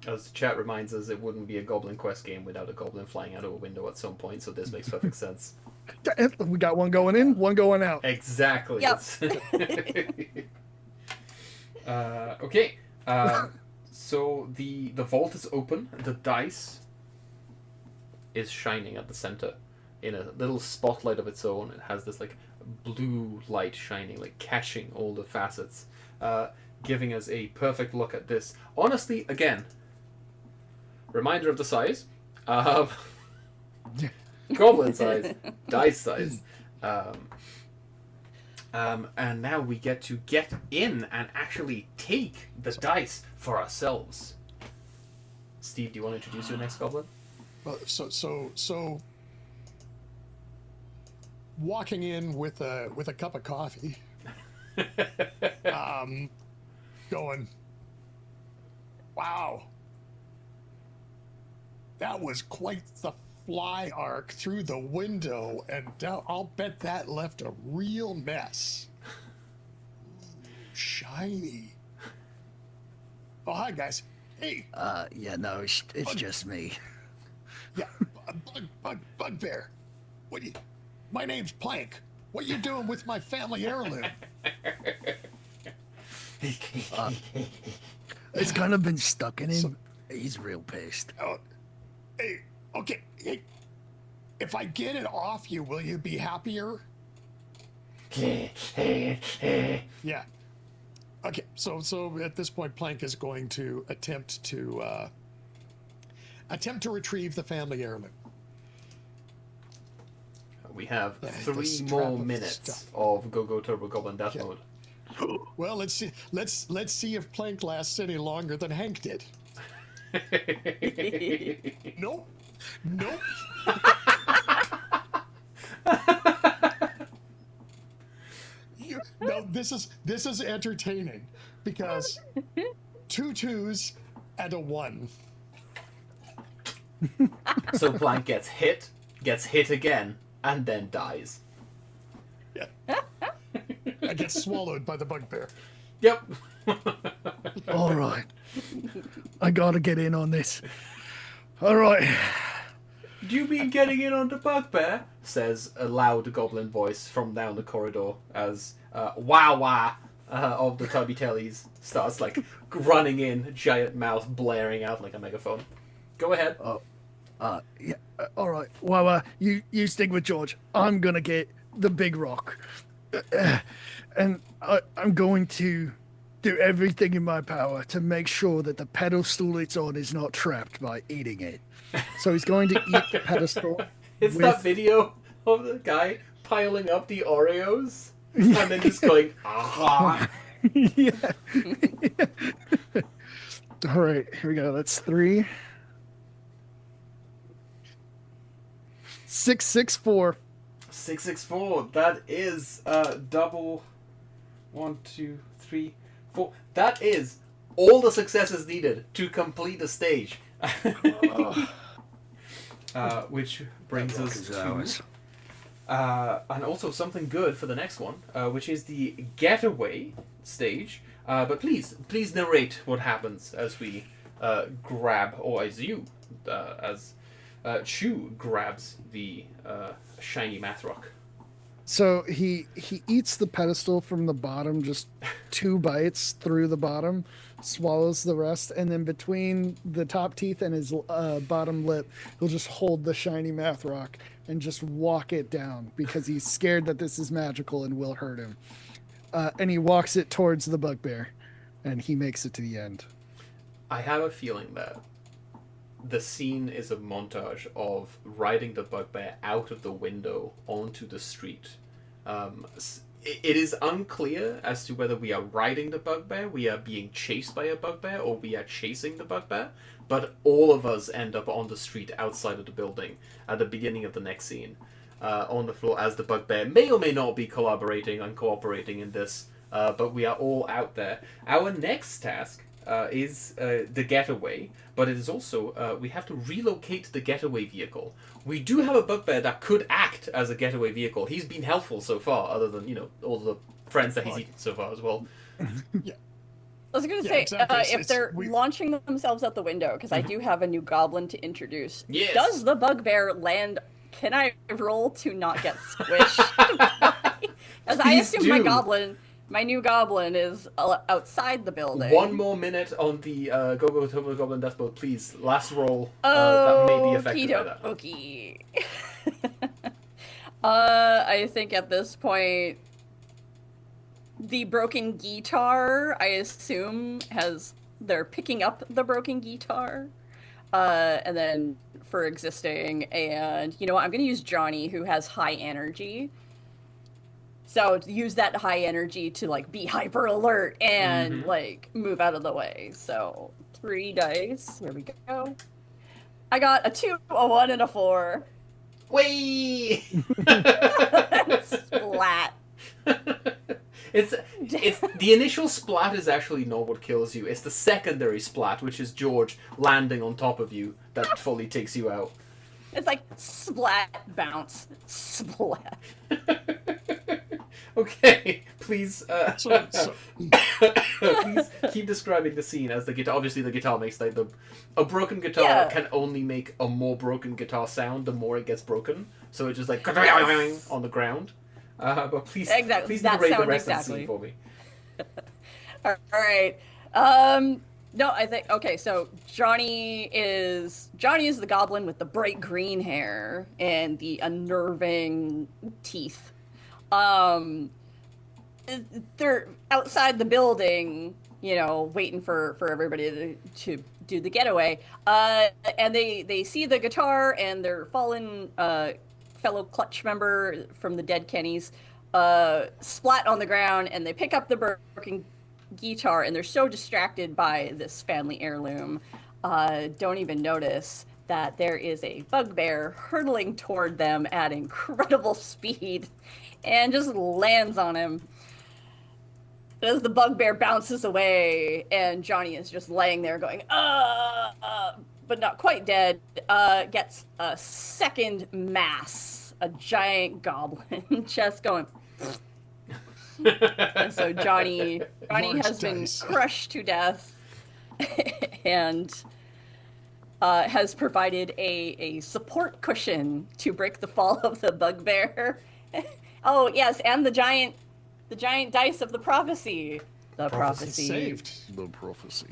As the chat reminds us, it wouldn't be a Goblin Quest game without a goblin flying out of a window at some point, so this makes perfect sense. We got one going in, one going out. Exactly. Yep. Okay. So the vault is open. The dice is shining at the center in a little spotlight of its own. It has this like blue light shining, like catching all the facets, giving us a perfect look at this. Honestly, again, reminder of the size. Goblin size, dice size. And now we get to get in and actually take the dice for ourselves. Steve, do you want to introduce your next goblin? Well, so walking in with a cup of coffee, going, wow, that was quite the fly arc through the window, and I'll bet that left a real mess. Shiny. Oh, hi guys. Hey, Yeah, no, it's just me. yeah, bugbear. What you? My name's Plank. What you doing with my family heirloom? It's kind of been stuck in him. He's real pissed. Oh, hey, okay. Hey, if I get it off you, will you be happier? Yeah. Okay. So at this point, Plank is going to attempt to retrieve the family heirloom. We have The 3 strap more of minutes stuff. of Go Turbo Goblin Death Okay. Mode. Well, let's see. Let's see if Plank lasts any longer than Hank did. Nope. Nope. No, this is entertaining because 2 2s and a 1. So Blank gets hit again, and then dies. Yeah. I get swallowed by the bugbear. Yep. All right. I gotta get in on this. All right. Do you mean getting in on the bugbear? Says a loud goblin voice from down the corridor as wah of the Tubby Tellies starts like running in, giant mouth blaring out like a megaphone. Go ahead. Yeah. All right. Well, you stick with George. I'm gonna get the big rock, and I'm going to do everything in my power to make sure that the pedestal it's on is not trapped by eating it. So he's going to eat the pedestal. It's that video of the guy piling up the Oreos Yeah. and then just going, ah. Yeah. All right, here we go. That's 3. 664. 664. That is double. 1, 2, 3, 4. That is all the successes needed to complete the stage. Which brings us to and also something good for the next one, which is the getaway stage. But please narrate what happens as we grab, or as you, as Chu grabs the shiny math rock. So he eats the pedestal from the bottom, just 2 bites through the bottom, swallows the rest, and then between the top teeth and his bottom lip, he'll just hold the shiny math rock and just walk it down because he's scared that this is magical and will hurt him. And he walks it towards the bugbear, and he makes it to the end. I have a feeling that the scene is a montage of riding the bugbear out of the window onto the street. It is unclear as to whether we are riding the bugbear, we are being chased by a bugbear, or we are chasing the bugbear, but all of us end up on the street outside of the building at the beginning of the next scene, on the floor, as the bugbear may or may not be collaborating and cooperating in this, but we are all out there. Our next task is the getaway, but it is also we have to relocate the getaway vehicle. We do have a bugbear that could act as a getaway vehicle. He's been helpful so far, other than, you know, all the friends that he's eaten so far as well. Yeah. I was going to Yeah, say, exactly. if they're launching themselves out the window, because I do have a new goblin to introduce. Yes. Does the bugbear land? Can I roll to not get squished? As I Please assume do. my new goblin is outside the building. One more minute on the Go Turbo Goblin Death Boat, please. Last roll that may be affected by that. Okay. I think at this point, the broken guitar, I assume, they're picking up the broken guitar. And then for existing, and you know what, I'm gonna use Johnny, who has high energy. So use that high energy to like be hyper alert and like move out of the way. So 3 dice. Here we go. I got a 2, a 1, and a 4. Whee! Splat. It's the initial splat is actually not what kills you. It's the secondary splat, which is George landing on top of you, that fully takes you out. It's like splat, bounce, splat. Okay, please, So- please keep describing the scene as the guitar. Obviously, the guitar makes like a broken guitar Yeah. can only make a more broken guitar sound the more it gets broken. So it just like Yes. on the ground. But please, Exactly, please that narrate the sound rest of the exactly. scene for me. All right. No, I think okay. So Johnny is the goblin with the bright green hair and the unnerving teeth. They're outside the building, you know, waiting for everybody to do the getaway. And they see the guitar and their fallen fellow clutch member from the dead Kennys splat on the ground, and they pick up the broken guitar, and they're so distracted by this family heirloom, don't even notice that there is a bugbear hurtling toward them at incredible speed and just lands on him. as the bugbear bounces away and Johnny is just laying there going, but not quite dead, gets a second mass, a giant goblin just going. And so Johnny Large has been dice. crushed to death and has provided a support cushion to break the fall of the bugbear. Oh yes, and the giant dice of the prophecy. The prophecy. Saved. The prophecy.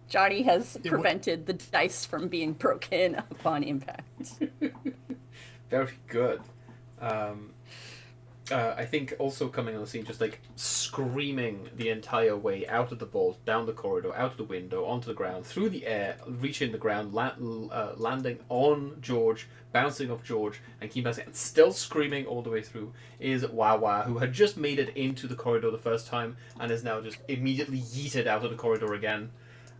Johnny has wa- prevented the dice from being broken upon impact. Very good. I think also coming on the scene, just like screaming the entire way out of the vault, down the corridor, out of the window, onto the ground, through the air, reaching the ground, landing on George, bouncing off George, and keep bouncing, and still screaming all the way through, is Wawa, who had just made it into the corridor the first time and is now just immediately yeeted out of the corridor again.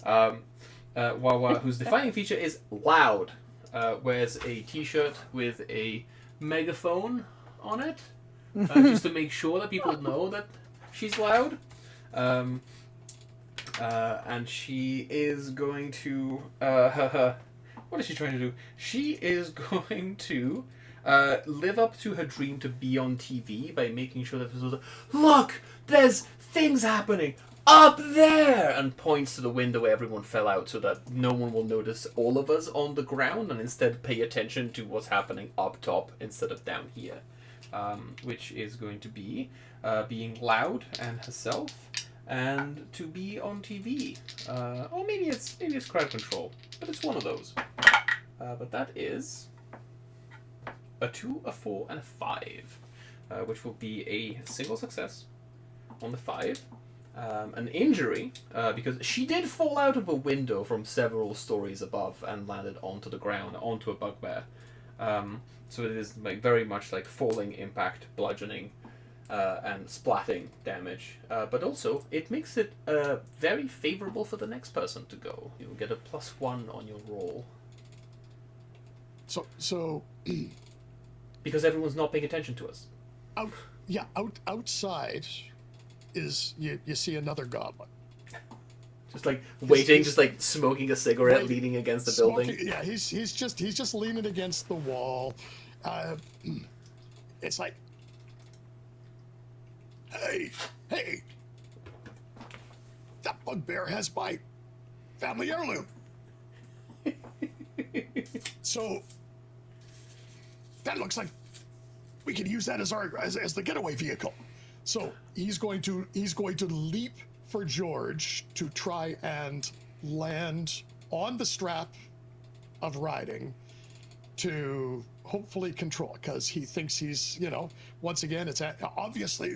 Wawa, whose defining feature is loud, wears a t-shirt with a megaphone on it. Just to make sure that people know that she's loud. And she is going to... what is she trying to do? She is going to live up to her dream to be on TV by making sure that there's look! There's things happening! Up there! And points to the window where everyone fell out so that no one will notice all of us on the ground and instead pay attention to what's happening up top instead of down here. Which is going to be being loud and herself, and to be on TV. Or maybe it's crowd control, but it's one of those. But that is a 2, a 4, and a 5, which will be a single success on the 5. An injury, because she did fall out of a window from several stories above and landed onto the ground, onto a bugbear. So it is like very much like falling, impact, bludgeoning, and splatting damage. But also, it makes it very favorable for the next person to go. You'll get a +1 on your roll. So Because everyone's not paying attention to us. outside is you see another goblin. Just like waiting, he's- just like smoking a cigarette, Wait, leaning against the building. Yeah, he's just leaning against the wall. It's like, hey, that bugbear has my family heirloom. So that looks like we can use that as the getaway vehicle. So he's going to leap for George to try and land on the strap of riding to hopefully control it, because he thinks he's, once again, it's obviously,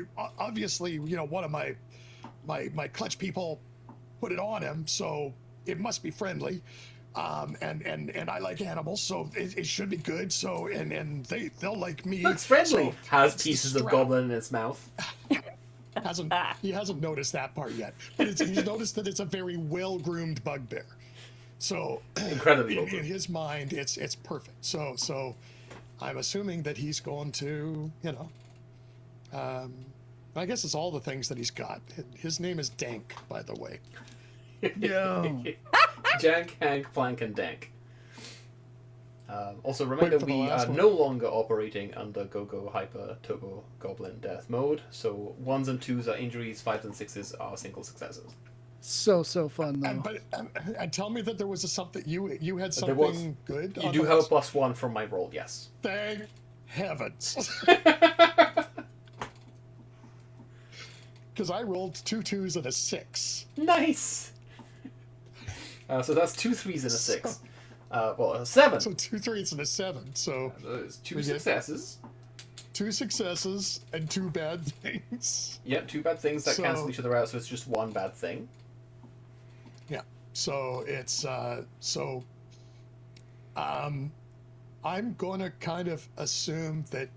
one of my clutch people put it on him, so it must be friendly. And I like animals, so it should be good. So and they'll like me. Looks friendly. So Has it's the pieces of strap. goblin in its mouth. He hasn't noticed that part yet, but he's noticed that it's a very well-groomed bugbear. So Incredibly in well-groomed. his mind, it's perfect. So I'm assuming that he's going to, I guess it's all the things that he's got. His name is Dank, by the way. Yo. Jank, Hank, Plank, and Dank. Also, remember Wait for the we last are one. no longer operating under Go-Go Hyper Turbo Goblin Death mode, so 1s and 2s are injuries, 5s and 6s are single successes. So fun though. And tell me that there was something you had There was. something good. You on do the have a list? +1 from my roll, yes. Thank heavens. Because I rolled 2 2s and a 6. Nice! So that's 2 3s and a 6. Well, a 7. So 2 3s and a 7. So There's 2 We get- successes. 2 successes and 2 bad things. Yeah, 2 bad things that So- cancel each other out, so it's just 1 bad thing. Yeah. So it's I'm gonna kind of assume that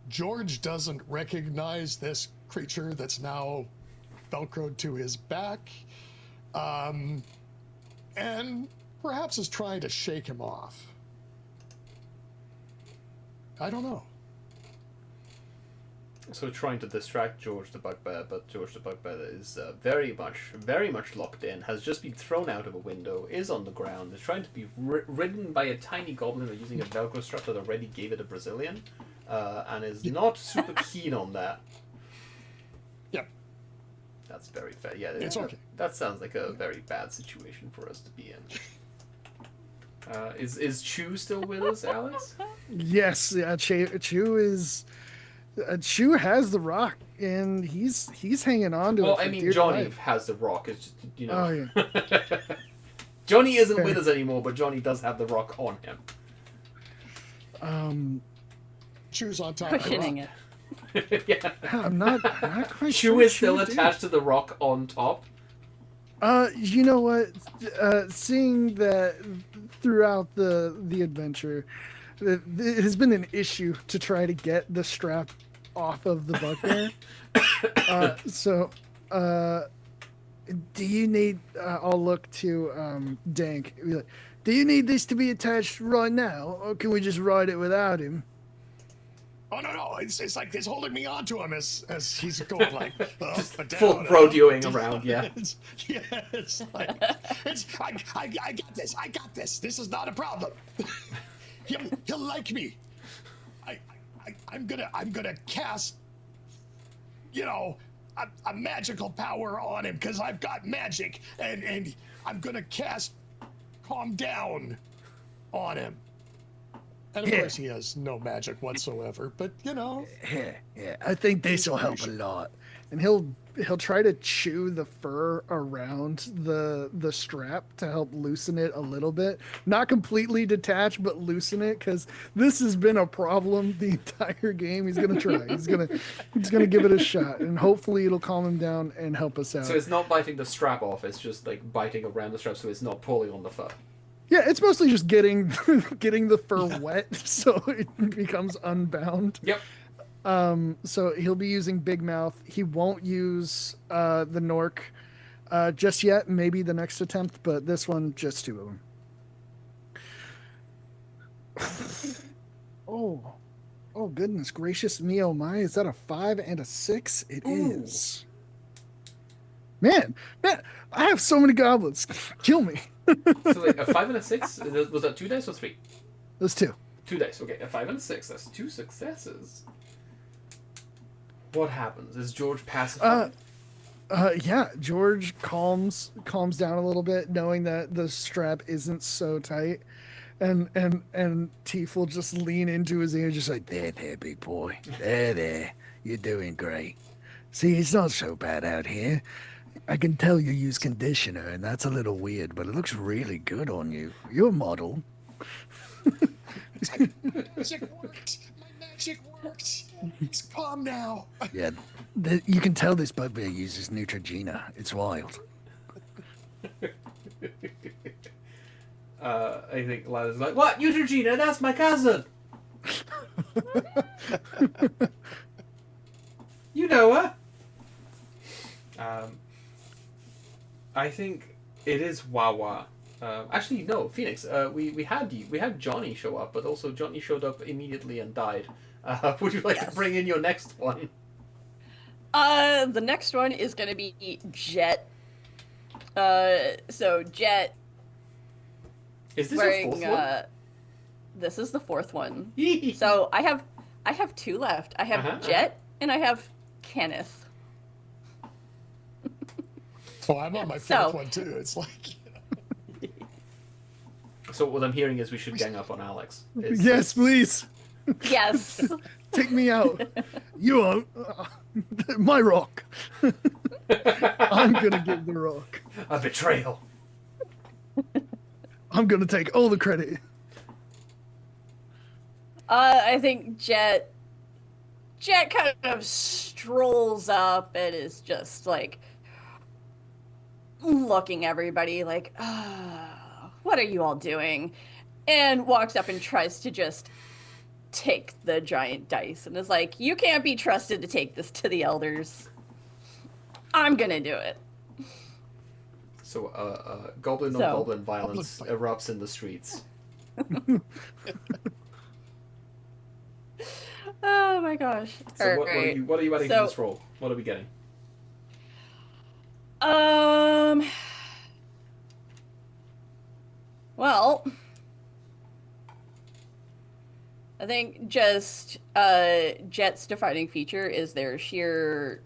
George doesn't recognize this creature that's now velcroed to his back, and perhaps is trying to shake him off. I don't know. So trying to distract George the Bugbear, but George the Bugbear is very much locked in, has just been thrown out of a window, is on the ground, is trying to be ridden by a tiny goblin using a Velcro strap that already gave it a Brazilian, and is not super keen on that. Yep. That's very fair. Yeah, It's okay. That sounds like a very bad situation for us to be in. Is Chew still with us, Alex? Yes, yeah, Chew is. Chew has the rock, and he's hanging on to it. Well, for I mean, dear Johnny life. has the rock. It's just, you know. Oh yeah. Johnny isn't Fair. with us anymore, but Johnny does have the rock on him. Choose on top of the Cushioning rock. it. Yeah. I'm not quite Chew sure. is still did. attached to the rock on top. You know what? Seeing that throughout the adventure, it has been an issue to try to get the strap off of the bugbear. Do you need? I'll look to Dank. Be like, do you need this to be attached right now, or can we just ride it without him? Oh no! It's like it's holding me onto him as he's going like up and down. Full and rodeoing up. around, yeah. It's like I got this. I got this. This is not a problem. He'll like me. I'm gonna cast, you know, a magical power on him because I've got magic, and I'm gonna cast calm down on him. And of course, he has no magic whatsoever. But you know, Yeah. I think this will help a lot. And he'll try to chew the fur around the strap to help loosen it a little bit. Not completely detach, but loosen it, because this has been a problem the entire game. He's gonna try. He's gonna give it a shot, and hopefully it'll calm him down and help us out. So it's not biting the strap off, it's just like biting around the strap so it's not pulling on the fur. Yeah, it's mostly just getting the fur wet so it becomes unbound. Yep. So he'll be using Big Mouth. He won't use the Nork just yet. Maybe the next attempt, but this one, just two of them. Oh goodness gracious me, oh my! Is that a 5 and a 6? It is. Man, I have so many goblins. Kill me. So wait, a 5 and a 6? Was that 2 dice or 3? Those two. 2 dice, okay. A 5 and a 6, that's 2 successes. What happens? Is George pacified? Yeah, George calms down a little bit, knowing that the strap isn't so tight, and Teef will just lean into his ear, just like, There, big boy. There. You're doing great. See, it's not so bad out here. I can tell you use conditioner, and that's a little weird, but it looks really good on you. You're a model. magic works. My magic works. It's calm now. Yeah, you can tell this bugbear uses Neutrogena. It's wild. I think Lada's like, what? Neutrogena? That's my cousin! You know her! I think it is Wawa. Actually, no, Phoenix. We had Johnny show up, but also Johnny showed up immediately and died. Would you like to bring in your next one? The next one is gonna be Jet. So Jet Is this wearing your fourth one? this is the fourth one. So I have two left. I have Jet and I have Kenneth. Oh, I'm on my fourth one too. It's like. So what I'm hearing is we should gang up on Alex. yes, please. Yes. Take me out. You won't. My rock. I'm gonna give the rock. A betrayal. I'm gonna take all the credit. I think Jet kind of strolls up and is just like looking everybody like, what are you all doing? And walks up and tries to just take the giant dice and is like, you can't be trusted to take this to the elders. I'm gonna do it. So, goblin on goblin violence erupts in the streets. Oh my gosh. So what are you adding to So- this roll? What are we getting? Well, I think just Jet's defining feature is their sheer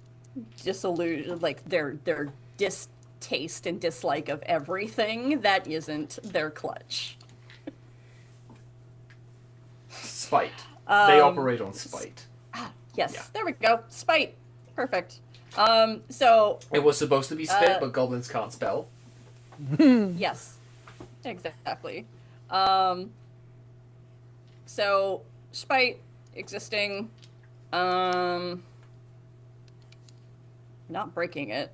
disillusion, like their distaste and dislike of everything that isn't their clutch. Spite. They operate on spite. Yes, Yeah. there we go. Spite. Perfect. So It was supposed to be spit, but goblins can't spell. yes, exactly. So spite existing, not breaking it.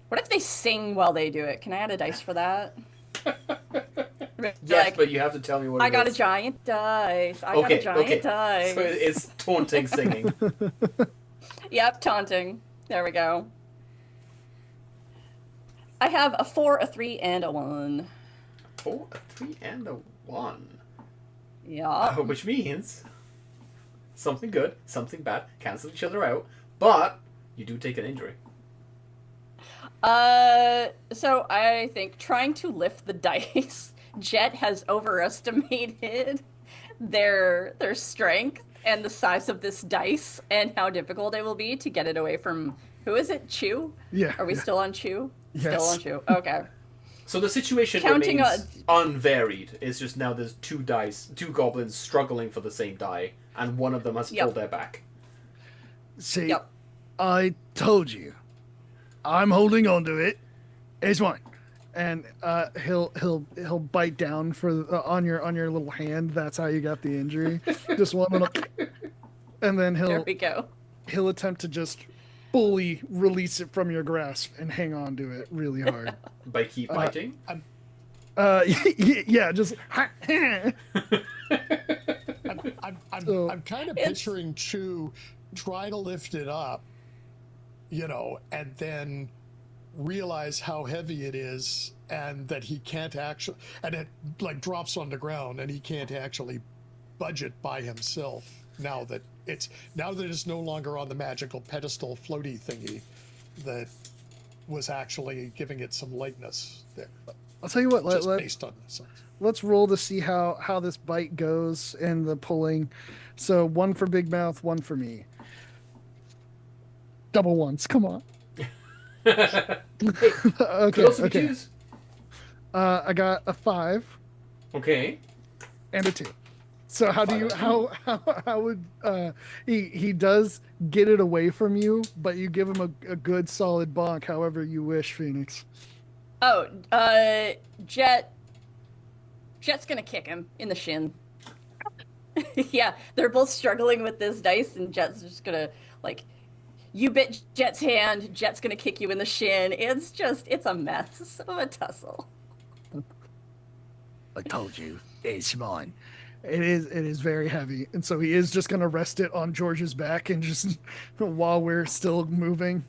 What if they sing while they do it? Can I add a dice for that? Yes, Like, but you have to tell me what I it got a is. giant dice. I got a giant dice. So it's taunting singing. Yep, taunting. There we go. I have a 4, a 3, and a 1. 4, a 3, and a 1. Yeah. Which means something good, something bad, cancel each other out, but you do take an injury. So I think trying to lift the dice, Jet has overestimated their strength and the size of this dice and how difficult it will be to get it away from, who is it? Chew? Yeah. Are we still on Chew? Still Yes. on Chew. Okay. So the situation Counting remains unvaried. It's just now there's two goblins struggling for the same die, and one of them has Yep. pulled their back. See, Yep. I told you. I'm holding on to it. It's mine. And he'll bite down for on your little hand. That's how you got the injury. Just one little, and then There we go. he'll attempt to just fully release it from your grasp and hang on to it really hard. By keep biting. Yeah, just I'm kind of picturing Chew try to lift it up, and then realize how heavy it is and that he can't actually, and it like drops on the ground and he can't actually budge it by himself now that it's no longer on the magical pedestal floaty thingy that was actually giving it some lightness there. But I'll tell you what. just based on this. Let's roll to see how this bite goes and the pulling. So 1 for Big Mouth, 1 for me. Double ones. Come on. Hey, Okay. could also be Okay. twos. I got a 5 Okay. and a 2. So how do you how would he does get it away from you, but you give him a good solid bonk however you wish, Phoenix. Oh, Jet's gonna kick him in the shin. Yeah, they're both struggling with this dice, and Jet's just gonna, like, you bit Jet's hand, Jet's gonna kick you in the shin. It's a mess of a tussle. I told you. It's mine. It is very heavy, and so he is just gonna rest it on George's back and just while we're still moving,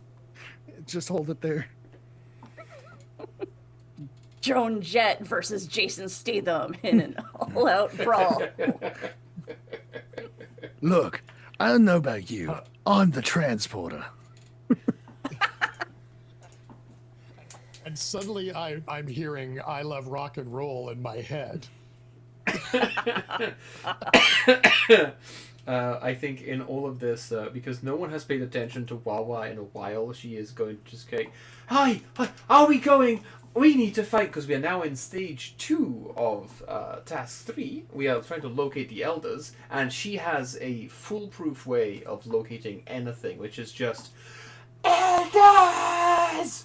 just hold it there. Joan Jett versus Jason Statham in an all-out brawl. Look, I don't know about you. I'm the transporter. And suddenly I'm hearing I Love Rock and Roll in my head. I think in all of this, because no one has paid attention to Wawa in a while, she is going to just go, Hi, are we going? We need to fight, because we are now in stage 2 of task 3. We are trying to locate the elders, and she has a foolproof way of locating anything, which is just, Elders!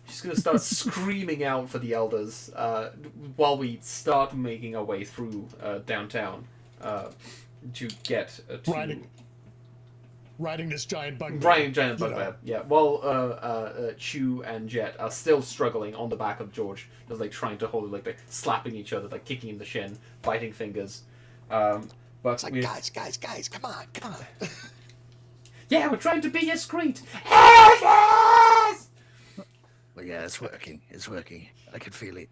She's going to start screaming out for the elders while we start making our way through downtown to get to... Riding this giant bugbear. Giant bugbear, yeah. While Chew and Jet are still struggling on the back of George, just like trying to hold it, like they're slapping each other, like kicking in the shin, biting fingers. But It's like, guys, come on. Yeah, we're trying to be discreet. Elders! Well, yeah, it's working. It's working. I can feel it.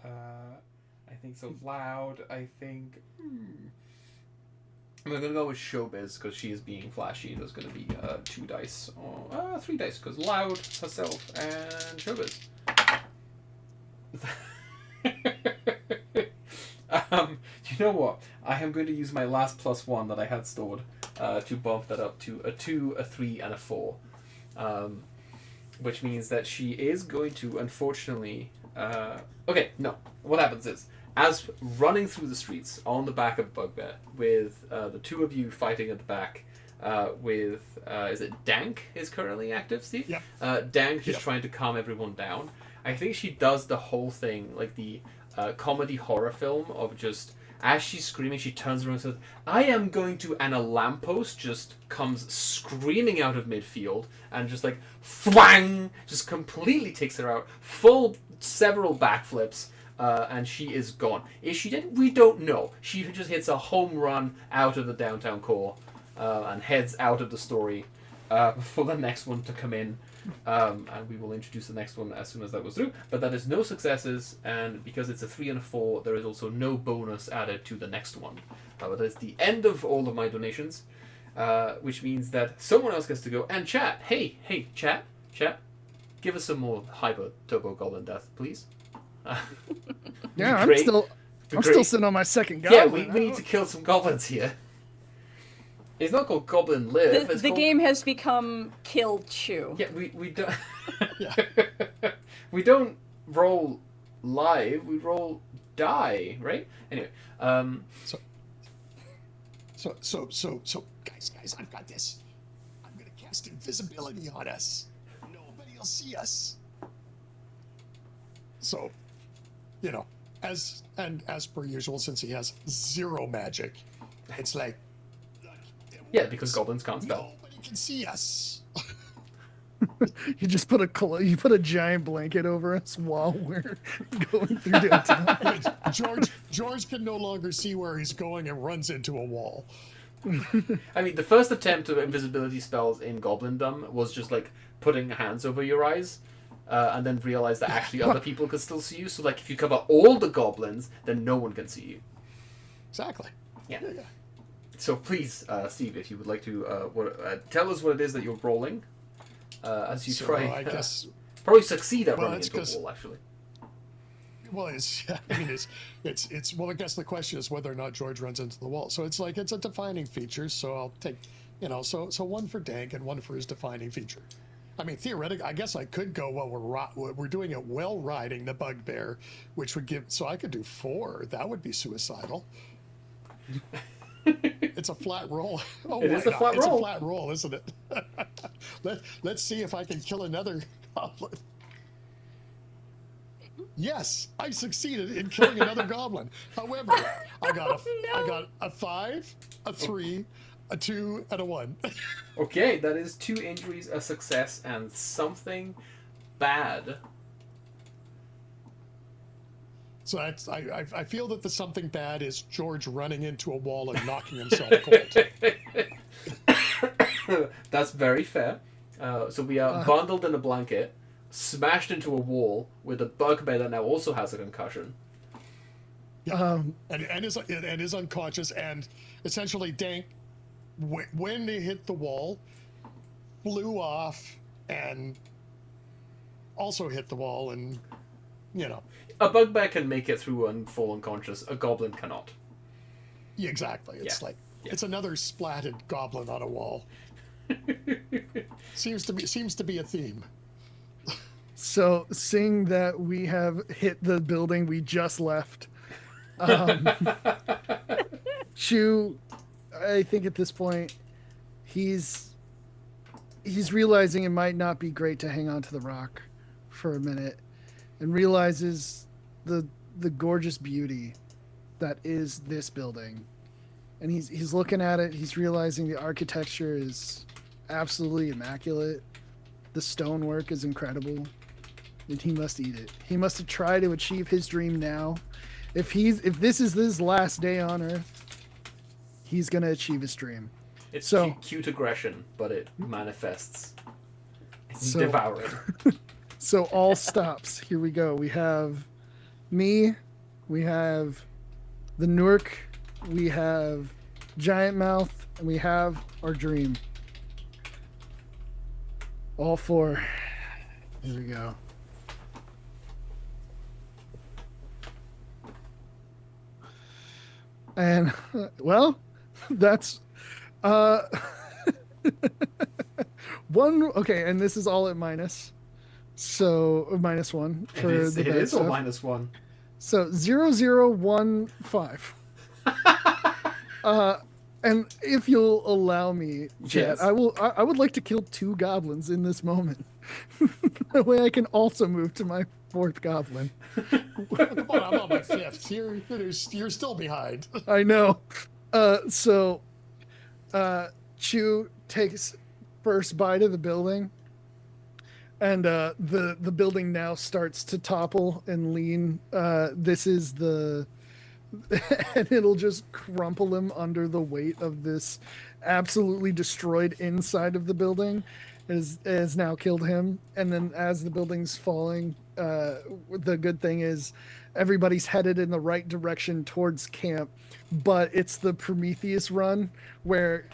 I think so. Loud, I think. I'm gonna go with showbiz because she is being flashy. There's gonna be 2 dice or 3 dice because loud, herself, and showbiz. You know what? I am going to use my last +1 that I had stored to bump that up to a 2, a 3, and a 4. Which means that she is going to, unfortunately... okay, no. What happens is, as running through the streets on the back of Bugbear, with the 2 of you fighting at the back, with... is it Dank is currently active, Steve? Yep. Dank just trying to calm everyone down. I think she does the whole thing, like the comedy horror film of just... As she's screaming, she turns around and says, I am going to... And a lamppost just comes screaming out of midfield and just like, fwang! Just completely takes her out. Full several backflips. And she is gone. Is she dead? We don't know. She just hits a home run out of the downtown core and heads out of the story for the next one to come in. And we will introduce the next one as soon as that goes through. But that is no successes, and because it's a 3 and a 4, there is also no bonus added to the next one. But that is the end of all of my donations, which means that someone else gets to go. And chat, hey, chat, give us some more hyper turbo goblin death, please. Yeah, I'm Great. still sitting on my second Yeah, goblin. we need to kill some goblins here. It's not called Goblin Live. The it's called... game has become Kill Chew. Yeah, we don't. We don't roll live. We roll die, right? Anyway, So, guys, I've got this. I'm gonna cast invisibility on us. Nobody will see us. So, as per usual, since he has 0 magic, it's like. Yeah, because goblins can't spell. Nobody can see us. You just put a giant blanket over us while we're going through downtown. George can no longer see where he's going and runs into a wall. I mean, the first attempt of invisibility spells in Goblindom was just like putting hands over your eyes, and then realize that actually other people can still see you. So, like, if you cover all the goblins, then no one can see you. Exactly. Yeah. So please, Steve, if you would like to tell us what it is that you're rolling, as you try. I guess probably succeed at well, running it's into a wall, actually. Well, it's. Well, I guess the question is whether or not George runs into the wall. So it's like it's a defining feature. So I'll take, so 1 for Dank and 1 for his defining feature. I mean, theoretically, I guess I could go we're doing it while riding the Bugbear, which would give. So I could do 4. That would be suicidal. It's a flat roll. Oh, it is a flat roll. It's a flat roll, isn't it? Let's see if I can kill another goblin. Yes, I succeeded in killing another goblin. However, I got a 5, a 3, a 2, and a 1. Okay, that is 2 injuries, a success, and something bad. So that's, I feel that the something bad is George running into a wall and knocking himself cold. That's very fair. So we are bundled in a blanket, smashed into a wall with a bugbear that now also has a concussion. Yeah. And is unconscious, and essentially Dank, when they hit the wall, flew off and also hit the wall, and A bugbear can make it through and fall unconscious. A goblin cannot. Yeah, exactly. It's it's another splatted goblin on a wall. seems to be a theme. So, seeing that we have hit the building we just left, Shu, I think at this point, he's realizing it might not be great to hang on to the rock for a minute, and realizes the gorgeous beauty that is this building. And he's looking at it, he's realizing the architecture is absolutely immaculate. The stonework is incredible. And he must eat it. He must try to achieve his dream now. If this is his last day on Earth, he's gonna achieve his dream. It's so cute aggression, but it manifests. It's devouring. So all stops. Here we go. We have me we have the Nurk, we have Giant Mouth, and we have our Dream. All 4. Here we go. And well, that's one. Okay, and this is all at minus. So -1 for It the bad is all stuff. -1. So 0015. And if you'll allow me, Jet, Yes. I would like to kill 2 goblins in this moment. That way I can also move to my 4th goblin. Come on, I'm on my 5th. You're still behind. I know. So Chew takes first bite of the building, and the building now starts to topple and lean. This is the and it'll just crumple him under the weight of this absolutely destroyed inside of the building. Has now killed him. And then as the building's falling, the good thing is everybody's headed in the right direction towards camp, but it's the Prometheus run where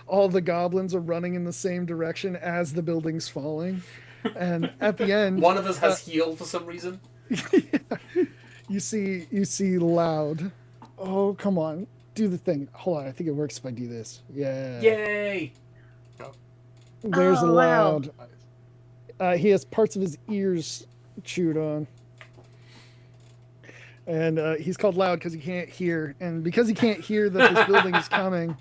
all the goblins are running in the same direction as the building's falling. And at the end, One of us has healed for some reason. you see Loud. Oh, come on. Do the thing. Hold on. I think it works if I do this. Yeah. Yay! There's Oh, wow. Loud. He has parts of his ears chewed on. And he's called Loud because he can't hear. And because he can't hear that this building is coming,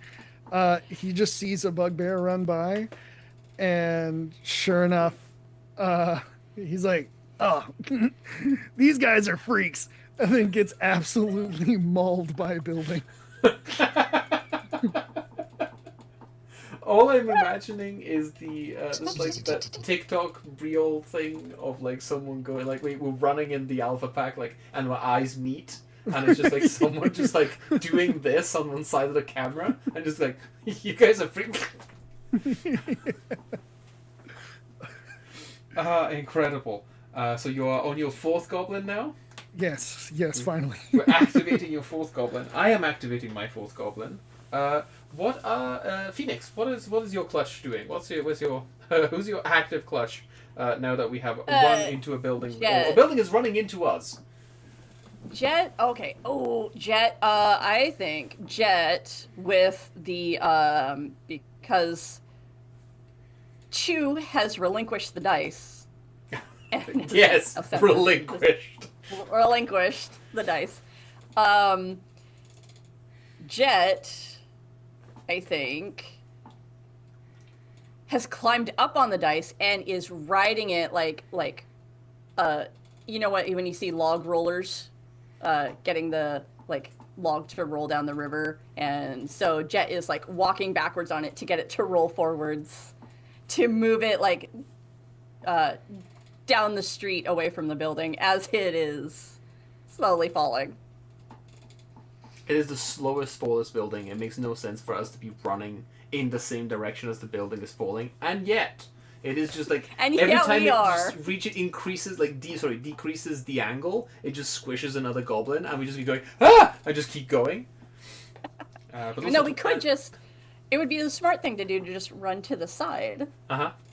he just sees a bugbear run by. And sure enough, he's like, oh, these guys are freaks. And then gets absolutely mauled by a building. All I'm imagining is the that TikTok reel thing of like someone going like we're running in the alpha pack like and our eyes meet and it's just like someone just like doing this on one side of the camera and just like you guys are freaking. Incredible. So you are on your 4th goblin now? Yes, finally. We're activating your 4th goblin. I am activating my 4th goblin. What are Phoenix? What is your clutch doing? Who's your active clutch? Now that we have run into a building, Jet. a building is running into us. Jet. Okay. Oh, Jet. I think Jet with the because Chew has relinquished the dice. And Yes, relinquished. Relinquished the dice. Jet, I think, has climbed up on the dice and is riding it like you know what, when you see log rollers getting the like log to roll down the river, and so Jet is like walking backwards on it to get it to roll forwards to move it like down the street away from the building as it is slowly falling. It is the slowest fall this building. It makes no sense for us to be running in the same direction as the building is falling, and yet it is just like And every yet time we it are. just increases like decreases the angle. It just squishes another goblin, and we just keep going and just keep going. But No, we could just. It would be the smart thing to do to just run to the side.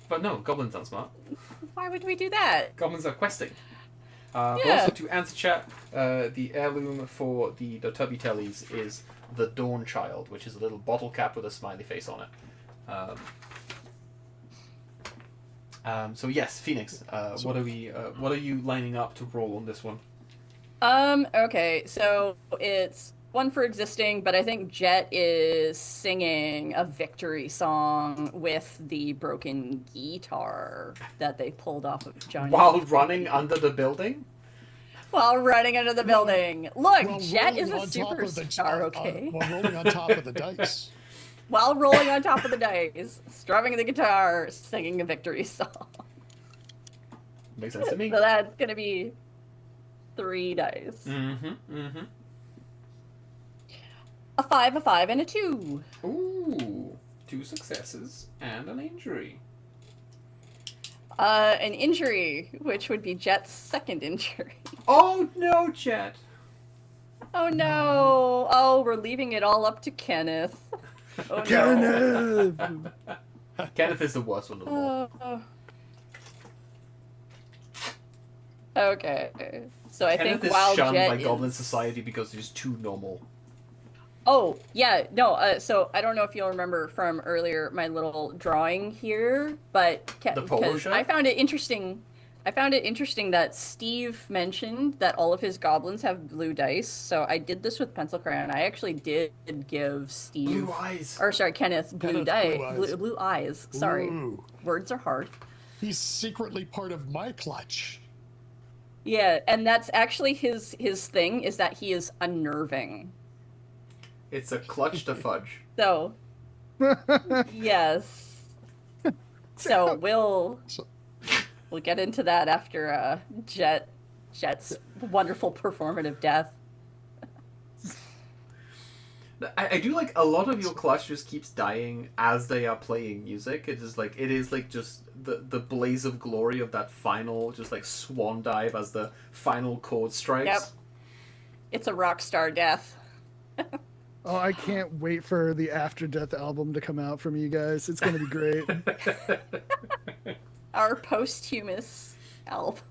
But no, goblins aren't smart. Why would we do that? Goblins are questing. But Yeah. also to answer chat, the heirloom for the Tubby Tellies is the Dawn Child, which is a little bottle cap with a smiley face on it. So yes, Phoenix. What are you lining up to roll on this one? Okay, so it's one for existing, but I think Jet is singing a victory song with the broken guitar that they pulled off of Johnny. While running under the building? While running under the building. Look, While Jet is a rolling on top of the- superstar, okay? while rolling on top of the dice. While rolling on top of the dice, strumming the guitar, singing a victory song. Makes sense to me. So that's gonna be 3 dice. Mm-hmm. A 5, a 5, and a 2. Ooh. 2 successes and an injury. An injury, which would be Jet's second injury. Oh no, Jet. Oh no! Oh, we're leaving it all up to Kenneth. Oh no! Kenneth! Kenneth is the worst one of them all. Okay. So I Kenneth think is while shunned Jet by Goblin is... society because he's too normal. Oh, yeah, no, so I don't know if you'll remember from earlier my little drawing here, but The polo because shirt? I found it interesting that Steve mentioned that all of his goblins have blue dice. So I did this with pencil crayon. I actually did give Steve Blue eyes. or sorry, Kenneth blue Kenneth, dice, blue eyes. blue eyes. Sorry. Ooh. Words are hard. He's secretly part of my clutch. Yeah, and that's actually his thing is that he is unnerving. It's a clutch to fudge. So, yes. So we'll get into that after Jet's wonderful performative death. I do like a lot of your clutch just keeps dying as they are playing music. It is like just the blaze of glory of that final just like swan dive as the final chord strikes. Yep. It's a rock star death. Oh, I can't wait for the After Death album to come out from you guys. It's going to be great. Our posthumous album.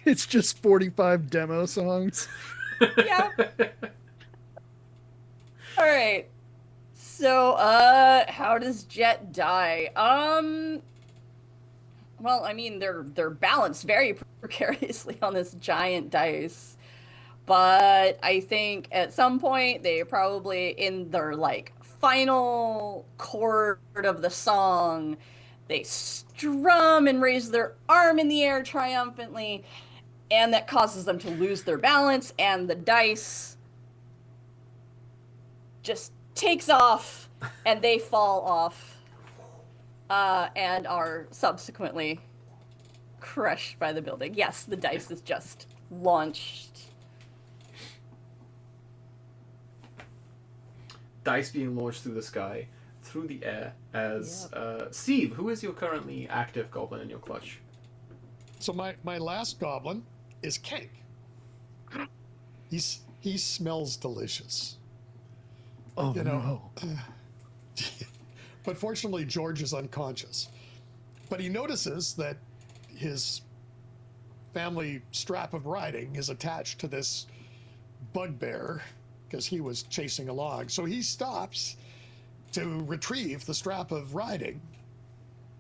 It's just 45 demo songs. Yep. All right. So, how does Jet die? Well, I mean, they're balanced very precariously on this giant dice. But I think at some point they probably in their like final chord of the song, they strum and raise their arm in the air triumphantly, and that causes them to lose their balance, and the dice just takes off and they fall off and are subsequently crushed by the building. Yes, the dice is just launched. Dice being launched through the sky, through the air, as Steve, who is your currently active goblin in your clutch? So my last goblin is Kank. He smells delicious. Oh, You know, no. but fortunately George is unconscious. But he notices that his family strap of riding is attached to this bugbear because he was chasing along. So he stops to retrieve the strap of riding.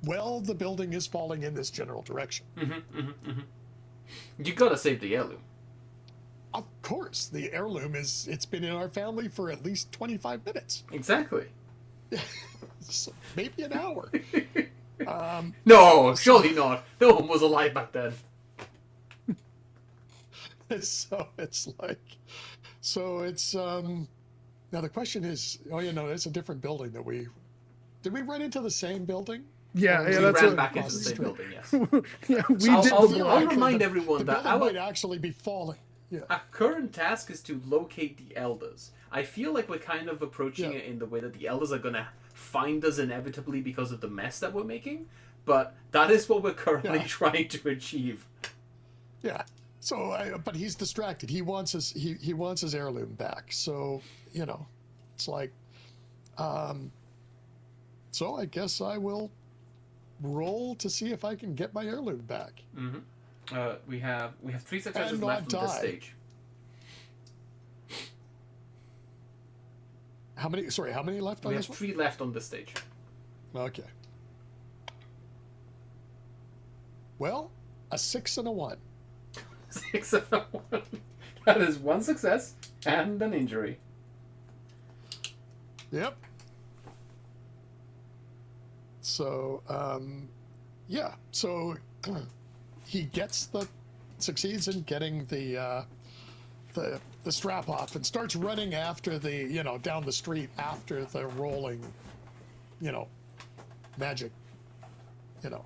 Well, the building is falling in this general direction. You gotta save the heirloom. Of course, the heirloom it's been in our family for at least 25 minutes. Exactly. So maybe an hour. No, surely not. No one was alive back then. So it's now the question is, it's a different building did we run into the same building? Yeah, We that's ran what, back into the same building, yes. yeah, we I'll- did I'll- the I'll block. remind The everyone that building might actually be falling. Yeah. our current task is to locate the elders. I feel like we're kind of approaching it in the way that the elders are gonna find us inevitably because of the mess that we're making, but that is what we're currently trying to achieve. Yeah. So, but he's distracted. He wants his heirloom back. So, it's like, so I guess I will roll to see if I can get my heirloom back. We have 3 successes And not left on this die. stage. How many left on We this have one? 3 left on this stage. Okay. Well, a 6 and a 1. 6 and a 1. That is 1 success and an injury. Yep. So, yeah. So he succeeds in getting the strap off and starts running after down the street after the rolling, magic, The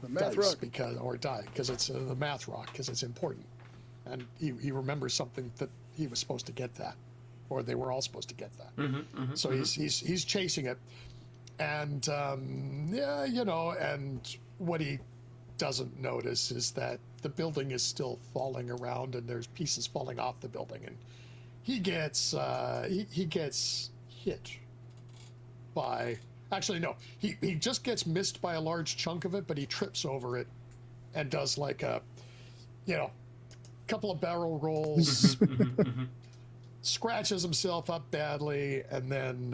math dice rock. because it's the math rock because it's important, and he remembers something that he was supposed to get that, or they were all supposed to get that. So he's chasing it, and and what he doesn't notice is that the building is still falling around and there's pieces falling off the building, and he gets hit by. Actually, no. He just gets missed by a large chunk of it, but he trips over it and does like a, couple of barrel rolls, scratches himself up badly, and then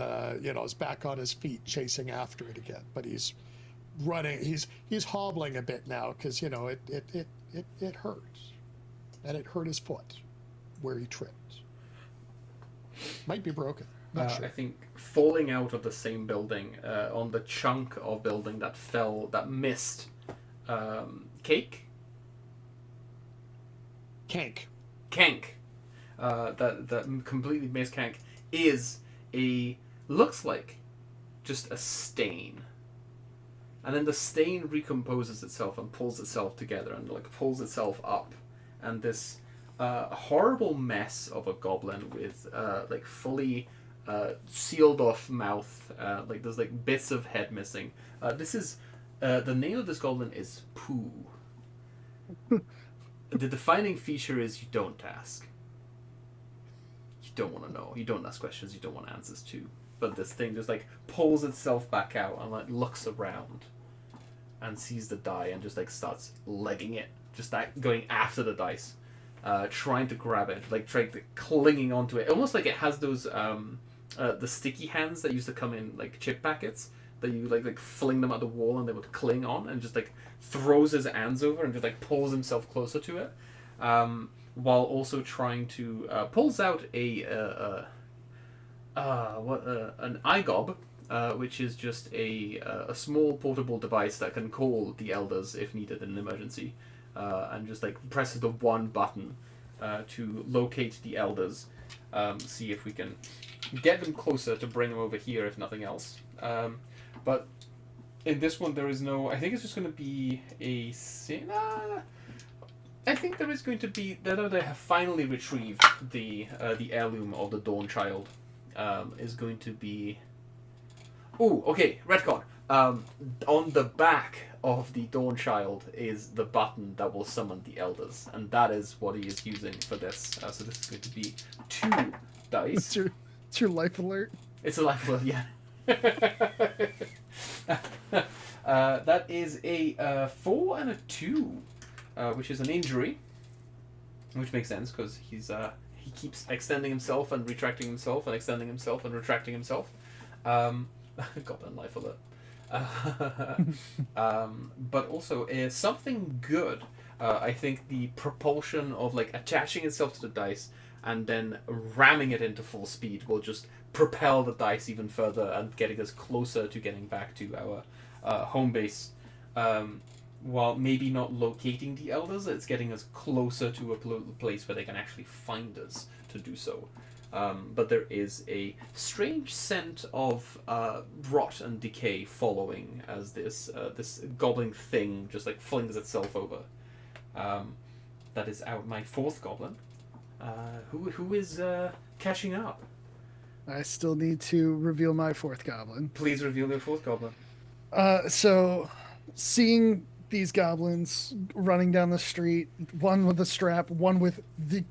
is back on his feet chasing after it again. But he's running. He's hobbling a bit now because it hurts, and it hurt his foot where he tripped. Might be broken. Not sure. I think falling out of the same building on the chunk of building that missed Kank. That completely missed Kank looks like just a stain, and then the stain recomposes itself and pulls itself together and pulls itself up, and this horrible mess of a goblin with fully sealed off mouth, there's bits of head missing. This is the name of this goblin is Pooh. The defining feature is you don't ask. You don't want to know. You don't ask questions you don't want answers to. But this thing just pulls itself back out and looks around and sees the die and just starts legging it, just going after the dice, trying to grab it, clinging onto it, almost like it has those the sticky hands that used to come in chip packets that you fling them at the wall and they would cling on, and just throws his hands over and just pulls himself closer to it, while also trying to pulls out an iGob, which is just a small portable device that can call the elders if needed in an emergency, and just presses the one button to locate the elders, see if we can get them closer to bring them over here if nothing else. But in this one there is no. I think it's just going to be a. I think there is going to be. They have finally retrieved the heirloom of the Dawn Child. Is going to be. Ooh, okay, retcon. On the back of the Dawn Child is the button that will summon the elders, and that is what he is using for this. So this is going to be 2 dice. It's your life alert. It's a life alert, yeah. That is a 4 and a 2, which is an injury, which makes sense because he keeps extending himself and retracting himself and extending himself and retracting himself. Goblin life alert. But also something good. I think the propulsion of attaching itself to the dice and then ramming it into full speed will just propel the dice even further and getting us closer to getting back to our home base. While maybe not locating the elders, it's getting us closer to a place where they can actually find us to do so. But there is a strange scent of rot and decay following as this goblin thing just flings itself over. That is my 4th goblin. Who is catching up? I still need to reveal my 4th goblin. Please reveal your 4th goblin. So seeing these goblins running down the street, one with a strap, one with the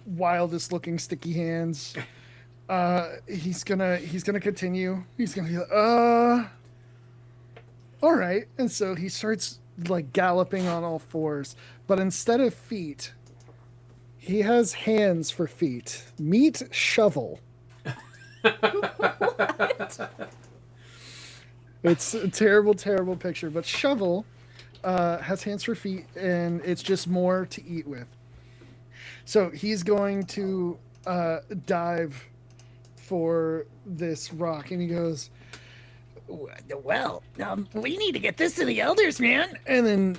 wildest looking sticky hands, he's gonna continue. He's gonna be all right. And so he starts galloping on all 4s, but instead of feet, he has hands for feet. Meet Shovel. It's a terrible, terrible picture, but Shovel has hands for feet, and it's just more to eat with. So he's going to dive for this rock, and he goes, well, we need to get this to the elders, man. And then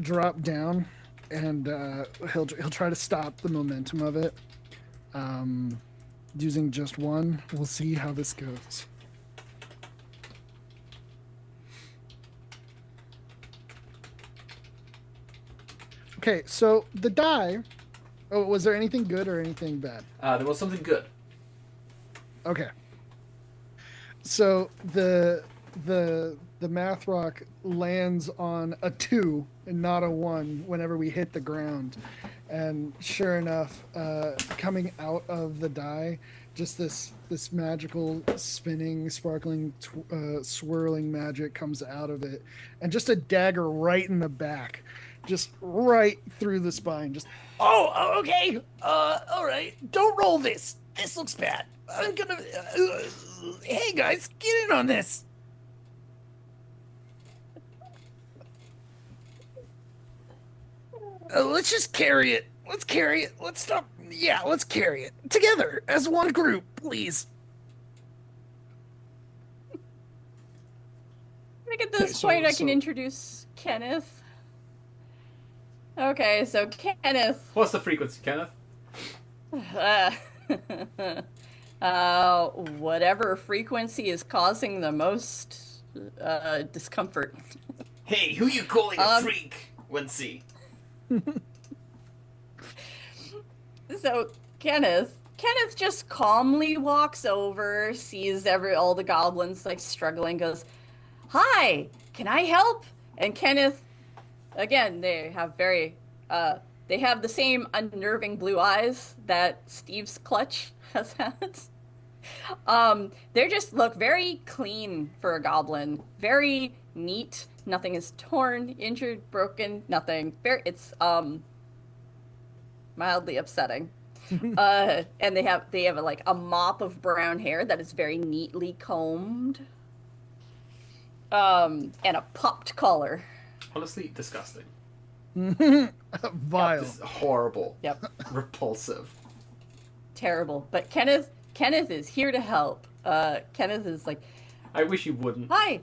drop down, and he'll try to stop the momentum of it. Using just one. We'll see how this goes. Okay, so the die. Oh, was there anything good or anything bad? There was something good. Okay. So the math rock lands on a 2 and not a 1 whenever we hit the ground, And sure enough, coming out of the die, just this magical spinning, sparkling, swirling magic comes out of it, and just a dagger right in the back, just right through the spine. Just Oh, okay. All right. Don't roll this. This looks bad. I'm gonna. Hey guys, get in on this. Let's just carry it. Let's carry it. Let's stop. Yeah, let's carry it together as one group, please. I think at this Okay, so- point I can so- introduce Kenneth. Okay, so Kenneth. What's the frequency, Kenneth? Whatever frequency is causing the most discomfort. Hey, who you calling a Um, freak? When see. So Kenneth just calmly walks over, sees all the goblins like struggling, goes, "Hi, can I help?" And Kenneth, again, they have the same unnerving blue eyes that Steve's clutch has had. They just look very clean for a goblin, very neat. Nothing is torn, injured, broken, nothing. It's mildly upsetting. And they have like a mop of brown hair that is very neatly combed. And a popped collar. Honestly, disgusting. vile. This is horrible. Yep. Repulsive. Terrible. But Kenneth is here to help. Kenneth is like, I wish you wouldn't. "Hi."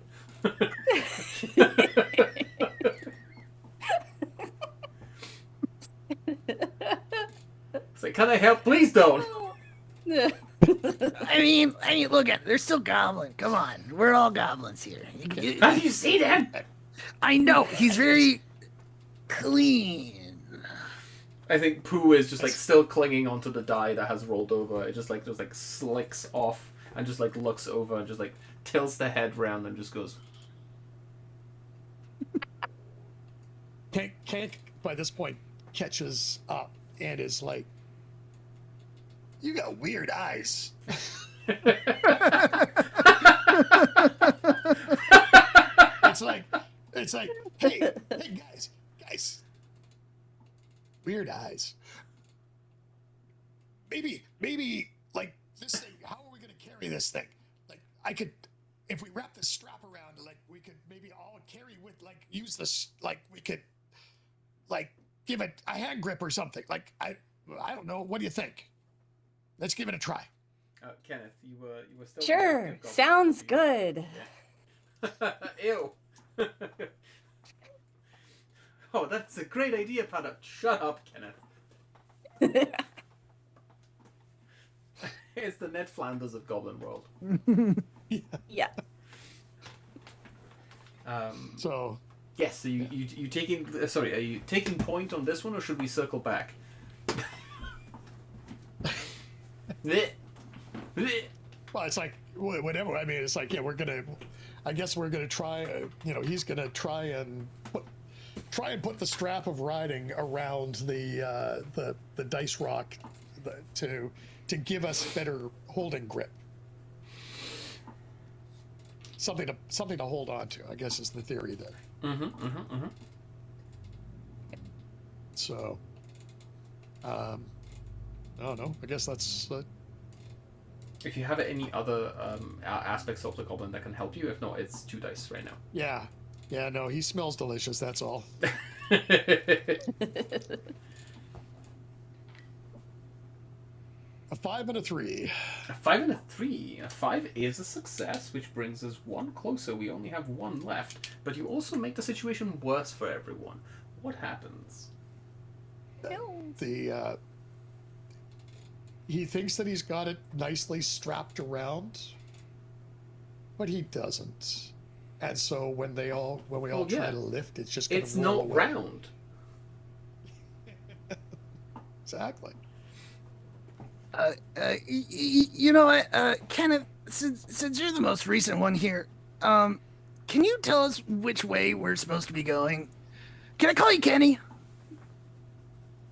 It's like, can I help? Please don't. I mean, look at. They're still goblin. Come on, we're all goblins here. Have you seen him? I know he's very clean. I think Pooh is just like still clinging onto the die that has rolled over. It just like slicks off and just like looks over and just like tilts the head round and just goes. Can't by this point catches up and is like, "You got weird eyes." It's like, hey guys, weird eyes. Maybe like this thing. How are we gonna carry this thing? Like, I could, if we wrap this strap around, like we could maybe all carry with, like, use this, like we could, like, give it a hand grip or something. Like, I don't know. What do you think? Let's give it a try. Kenneth, you were still. Sure, sounds good. Ew. Oh, that's a great idea, Paddock. Shut up, Kenneth. It's the Ned Flanders of Goblin World. Yeah. So Yes. So you taking? Sorry, are you taking point on this one, or should we circle back? well, it's like whatever. I mean, it's like, yeah, I guess we're gonna try. He's gonna try and put the strap of riding around the dice rock to give us better holding grip. Something to hold on to, I guess, is the theory there. So, I don't know. I guess that's. If you have any other aspects of the goblin that can help you, if not, it's 2 dice right now. Yeah. No, he smells delicious. That's all. A 5 and a 3. A 5 and a 3. A 5 is a success, which brings us 1 closer. We only have 1 left, but you also make the situation worse for everyone. What happens? He thinks that he's got it nicely strapped around, but he doesn't. And so when we all try to lift, it's just going to roll not away. round. Exactly. You know what, Kenneth, since you're the most recent one here, can you tell us which way we're supposed to be going? Can I call you Kenny?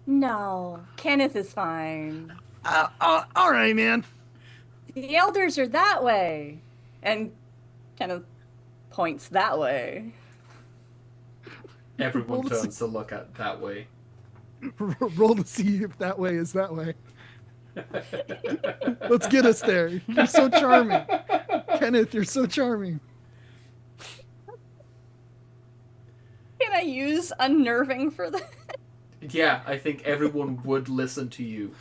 No, Kenneth is fine. All right, man. The elders are that way. And Kenneth points that way. Everyone Roll to turns to look at that way. Roll to see if that way is that way. Let's get us there. You're so charming. Kenneth, you're so charming. Can I use unnerving for that? Yeah, I think everyone would listen to you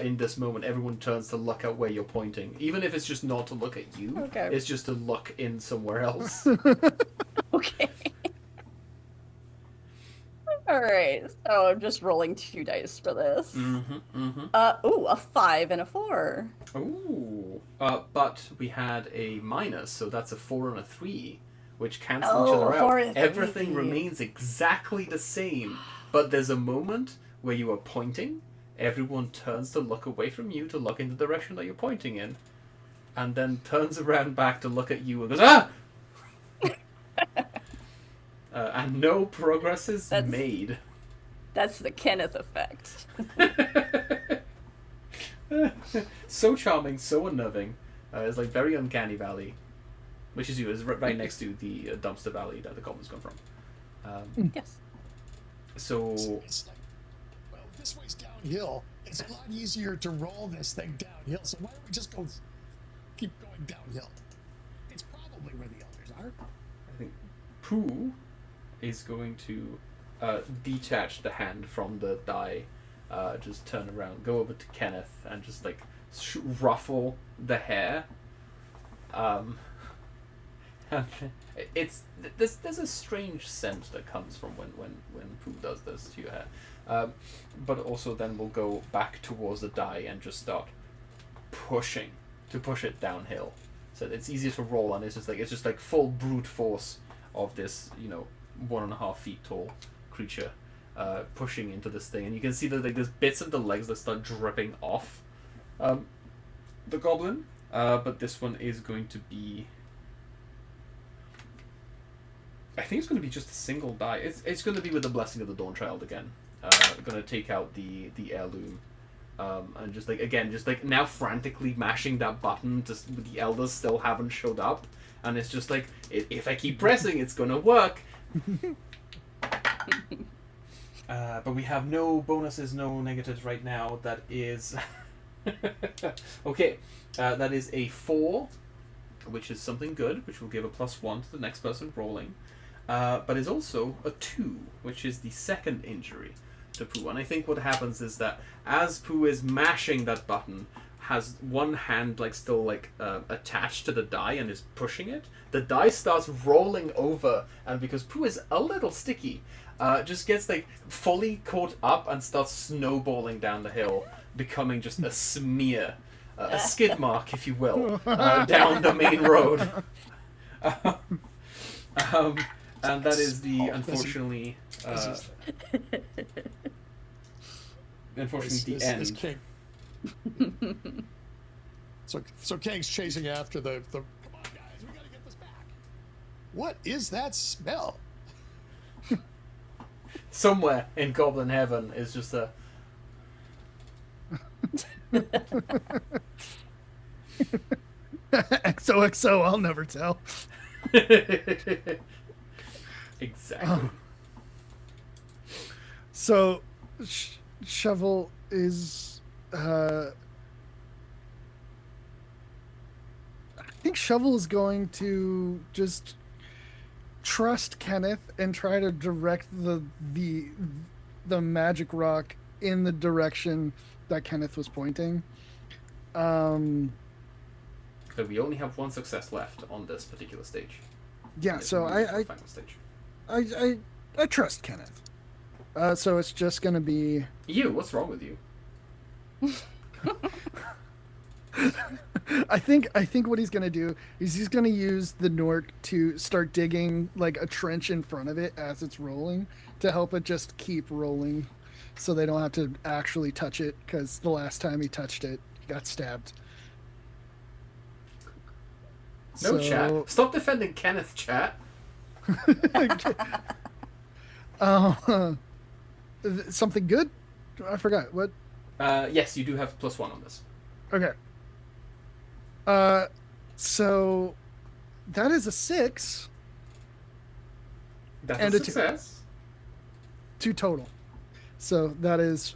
in this moment. Everyone turns to look at where you're pointing. Even if it's just not to look at you, Okay. it's just to look in somewhere else. Okay. All right. So I'm just rolling 2 dice for this. Ooh, a 5 and a 4. Ooh. But we had a minus, so that's a 4 and a 3, which cancel each other a 4 out. and a Everything 3. remains exactly the same, but there's a moment where you are pointing, everyone turns to look away from you to look in the direction that you're pointing in, and then turns around back to look at you and goes, ah! And no progress is made. That's the Kenneth effect. So charming, so unnerving. It's like very uncanny valley, which is you. Is right next to the dumpster valley that the goblins come from. Yes. So It's like, well, this way's downhill. It's a lot easier to roll this thing downhill. So why don't we just keep going downhill? It's probably where the elders are. I think Pooh is going to detach the hand from the die, just turn around, go over to Kenneth, and just like ruffle the hair. And there's a strange scent that comes from when Pooh does this to your hair. But also then we'll go back towards the die and just start push it downhill. So it's easier to roll, and it's just like full brute force of this, 1.5 feet tall creature pushing into this thing, and you can see that like there's bits of the legs that start dripping off the goblin. But this one is going to be, I think it's going to be just a single die. It's going to be with the blessing of the Dawnchild again. Going to take out the heirloom. And just like now frantically mashing that button, just the elders still haven't showed up, and it's just like if I keep pressing, it's gonna work. But we have no bonuses, no negatives right now. That is okay. That is a 4, which is something good, which will give a +1 to the next person rolling. But is also a 2, which is the second injury to Pooh. And I think what happens is that as Pooh is mashing that button, has one hand still attached to the die and is pushing it, the die starts rolling over, and because Pooh is a little sticky, just gets fully caught up and starts snowballing down the hill, becoming just a smear, a skid mark, if you will, down the main road. And that is the unfortunately the end. King. So Kang's chasing after the. Come on, guys, we gotta get this back. What is that smell? Somewhere in Goblin Heaven is just a. XOXO, I'll never tell. Exactly. So, Shovel is. I think Shovel is going to just trust Kenneth and try to direct the magic rock in the direction that Kenneth was pointing. So we only have one success left on this particular stage. Yeah, so I final stage. I trust Kenneth. So it's just gonna be You. What's wrong with you? I think what he's gonna do is he's gonna use the Nork to start digging a trench in front of it as it's rolling to help it just keep rolling, so they don't have to actually touch it, because the last time he touched it, he got stabbed. No, chat. Stop defending Kenneth, chat. Something good? I forgot. What? Yes, you do have +1 on this. Okay. So that is a 6. That's And a a 2. success. 2 total. So that is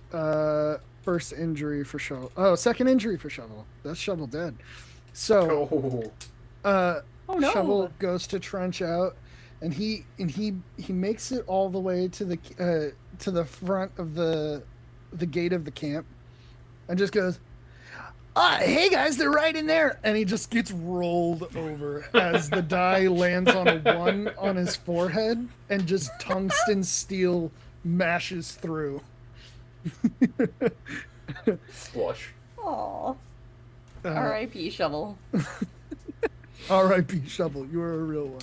first injury for Shovel. Oh, second injury for Shovel. That's Shovel dead. So Oh. Oh no. Shovel goes to trench out, and he makes it all the way to the front of the gate of the camp, and just goes, hey guys, they're right in there, and he just gets rolled over as the die lands on a 1 on his forehead, and just tungsten steel mashes through. Squash. Aw. R.I.P. Shovel. R.I.P. Shovel, you are a real one.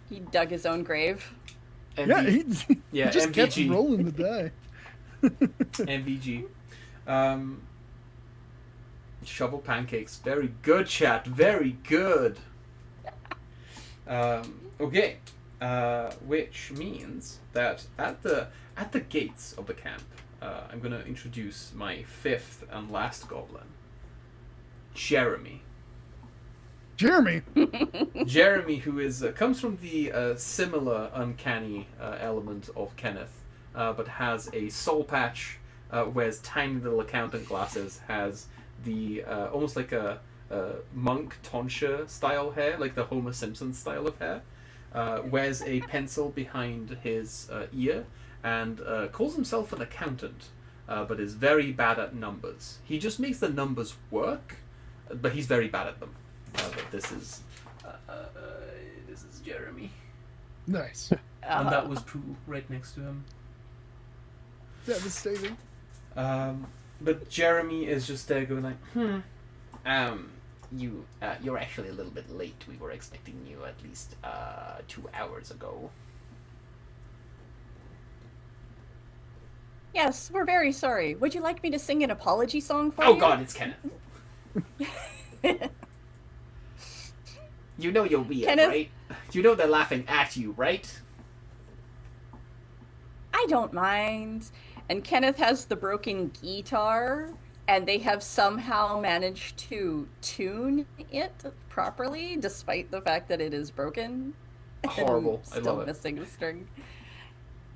He dug his own grave. Yeah, he just kept MVG. rolling the die. MVG. Shovel pancakes. Very good, chat. Very good. Okay. Which means that at the gates of the camp, I'm gonna introduce my 5th and last goblin, Jeremy. Jeremy. Jeremy, who is comes from the similar uncanny element of Kenneth, but has a soul patch, wears tiny little accountant glasses, has the almost like a monk tonsure style hair, like the Homer Simpson style of hair, wears a pencil behind his ear, and calls himself an accountant, but is very bad at numbers. He just makes the numbers work, but he's very bad at them. But this is Jeremy, Nice. and that was Pooh right next to him. Devastating. But Jeremy is just there going like, you're actually a little bit late. We were expecting you at least 2 hours ago. Yes, we're very sorry. Would you like me to sing an apology song for Oh you? God, it's Kenneth. You know you're weird, Kenneth? right? You know they're laughing at you, right? I don't mind. And Kenneth has the broken guitar, and they have somehow managed to tune it properly, despite the fact that it is broken. Horrible. I Still love it. missing a string.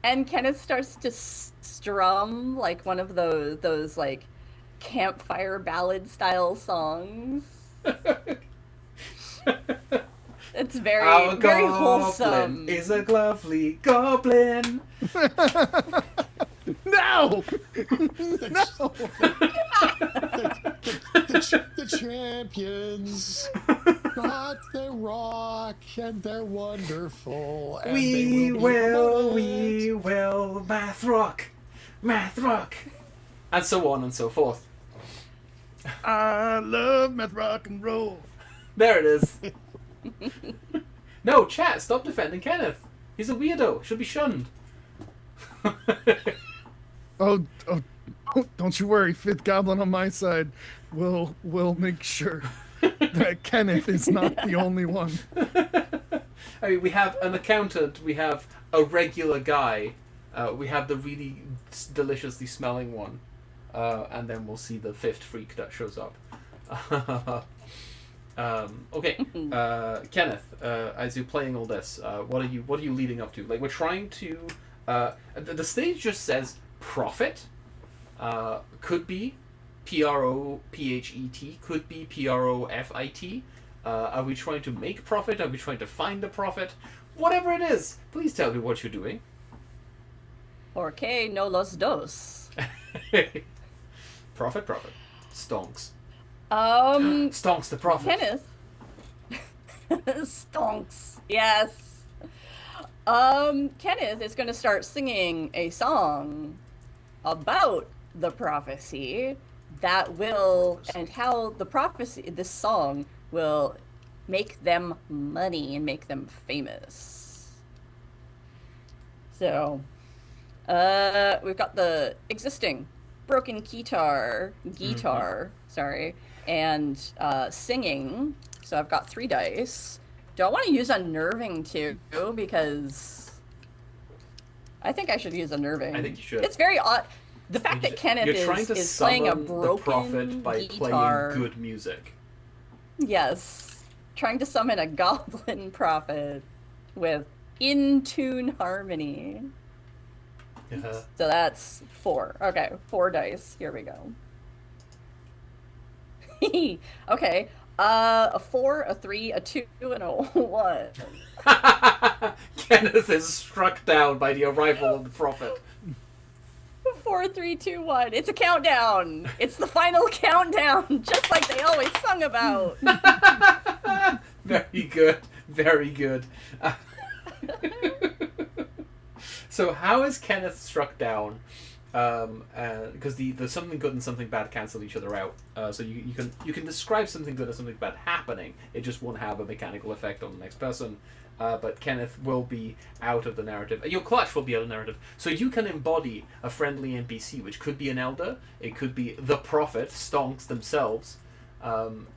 And Kenneth starts to strum like one of those like campfire ballad style songs. It's very Our very goblin wholesome. is a lovely goblin. No! The champions got their rock, and they're wonderful. And We they will, be we will, math rock, and so on and so forth. I love math rock and roll. There it is. No, chat, stop defending Kenneth. He's a weirdo. Should be shunned. Oh, don't you worry. 5th Goblin on my side will make sure that Kenneth is not the only one. I mean, we have an accountant, we have a regular guy, we have the really deliciously smelling one, and then we'll see the 5th freak that shows up. Okay, Kenneth, as you're playing all this, what are you leading up to? Like, we're trying to. The stage just says profit. Could be PROPHET. Could be PROFIT. Are we trying to make profit? Are we trying to find the profit? Whatever it is, please tell me what you're doing. Porque no los dos. Profit. Stonks. Stonks the prophet. Kenneth. Stonks. Yes. Kenneth is going to start singing a song about the prophecy that will, and how the prophecy, this song will make them money and make them famous. So, we've got the existing broken guitar, sorry, and singing. So I've got 3 dice. Do I want to use unnerving too? Because I think I should use unnerving. I think you should. It's very odd. The fact that Kenneth You're trying to is playing a summon the broken prophet by guitar. playing good music. Yes. Trying to summon a goblin prophet with in-tune harmony. Yeah. So that's 4. Okay, 4 dice. Here we go. Okay. A 4, a 3, a 2, and a 1. Kenneth is struck down by the arrival of the prophet. 4, 3, 2, 1. It's a countdown. It's the final countdown, just like they always sung about. Very good. Very good. So how is Kenneth struck down? Because the something good and something bad cancel each other out. So you can describe something good as something bad happening. It just won't have a mechanical effect on the next person. But Kenneth will be out of the narrative. Your clutch will be out of the narrative. So you can embody a friendly NPC, which could be an elder. It could be the prophet, stonks themselves.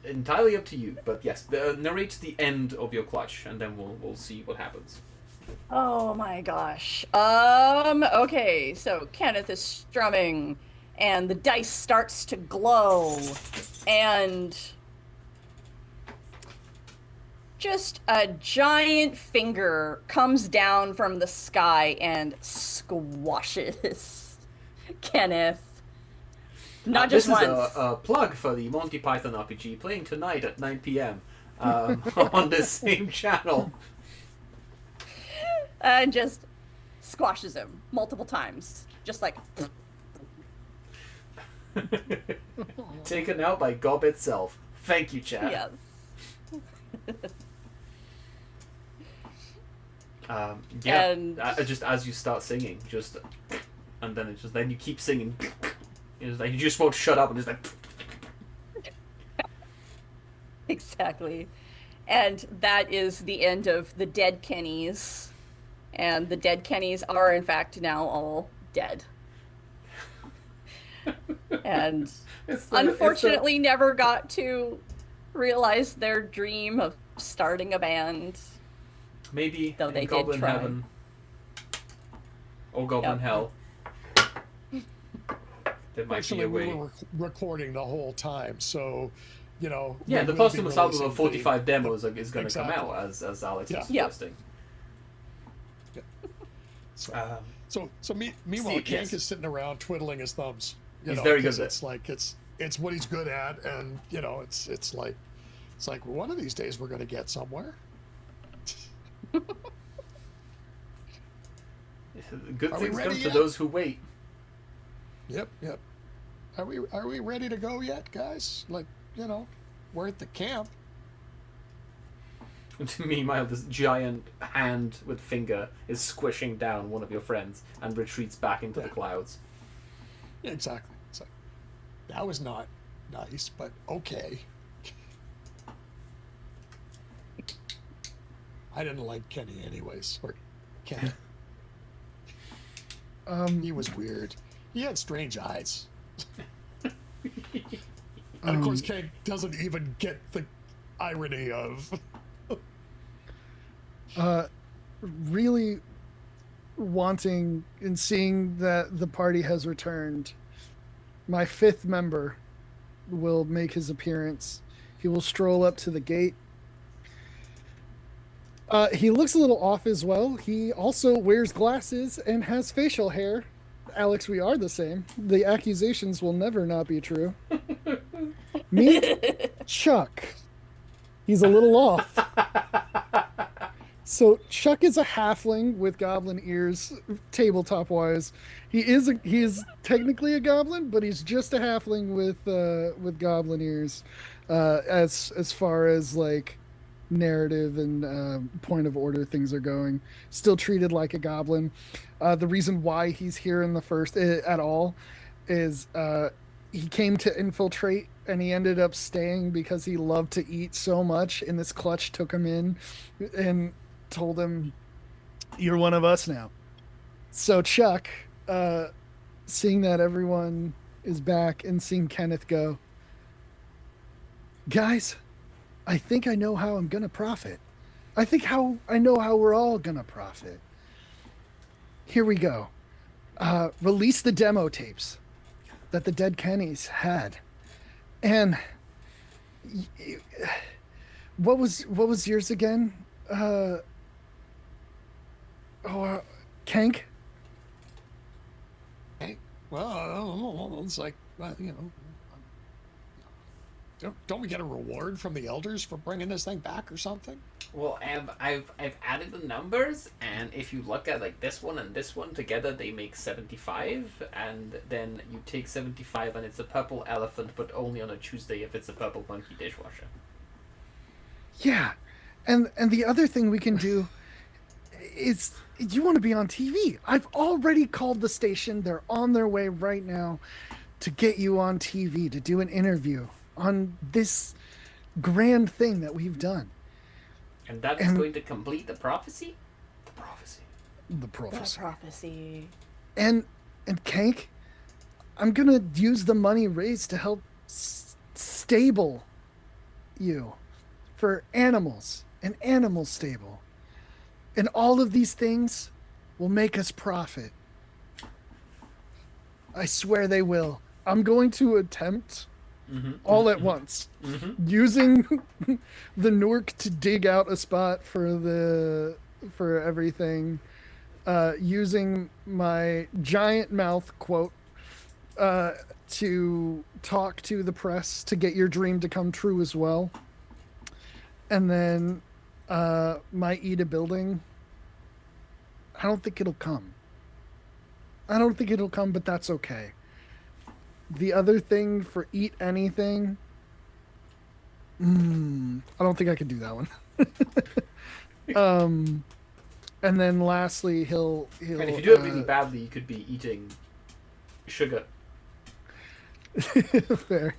Entirely up to you. But yes, narrate the end of your clutch, and then we'll see what happens. Oh my gosh. Okay, so Kenneth is strumming, and the dice starts to glow, and just a giant finger comes down from the sky and squashes Kenneth. Not just this once. This is a plug for the Monty Python RPG playing tonight at 9 p.m. On this same channel. And just squashes him multiple times. Just like... Taken out by Gob itself. Thank you, chat. Yes. Yeah, And- just as you start singing, and then then you keep singing. It's like you just won't shut up, and it's like. Exactly. And that is the end of the dead Kennys. And the dead Kennys are, in fact, now all dead. And unfortunately never got to realize their dream of starting a band. Maybe Though in they did Goblin try. Heaven. Or Goblin Yep. Hell. There might be Actually, a we way. were recording the whole time, so Yeah, we the will be posthumous album releasing of 45 demos is going to Exactly. come out, as Alex Yeah. was Yeah. suggesting. So, meanwhile, Steve, Kank yes. is sitting around twiddling his thumbs. He's very good 'cause at it. It's like it's what he's good at, and it's like one of these days we're going to get somewhere. Good Are we things ready come to yet? those who wait. Yep. Are we ready to go yet, guys? Like, we're at the camp. Meanwhile, this giant hand with finger is squishing down one of your friends and retreats back into the clouds. Exactly. So that was not nice, but okay. I didn't like Kenny anyways, or Ken. He was weird. He had strange eyes. And of course, Ken doesn't even get the irony of. Really wanting and seeing that the party has returned, my 5th member will make his appearance. He will stroll up to the gate. He looks a little off as well. He also wears glasses and has facial hair. Alex, we are the same. The accusations will never not be true. Meet Chuck. He's a little off. So Chuck is a halfling with goblin ears, tabletop wise. He is technically a goblin, but he's just a halfling with goblin ears. As far as like narrative and point of order things are going, still treated like a goblin. The reason why he's here in the first at all is he came to infiltrate, and he ended up staying because he loved to eat so much, and this clutch took him in and told him, "You're one of us now." So Chuck, seeing that everyone is back and seeing Kenneth go, "Guys, I think I know how I'm gonna profit. I know how we're all gonna profit." Here we go. Release the demo tapes that the Dead Kennys had. And what was yours again? Kank? Hey, well, it's like, you know, don't we get a reward from the elders for bringing this thing back or something? Well, I've added the numbers, and if you look at like this one and this one together, they make 75, and then you take 75, and it's a purple elephant, but only on a Tuesday if it's a purple monkey dishwasher. Yeah. And the other thing we can do is, you want to be on TV. I've already called the station. They're on their way right now to get you on TV, to do an interview on this grand thing that we've done. And that is going to complete the prophecy? The prophecy. The prophecy. The prophecy. And Kank, I'm going to use the money raised to help stable you for animals, an animal stable. And all of these things will make us profit. I swear they will. I'm going to attempt all at once, using the Nork to dig out a spot for everything, using my giant mouth quote to talk to the press to get your dream to come true as well, and then my eat a building. I don't think it'll come, but that's okay. The other thing for eat anything, I don't think I can do that one. And then lastly, he'll. And if you do it really badly, you could be eating sugar. Fair.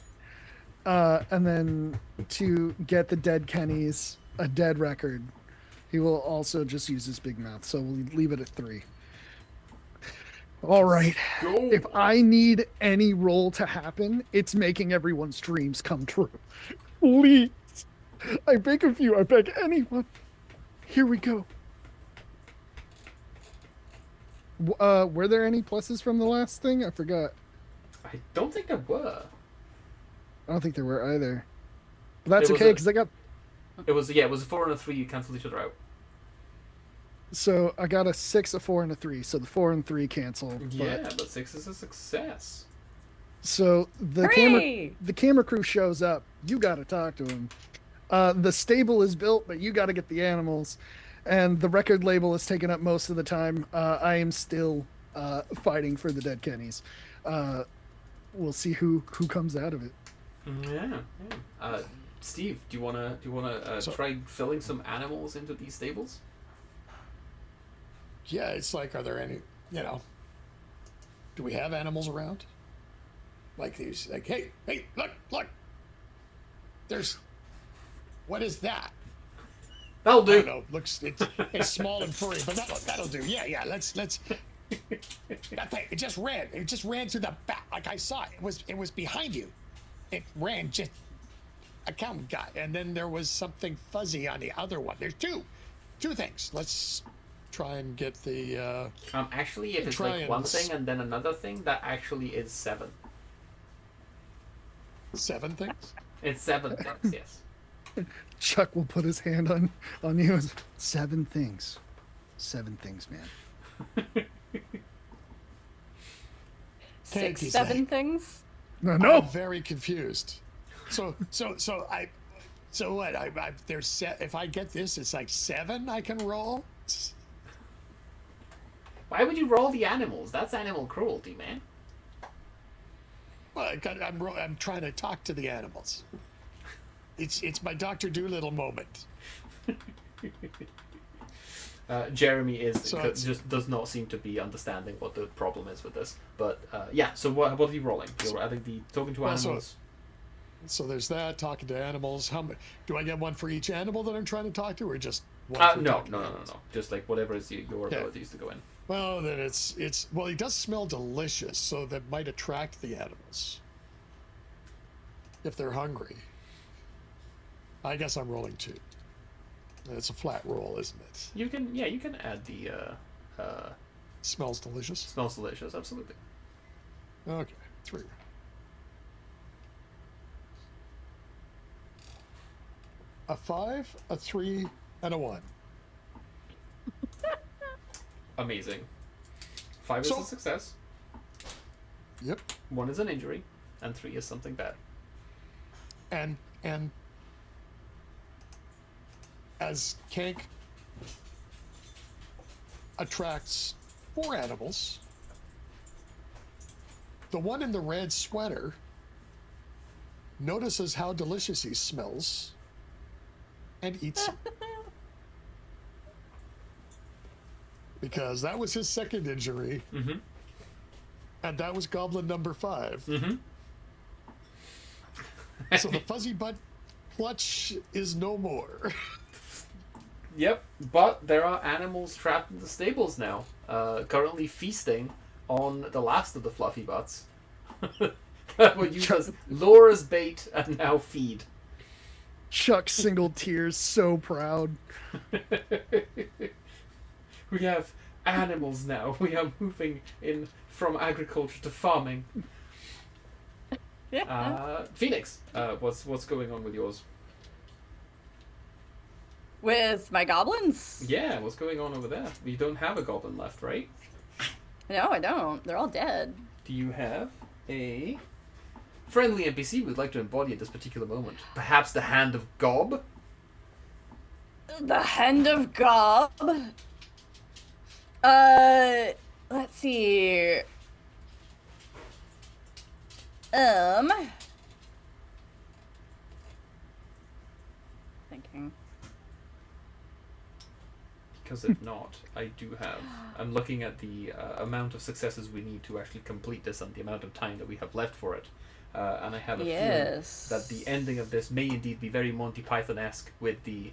And then to get the Dead Kennys a dead record, he will also just use his big mouth. So we'll leave it at 3. All right. Go. If I need any role to happen, it's making everyone's dreams come true. Please. I beg of you. I beg anyone. Here we go. Were there any pluses from the last thing? I forgot. I don't think there were. I don't think there were either. But that's It was okay, a- because I got... It was a 4 and a 3. You cancelled each other out. So I got a 6, a 4, and a 3. So the 4 and 3 cancel. Yeah, but 6 is a success. So the Hooray! camera crew shows up. You got to talk to him. The stable is built, but you got to get the animals. And the record label is taken up most of the time. I am still fighting for the Dead Kennys. We'll see who comes out of it. Yeah. Steve, do you wanna try filling some animals into these stables? Yeah, it's like, are there any, you know, do we have animals around? Like these, like, hey, look. There's, what is that? That'll I do. don't know. Looks, it's small and furry, but that'll do. Yeah. Let's. That thing, it just ran through the back. Like I saw it. It was behind you. It ran just a count guy, and then there was something fuzzy on the other one. There's two things. Let's try and get the. Actually, if it's like one thing and then another thing, that actually is 7. 7 things. It's 7 things, yes. Chuck will put his hand on you. 7 things. 7 things, man. 6, Tanky 7 say. things? No. I'm very confused. So what? There's if I get this, it's like 7 I can roll. Why would you roll the animals? That's animal cruelty, man. Well, I'm trying to talk to the animals. It's my Dr. Doolittle moment. Jeremy So just does not seem to be understanding what the problem is with this. But yeah, so what are you rolling? You're adding the talking to animals. So there's that, talking to animals. How many, do I get one for each animal that I'm trying to talk to, or just one for No. talking to animals? Just like whatever is your Okay. abilities to go in. Well, then it's well, he does smell delicious, so that might attract the animals if they're hungry. I guess I'm rolling 2. It's a flat roll, isn't it? You can add the Smells delicious. Smells delicious, absolutely. Okay, 3. A 5, a 3, and a 1. Amazing. 5 is So- a success, Yep. 1 is an injury, and 3 is something bad. And as Kank attracts 4 animals, the one in the red sweater notices how delicious he smells and eats him. Because that was his second injury, Mm-hmm. and that was Goblin number 5. Mm-hmm. So the fuzzy butt clutch is no more. Yep, but there are animals trapped in the stables now, currently feasting on the last of the fluffy butts. That were used as lure as bait and now feed. Chuck single tears, so proud. We have animals now. We are moving in from agriculture to farming. Phoenix, what's going on with yours? With my goblins? Yeah, what's going on over there? You don't have a goblin left, right? No, I don't. They're all dead. Do you have a friendly NPC we'd like to embody at this particular moment? Perhaps the Hand of Gob? The Hand of Gob. Let's see. Thinking. Because if not, I do have. I'm looking at the amount of successes we need to actually complete this and the amount of time that we have left for it. And I have a feeling that the ending of this may indeed be very Monty Python-esque, with the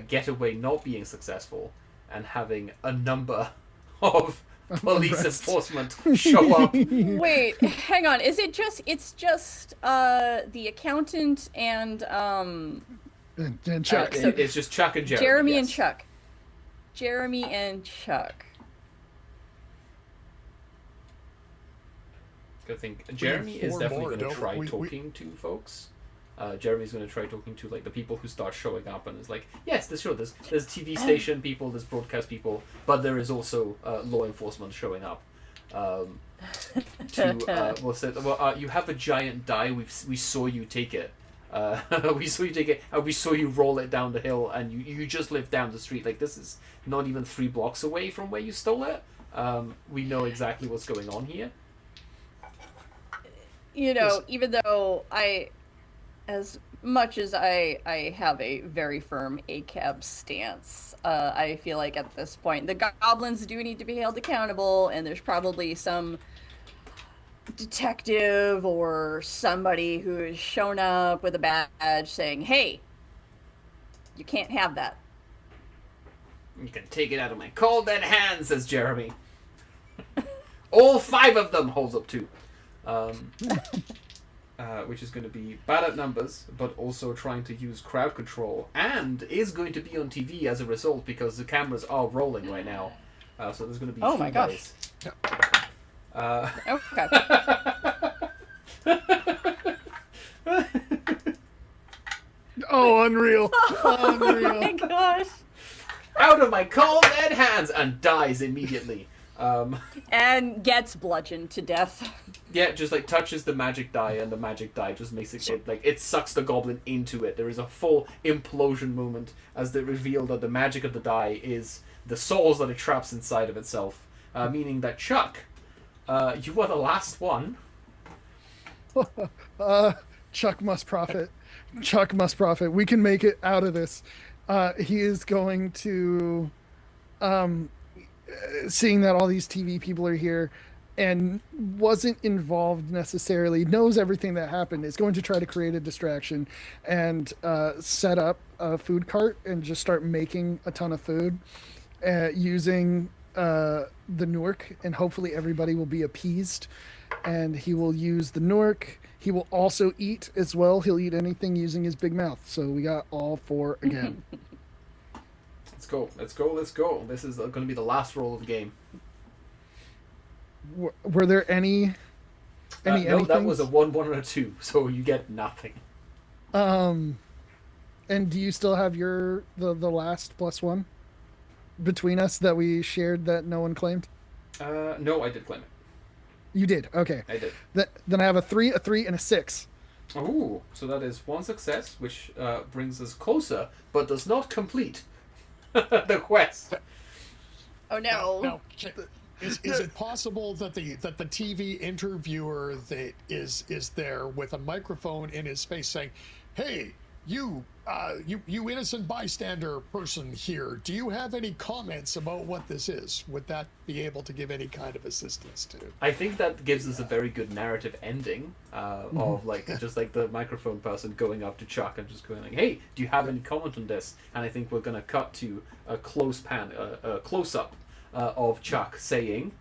getaway not being successful and having a number of police enforcement show up. Wait, hang on. Is it just? It's just the accountant and And Chuck. It's just Chuck and Jeremy. Jeremy and yes. Chuck. Jeremy and Chuck. I think Jeremy is 4 definitely more, going to don't try we? talking to folks. Jeremy's going to try talking to like the people who start showing up and is like, yes, there's TV station people, there's broadcast people, but there is also law enforcement showing up. You have a giant die. We saw you take it. We saw you take it, and we saw you roll it down the hill, and you just live down the street. Like, this is not even 3 blocks away from where you stole it. We know exactly what's going on here. You know, even though as much as I have a very firm ACAB stance, I feel like at this point the goblins do need to be held accountable, and there's probably some detective or somebody who has shown up with a badge saying, hey, you can't have that. You can take it out of my cold dead hands, says Jeremy. All 5 of them, holds up 2. Which is going to be bad at numbers, but also trying to use crowd control, and is going to be on TV as a result because the cameras are rolling right now. So there's going to be Oh few my gosh. guys. Okay. Oh, unreal. Oh my Unreal. gosh. Out of my cold dead hands, and dies immediately. And gets bludgeoned to death. Yeah, just like touches the magic die, and the magic die just makes it sucks the goblin into it. There is a full implosion moment as they reveal that the magic of the die is the souls that it traps inside of itself. Meaning that Chuck, you are the last one. Chuck must profit. Chuck must profit. We can make it out of this. He is going to, seeing that all these TV people are here and wasn't involved necessarily, knows everything that happened, is going to try to create a distraction and set up a food cart and just start making a ton of food using the Newark, and hopefully everybody will be appeased. And he will use the Newark. He will also eat as well. He'll eat anything using his big mouth. So we got all 4 again. Let's go. This is going to be the last roll of the game. Were there any No, that was a anythings? 1, 1, and a 2, so you get nothing. And do you still have the last +1 between us that we shared that no one claimed? No, I did claim it. You did. Okay. I did. Then I have a 3, a 3, and a 6. Ooh, so that is 1 success, which brings us closer, but does not complete the quest. Oh no. Now, is it possible that the TV interviewer that is there with a microphone in his face saying, "Hey, you innocent bystander person here, do you have any comments about what this is?" Would that be able to give any kind of assistance to? I think that gives us a very good narrative ending of like just like the microphone person going up to Chuck and just going like, "Hey, do you have any comment on this?" And I think we're gonna cut to a close up of Chuck saying,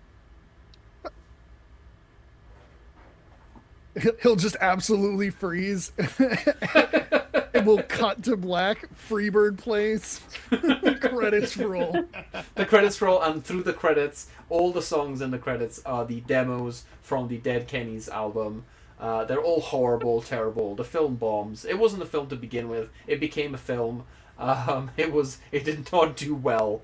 He'll just absolutely freeze. And we'll cut to black. Freebird plays. Credits roll. the credits roll, and through the credits, all the songs in the credits are the demos from the Dead Kennedys album. They're all horrible, terrible. The film bombs. It wasn't a film to begin with. It became a film. It did not do well.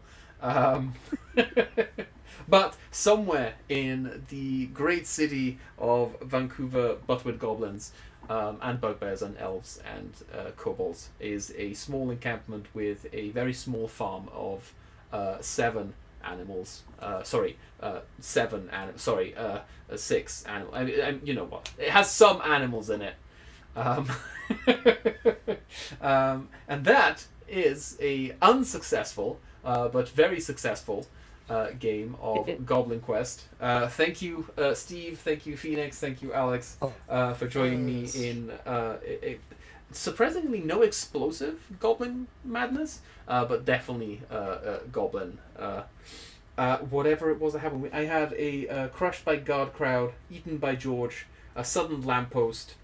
But somewhere in the great city of Vancouver, but with goblins, and bugbears and elves and kobolds, is a small encampment with a very small farm of 7 animals. Six animals. You know what? It has some animals in it. And that is a unsuccessful, but very successful game of Goblin Quest. Thank you, Steve. Thank you, Phoenix. Thank you, Alex, for joining me in a surprisingly no explosive Goblin madness, but definitely Goblin. Whatever it was I had a crushed by guard crowd, eaten by George, a sudden lamppost,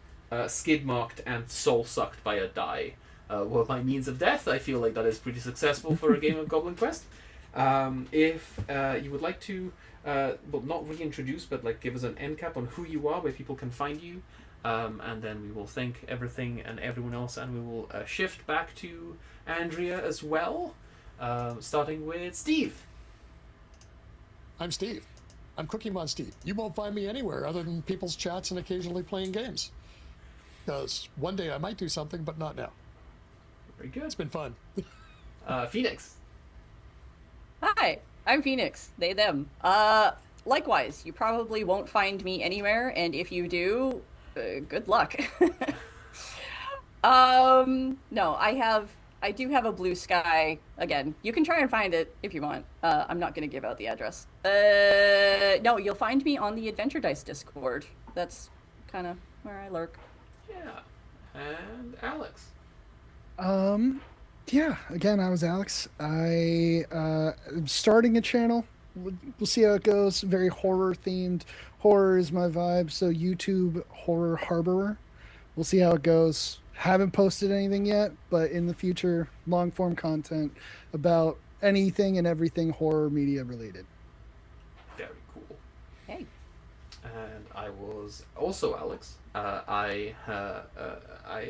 skid marked, and soul sucked by a die. Were my means of death. I feel like that is pretty successful for a game of Goblin Quest. If you would like to, not reintroduce, but like give us an end cap on who you are, where people can find you, and then we will thank everything and everyone else, and we will shift back to Andrea as well, starting with Steve. I'm Steve. I'm Cookie Mon Steve. You won't find me anywhere other than people's chats and occasionally playing games. Because one day I might do something, but not now. Very good. It's been fun. Phoenix. Hi, I'm Phoenix. They, them. Likewise, you probably won't find me anywhere, and if you do, good luck. No, I do have a blue sky. Again, you can try and find it if you want. I'm not going to give out the address. No, you'll find me on the Adventure Dice Discord. That's kind of where I lurk. Yeah. And Alex. Yeah, again, I was Alex. I'm starting a channel. We'll see how it goes. Very horror themed. Horror is my vibe, so YouTube Horror Harborer. We'll see how it goes. Haven't posted anything yet, but in the future, long form content about anything and everything horror media related. Very cool. Hey. And I was also Alex. I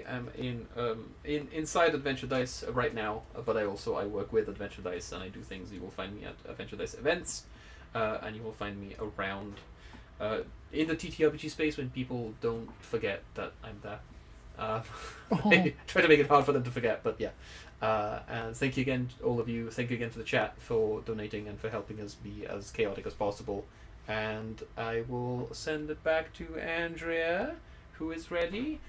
am in inside Adventure Dice right now, but I work with Adventure Dice and I do things. You will find me at Adventure Dice events, and you will find me around in the TTRPG space when people don't forget that I'm there. I try to make it hard for them to forget, but yeah. And thank you again, all of you. Thank you again for the chat, for donating, and for helping us be as chaotic as possible. And I will send it back to Andrea, who is ready